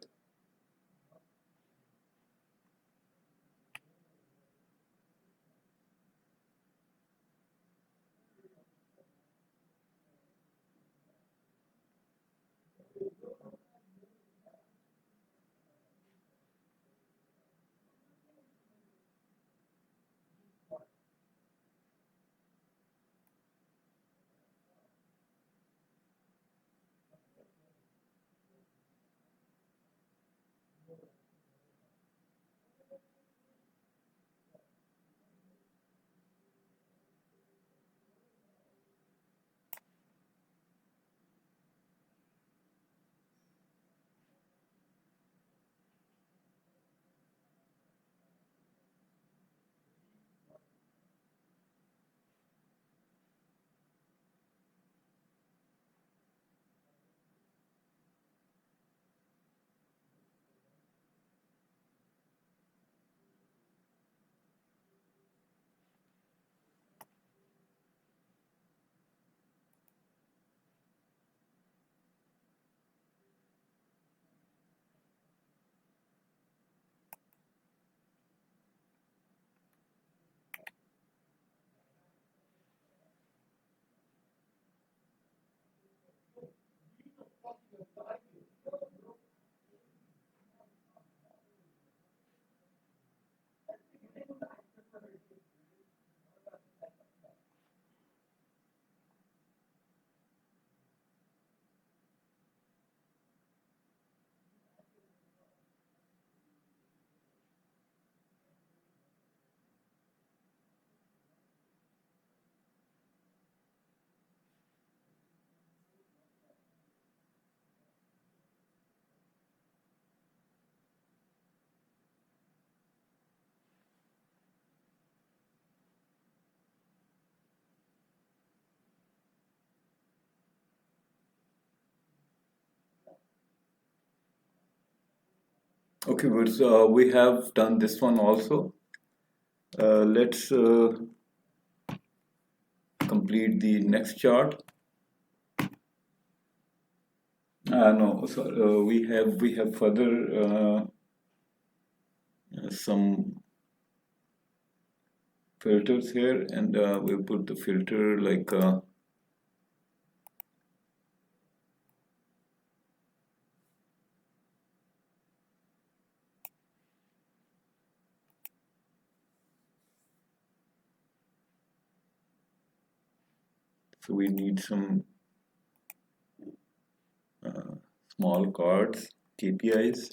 Okay, good. We have done this one also. Let's complete the next chart. No, sorry. We have further some filters here, and we'll put the filter like so we need some small cards, KPIs.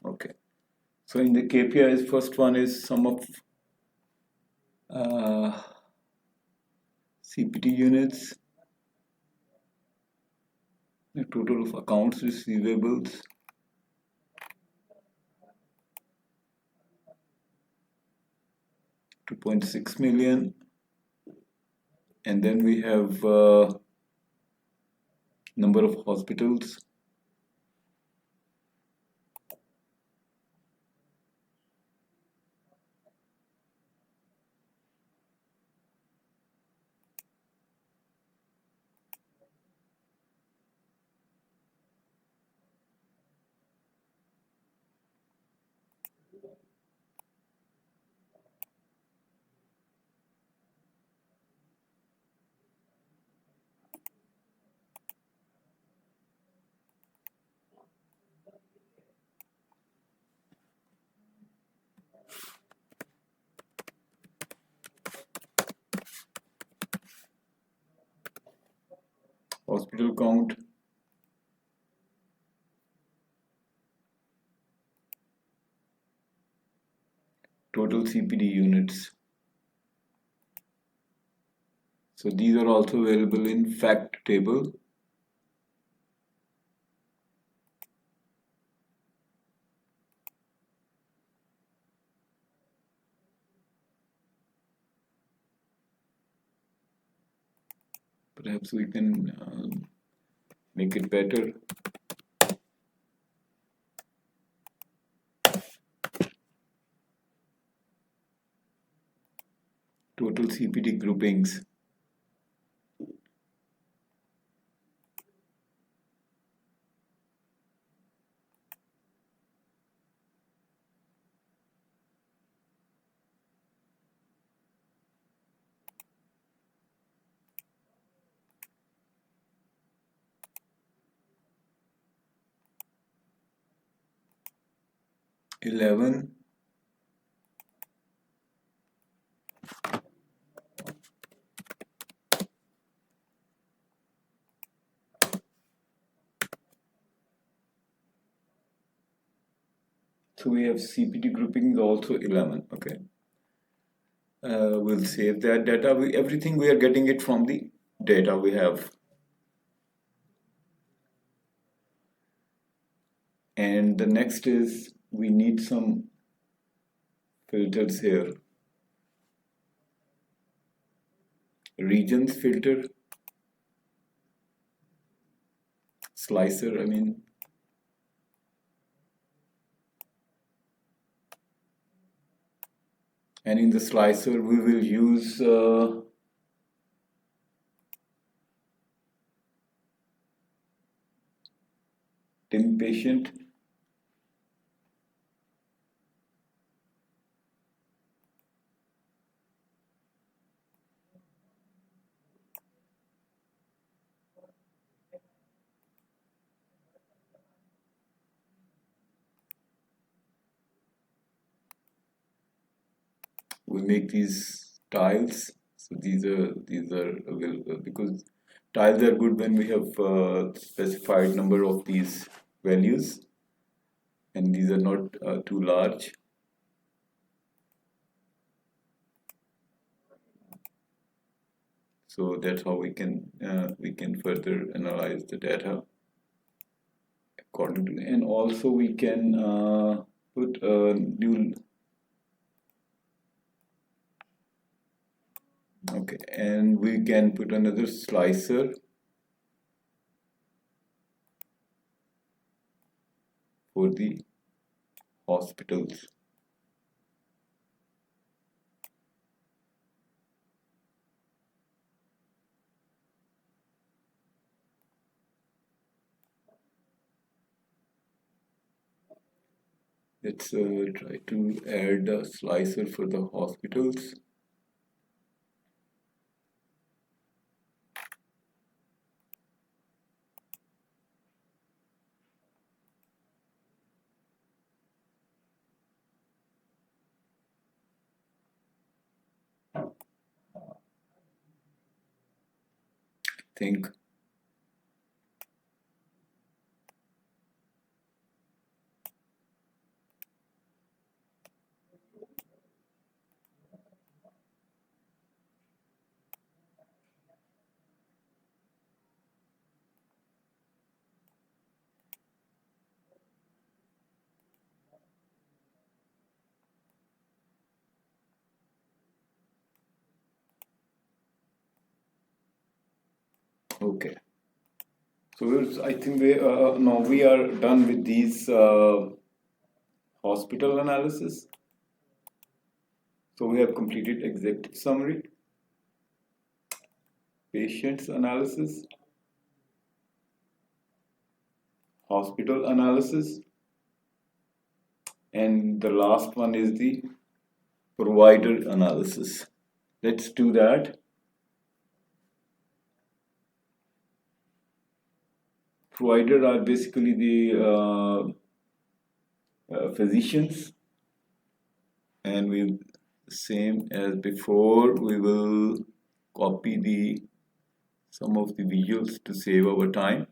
Okay. So in the KPIs, first one is sum of CPT units, the total of accounts receivables, $2.6 million, and then we have number of hospitals, hospital count, total CPD units. So these are also available in fact table. Perhaps we can make it better. Total CPD groupings. $11. So we have CPT groupings also 11. Okay. We'll save that data. Everything we are getting it from the data we have. And the next is we need some filters here. Regions filter, slicer, I mean. And in the slicer, we will use TIM patient. we make these tiles. So these are available because tiles are good when we have specified number of these values, and these are not too large. So that's how we can further analyze the data accordingly, and also we can put a new. Okay, and we can put another slicer for the hospitals. Let's try to add a slicer for the hospitals. I think okay. So I think we now we are done with these hospital analysis. So we have completed executive summary, patients analysis, hospital analysis, and the last one is the provider analysis. Let's do that. Provider are basically the physicians, and we same as before we will copy the some of the visuals to save our time.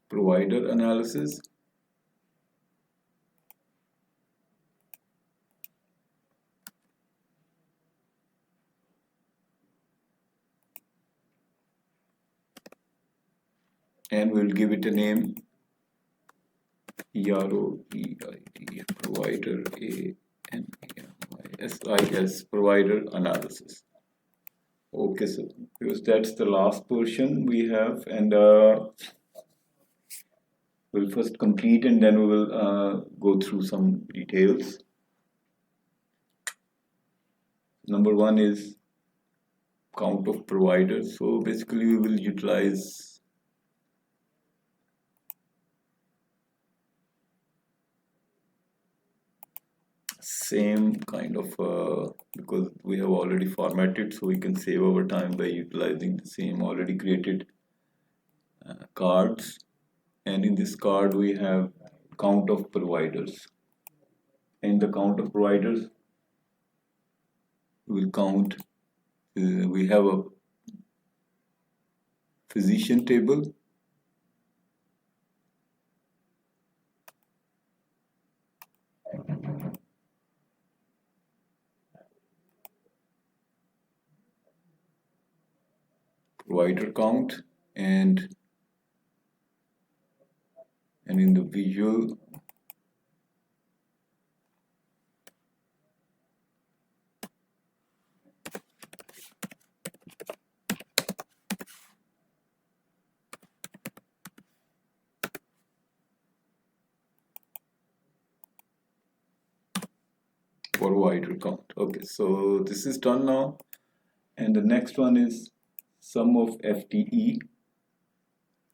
Provider analysis, and we'll give it a name, PROVID, provider, ANAMISIS, provider analysis. Okay, so because that's the last portion we have, and we'll first complete and then we will go through some details. Number one is count of providers. So basically we will utilize same kind of because we have already formatted, so we can save our time by utilizing the same already created cards. And in this card we have count of providers. In the count of providers we will count, we have a physician table, provider count, and in the visual provider count. Okay, so this is done now, and the next one is sum of FTE.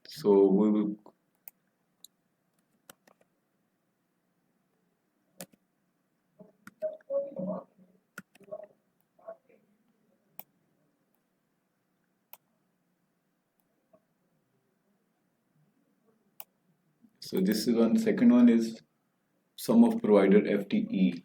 So we will So this is one. Second one is sum of provider FTE.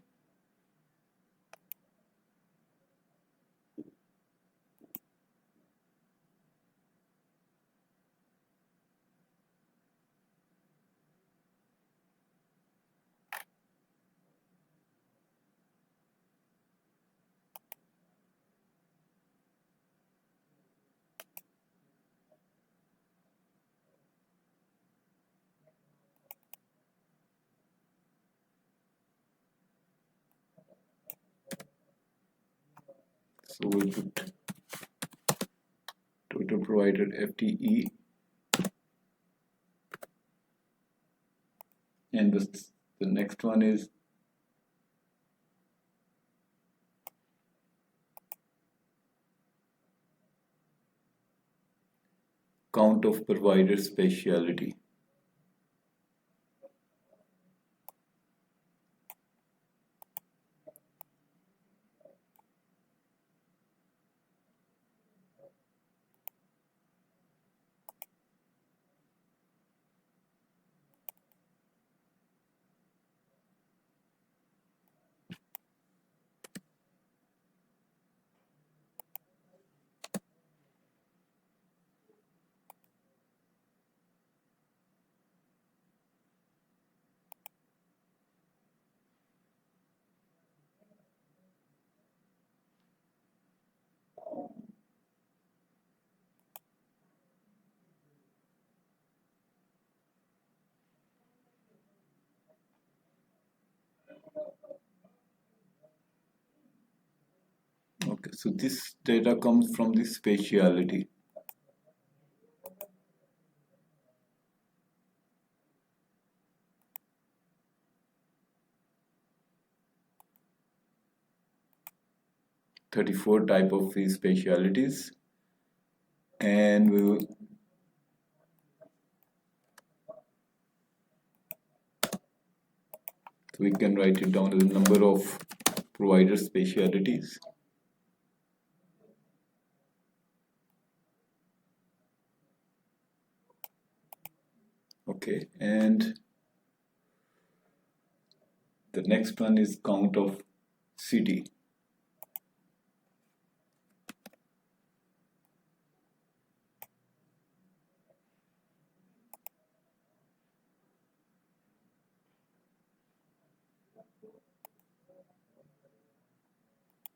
So we'll put total provider FTE, and the next one is count of provider specialty. Okay, so this data comes from the specialty. Thirty-four type of these specialties, and we can write it down as the number of provider specialties. Okay, and the next one is count of city.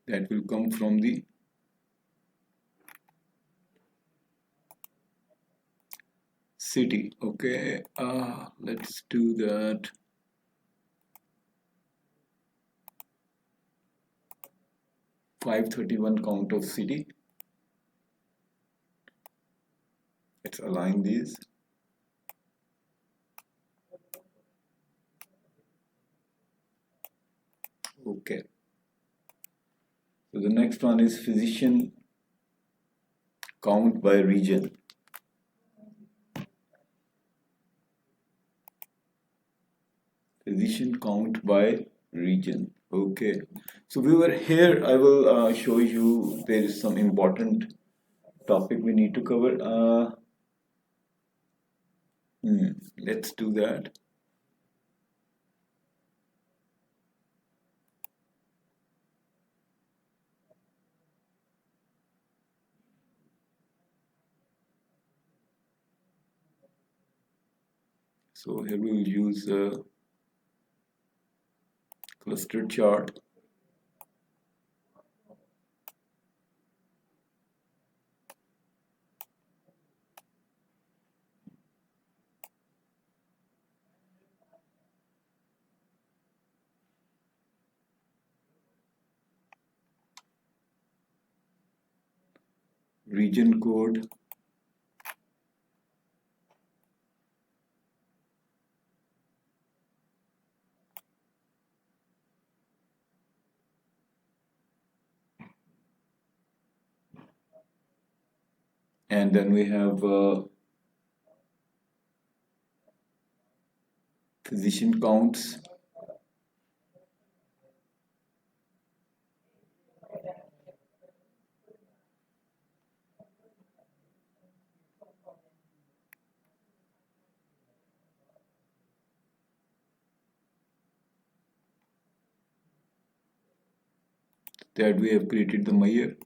That will come from the city. Okay, let's do that. 531 count of city. Let's align these. Okay. So the next one is physician count by region. Physician count by region. Okay. So we were here. I will show you there is some important topic we need to cover. Let's do that. So here we will use a cluster chart. Region code. And then we have physician counts. that we have created the Meyer.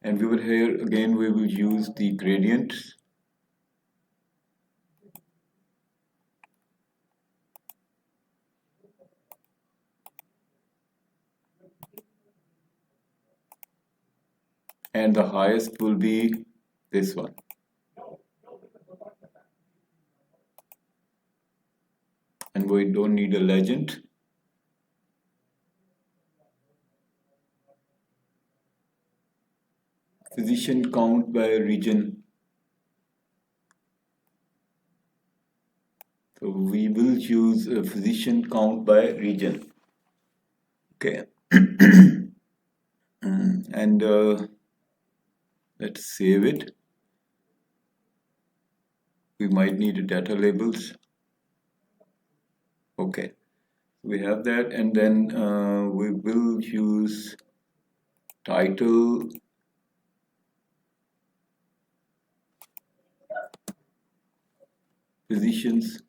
And we will here again we will use the gradients. And the highest will be this one. And we don't need a legend. Physician count by region. So we will use a physician count by region. Okay. And let's save it. We might need data labels. Okay, we have that, and then we will use title physicians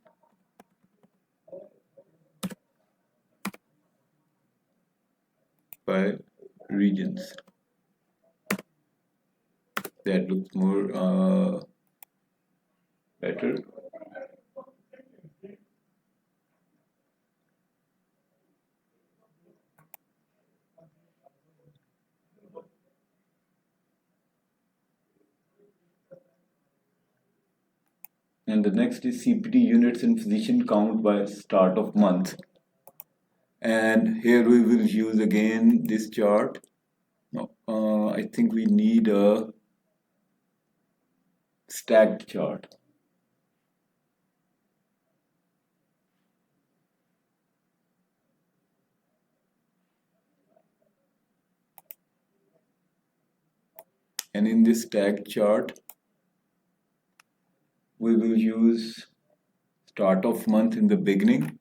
by regions. That looks more better. And the next is CPT units and physician count by start of month. And here we will use again this chart. No, I think we need a stacked chart. And in this stacked chart, we will use start of month in the beginning.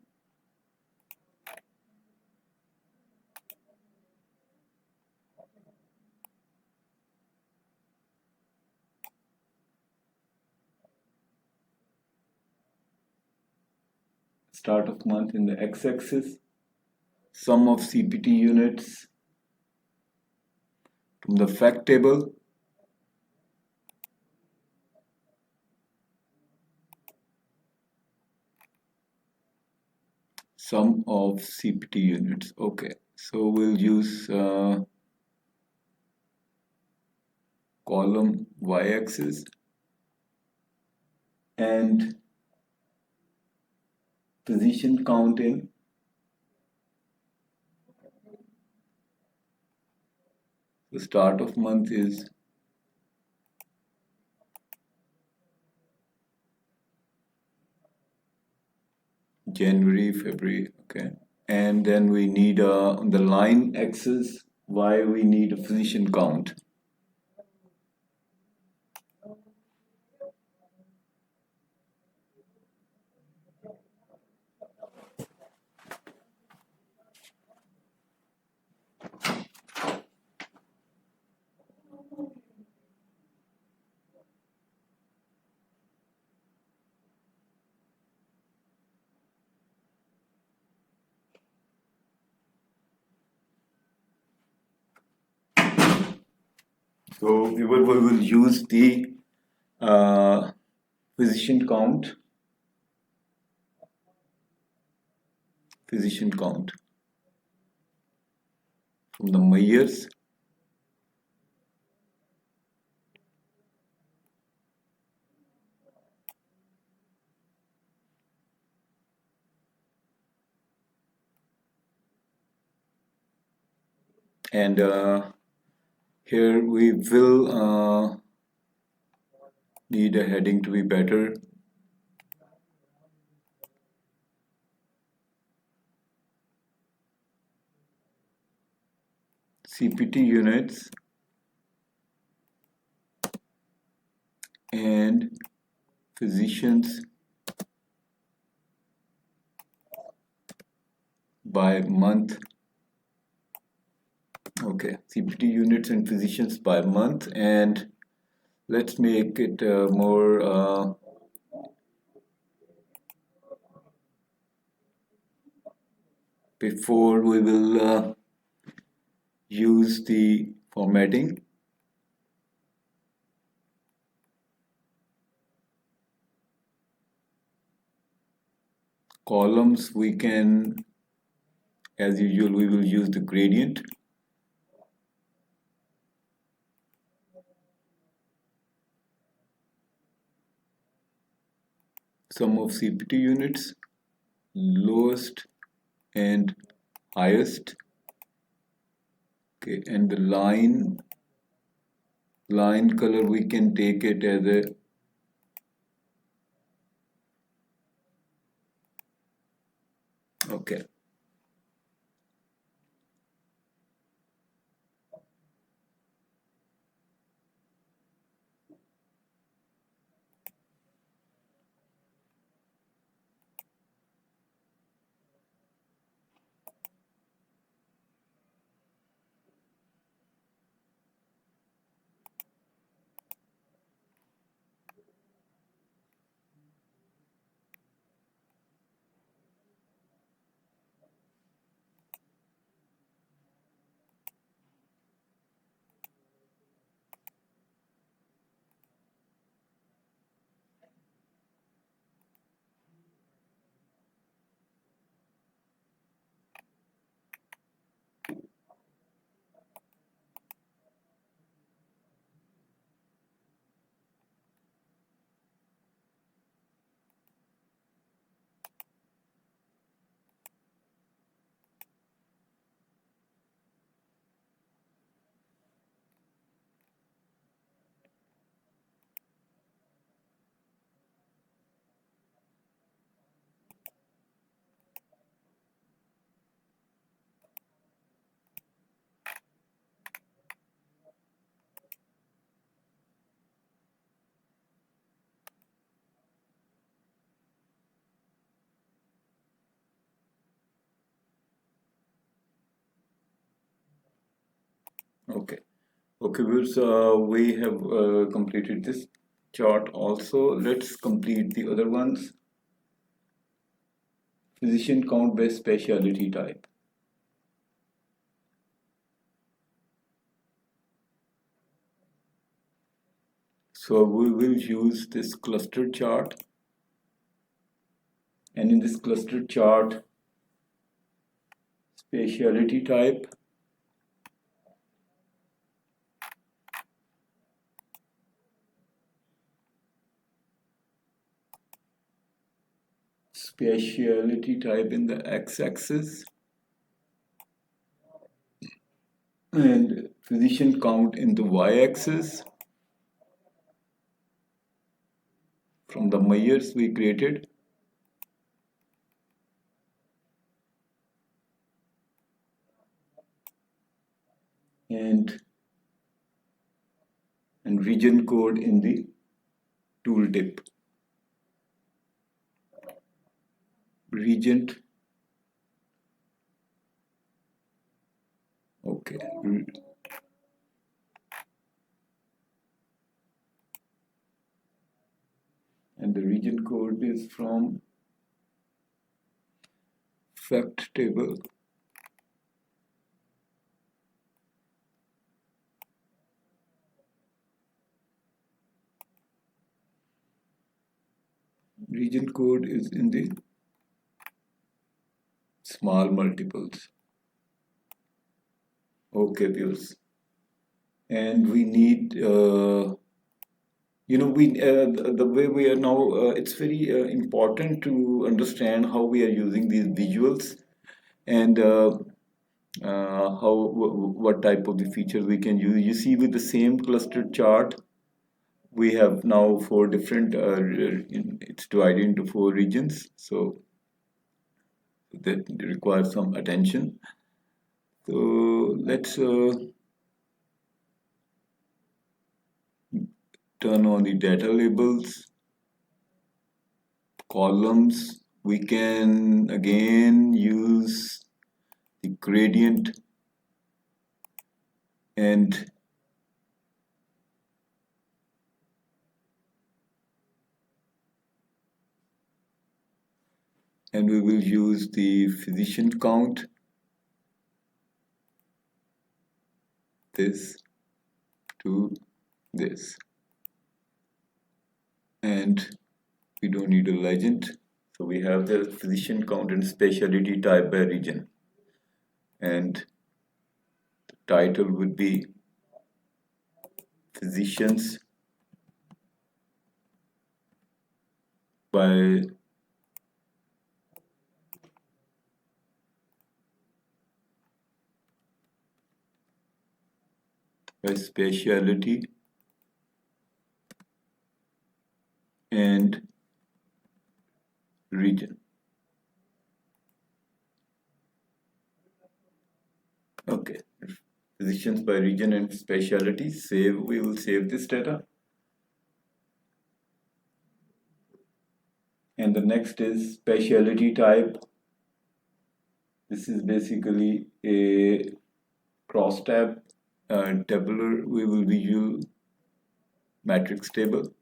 Start of month in the x-axis, sum of CPT units from the fact table, sum of CPT units. Okay, so we'll use column y-axis and position count in the start of month is January, February, okay. And then we need on the line axis, why we need a physician count. So we will use the physician count from the Meyers. And here we will need a heading to be better. CPT units and physicians by month. Okay, CPT units and physicians by month, and let's make it more before we will use the formatting. Columns, we can, as usual, we will use the gradient. Sum of CPT units, lowest and highest. Okay, and the line color, we can take it as a okay. Okay. Okay, so we have completed this chart also. Let's complete the other ones. Physician count by specialty type. So we will use this cluster chart, and in this cluster chart, specialty type, in the x-axis, and physician count in the y-axis from the measures we created. And region code in the tooltip. Region, okay. And the region code is from fact table. Region code is in the small multiples. Okay, viewers. And we need, the way we are now, it's very important to understand how we are using these visuals, and what type of the features we can use. You see, with the same clustered chart, we have now four different, it's divided into four regions, so that requires some attention. So let's turn on the data labels, columns. We can again use the gradient and we will use the physician count, this to this, and we don't need a legend, so we have the physician count and specialty type by region, and the title would be physicians by specialty and region. Okay, physicians by region and specialty. Save. We will save this data. And the next is specialty type. This is basically a cross tab tabular. We will be use matrix table.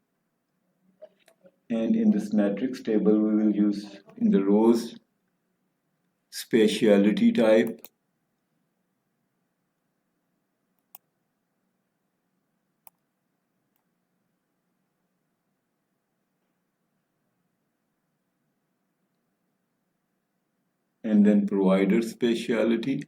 And in this matrix table, we will use in the rows specialty type, and then provider specialty,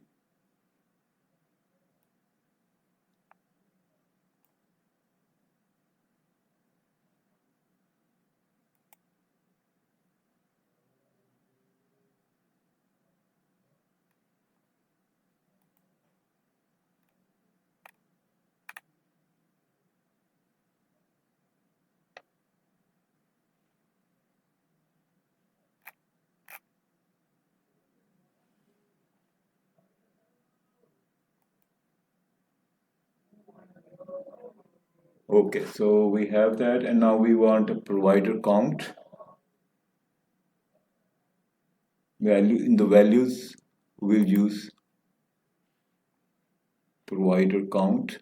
Okay, so we have that, and now we want a provider count value. In the values, we'll use provider count,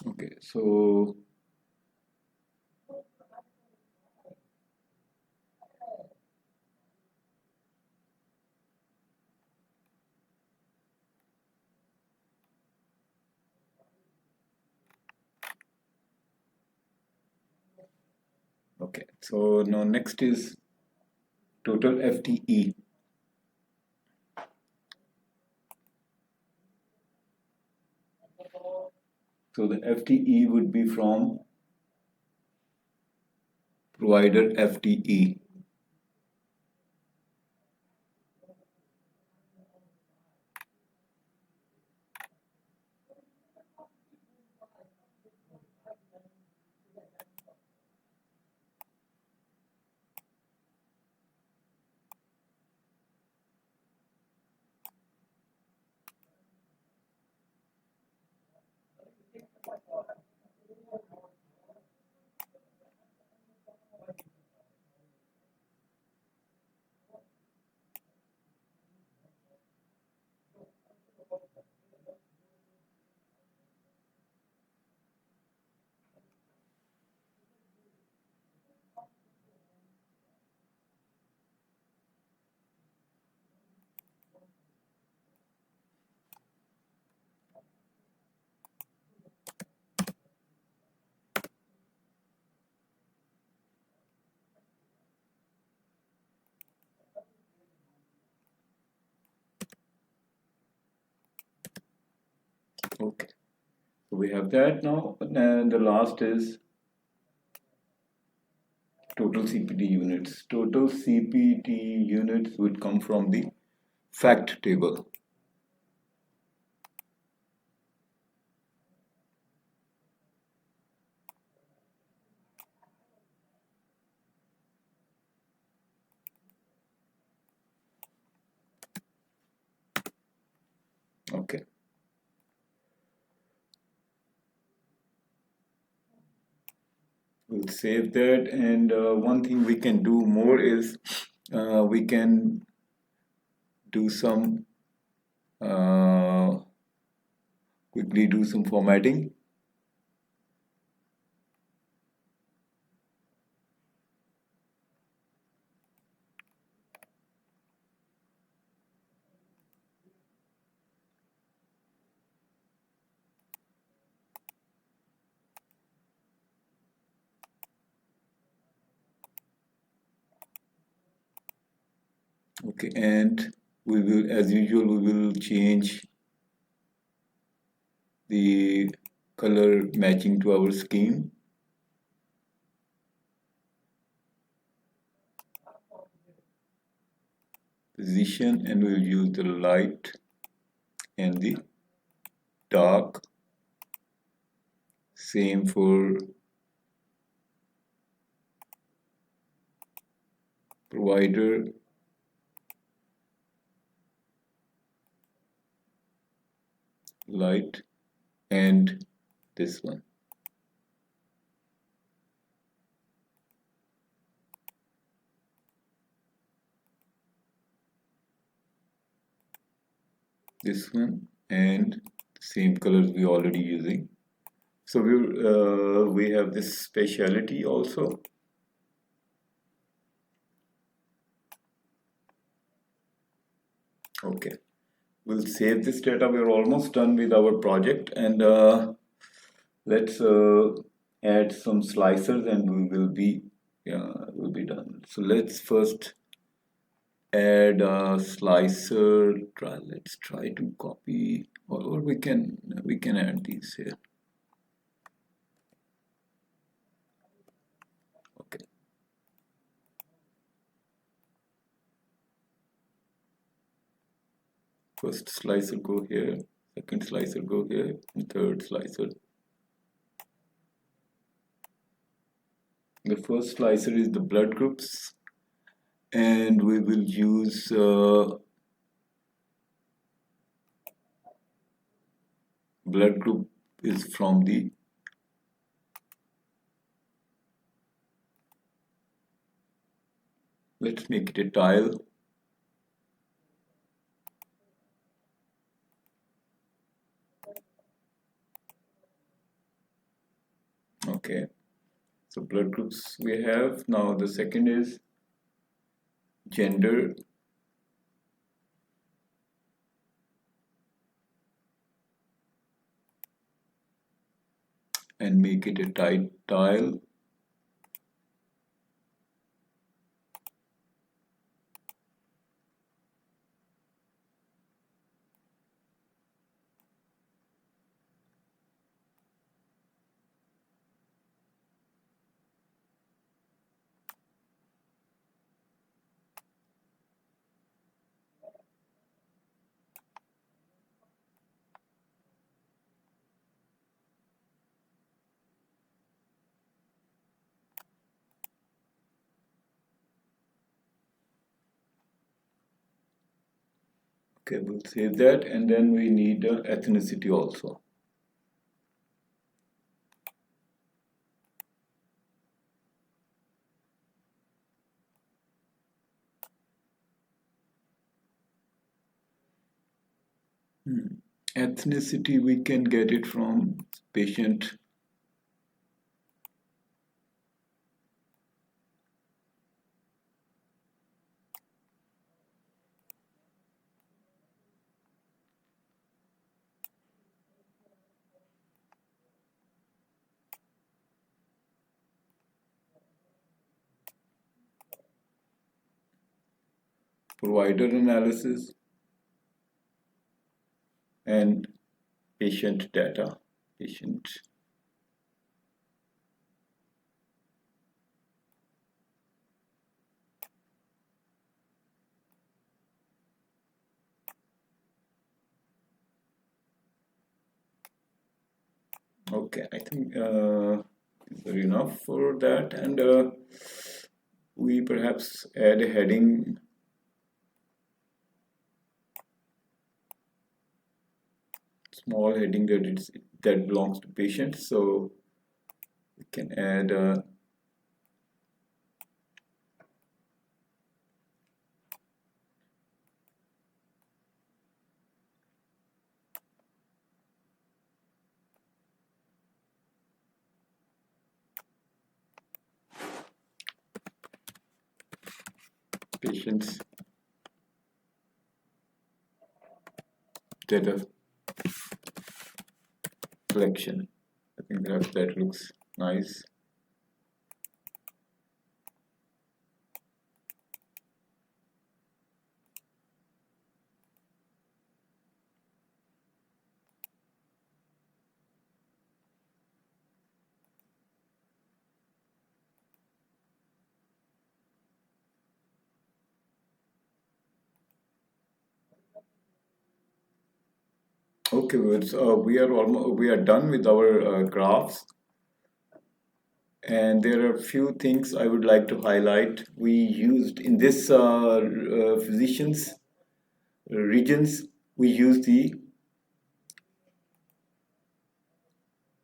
okay, so okay, so now next is total FTE. So the FTE would be from provider FTE. Okay, so we have that now, and the last is total CPT units. Total CPT units would come from the fact table. Okay. We'll save that, and one thing we can do more is we can do some quickly do some formatting. Okay, and we will, as usual, we will change the color matching to our scheme. Position, and we'll use the light and the dark. Same for provider. Light and this one. This one and same colors we already using. So we have this speciality also. Okay, we'll save this data. We're almost done with our project, and let's add some slicers, and we'll be done. So let's first add a slicer. Let's try to copy, or we can add these here. Okay. First slicer go here, second slicer go here, and third slicer. The first slicer is the blood groups, and we will use blood group is from the let's make it a tile. Okay, so blood groups we have. Now the second is gender. And make it a tight tile. Okay, we'll save that, and then we need ethnicity also. Ethnicity we can get it from patient provider analysis and patient data, patient. Okay, I think is there enough for that, and we perhaps add a heading, small heading that belongs to patient. So we can add patients data collection. I think perhaps that looks nice. Okay, we are done with our graphs, and there are a few things I would like to highlight. We used in this physicians regions, we use the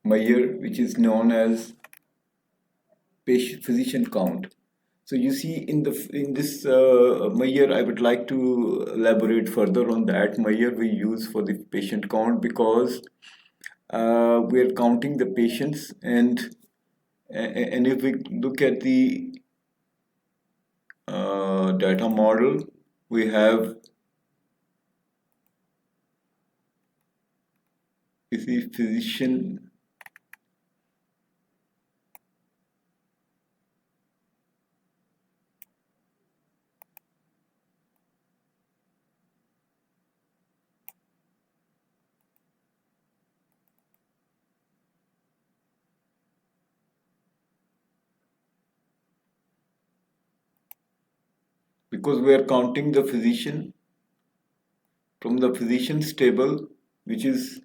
measure which is known as patient physician count. So you see in this measure, I would like to elaborate further on that measure we use for the patient count, because we are counting the patients, and if we look at the data model, we have, you see, physician. Because we are counting the physician from the physician's table, which is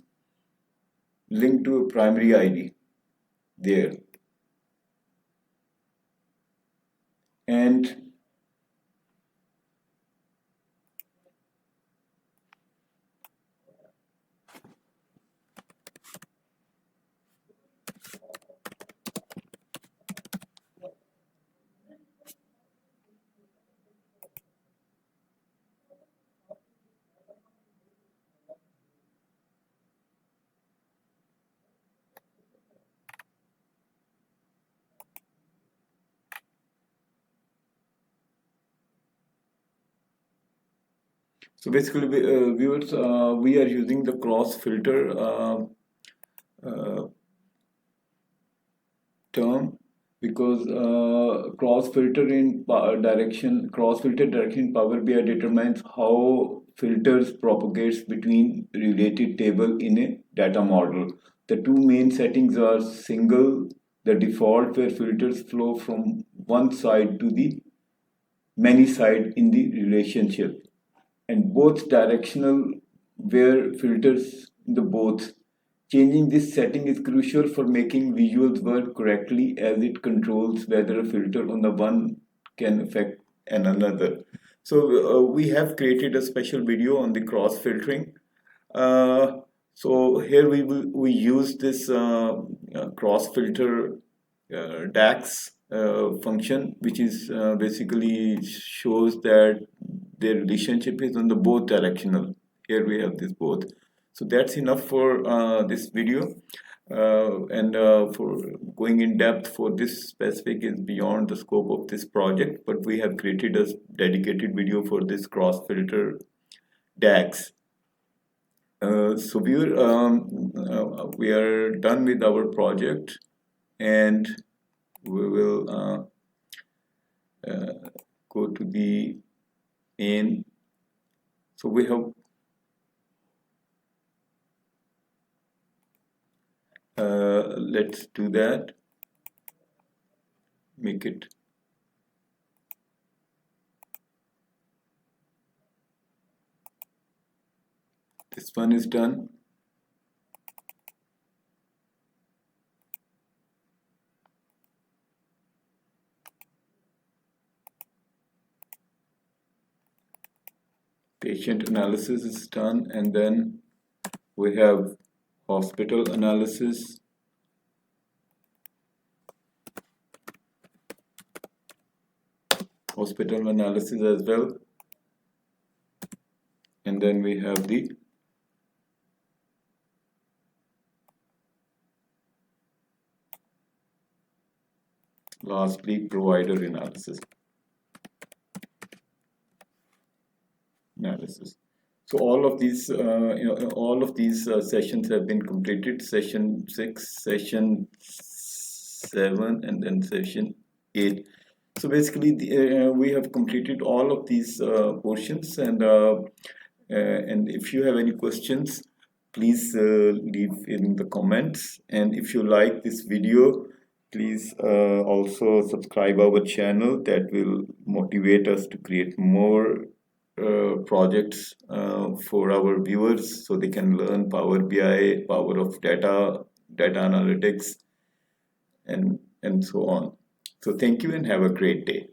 linked to a primary ID there. And so basically, viewers, we are using the cross filter uh, term, because cross filter direction in Power BI determines how filters propagates between related table in a data model. The two main settings are single, the default, where filters flow from one side to the many side in the relationship, and both directional, where filters in the both. Changing this setting is crucial for making visuals work correctly, as it controls whether a filter on the one can affect another. So we have created a special video on the cross filtering. Uh, so here we use this cross filter DAX function, which is basically shows that their relationship is on the both directional. Here we have this both. So that's enough for this video. And for going in depth for this specific is beyond the scope of this project, but we have created a dedicated video for this cross filter DAX. So we are done with our project, and we will go to the main. So we have Let's do that. Make it. This one is done. Patient analysis is done, and then we have hospital analysis. Hospital analysis as well. And then we have the lastly provider analysis. So all of these sessions have been completed. Session 6, session 7, and then session 8. So basically, we have completed all of these portions, and if you have any questions, please leave in the comments. And if you like this video, please also subscribe our channel. That will motivate us to create more projects for our viewers, so they can learn Power BI, power of data analytics, and so on. So thank you and have a great day.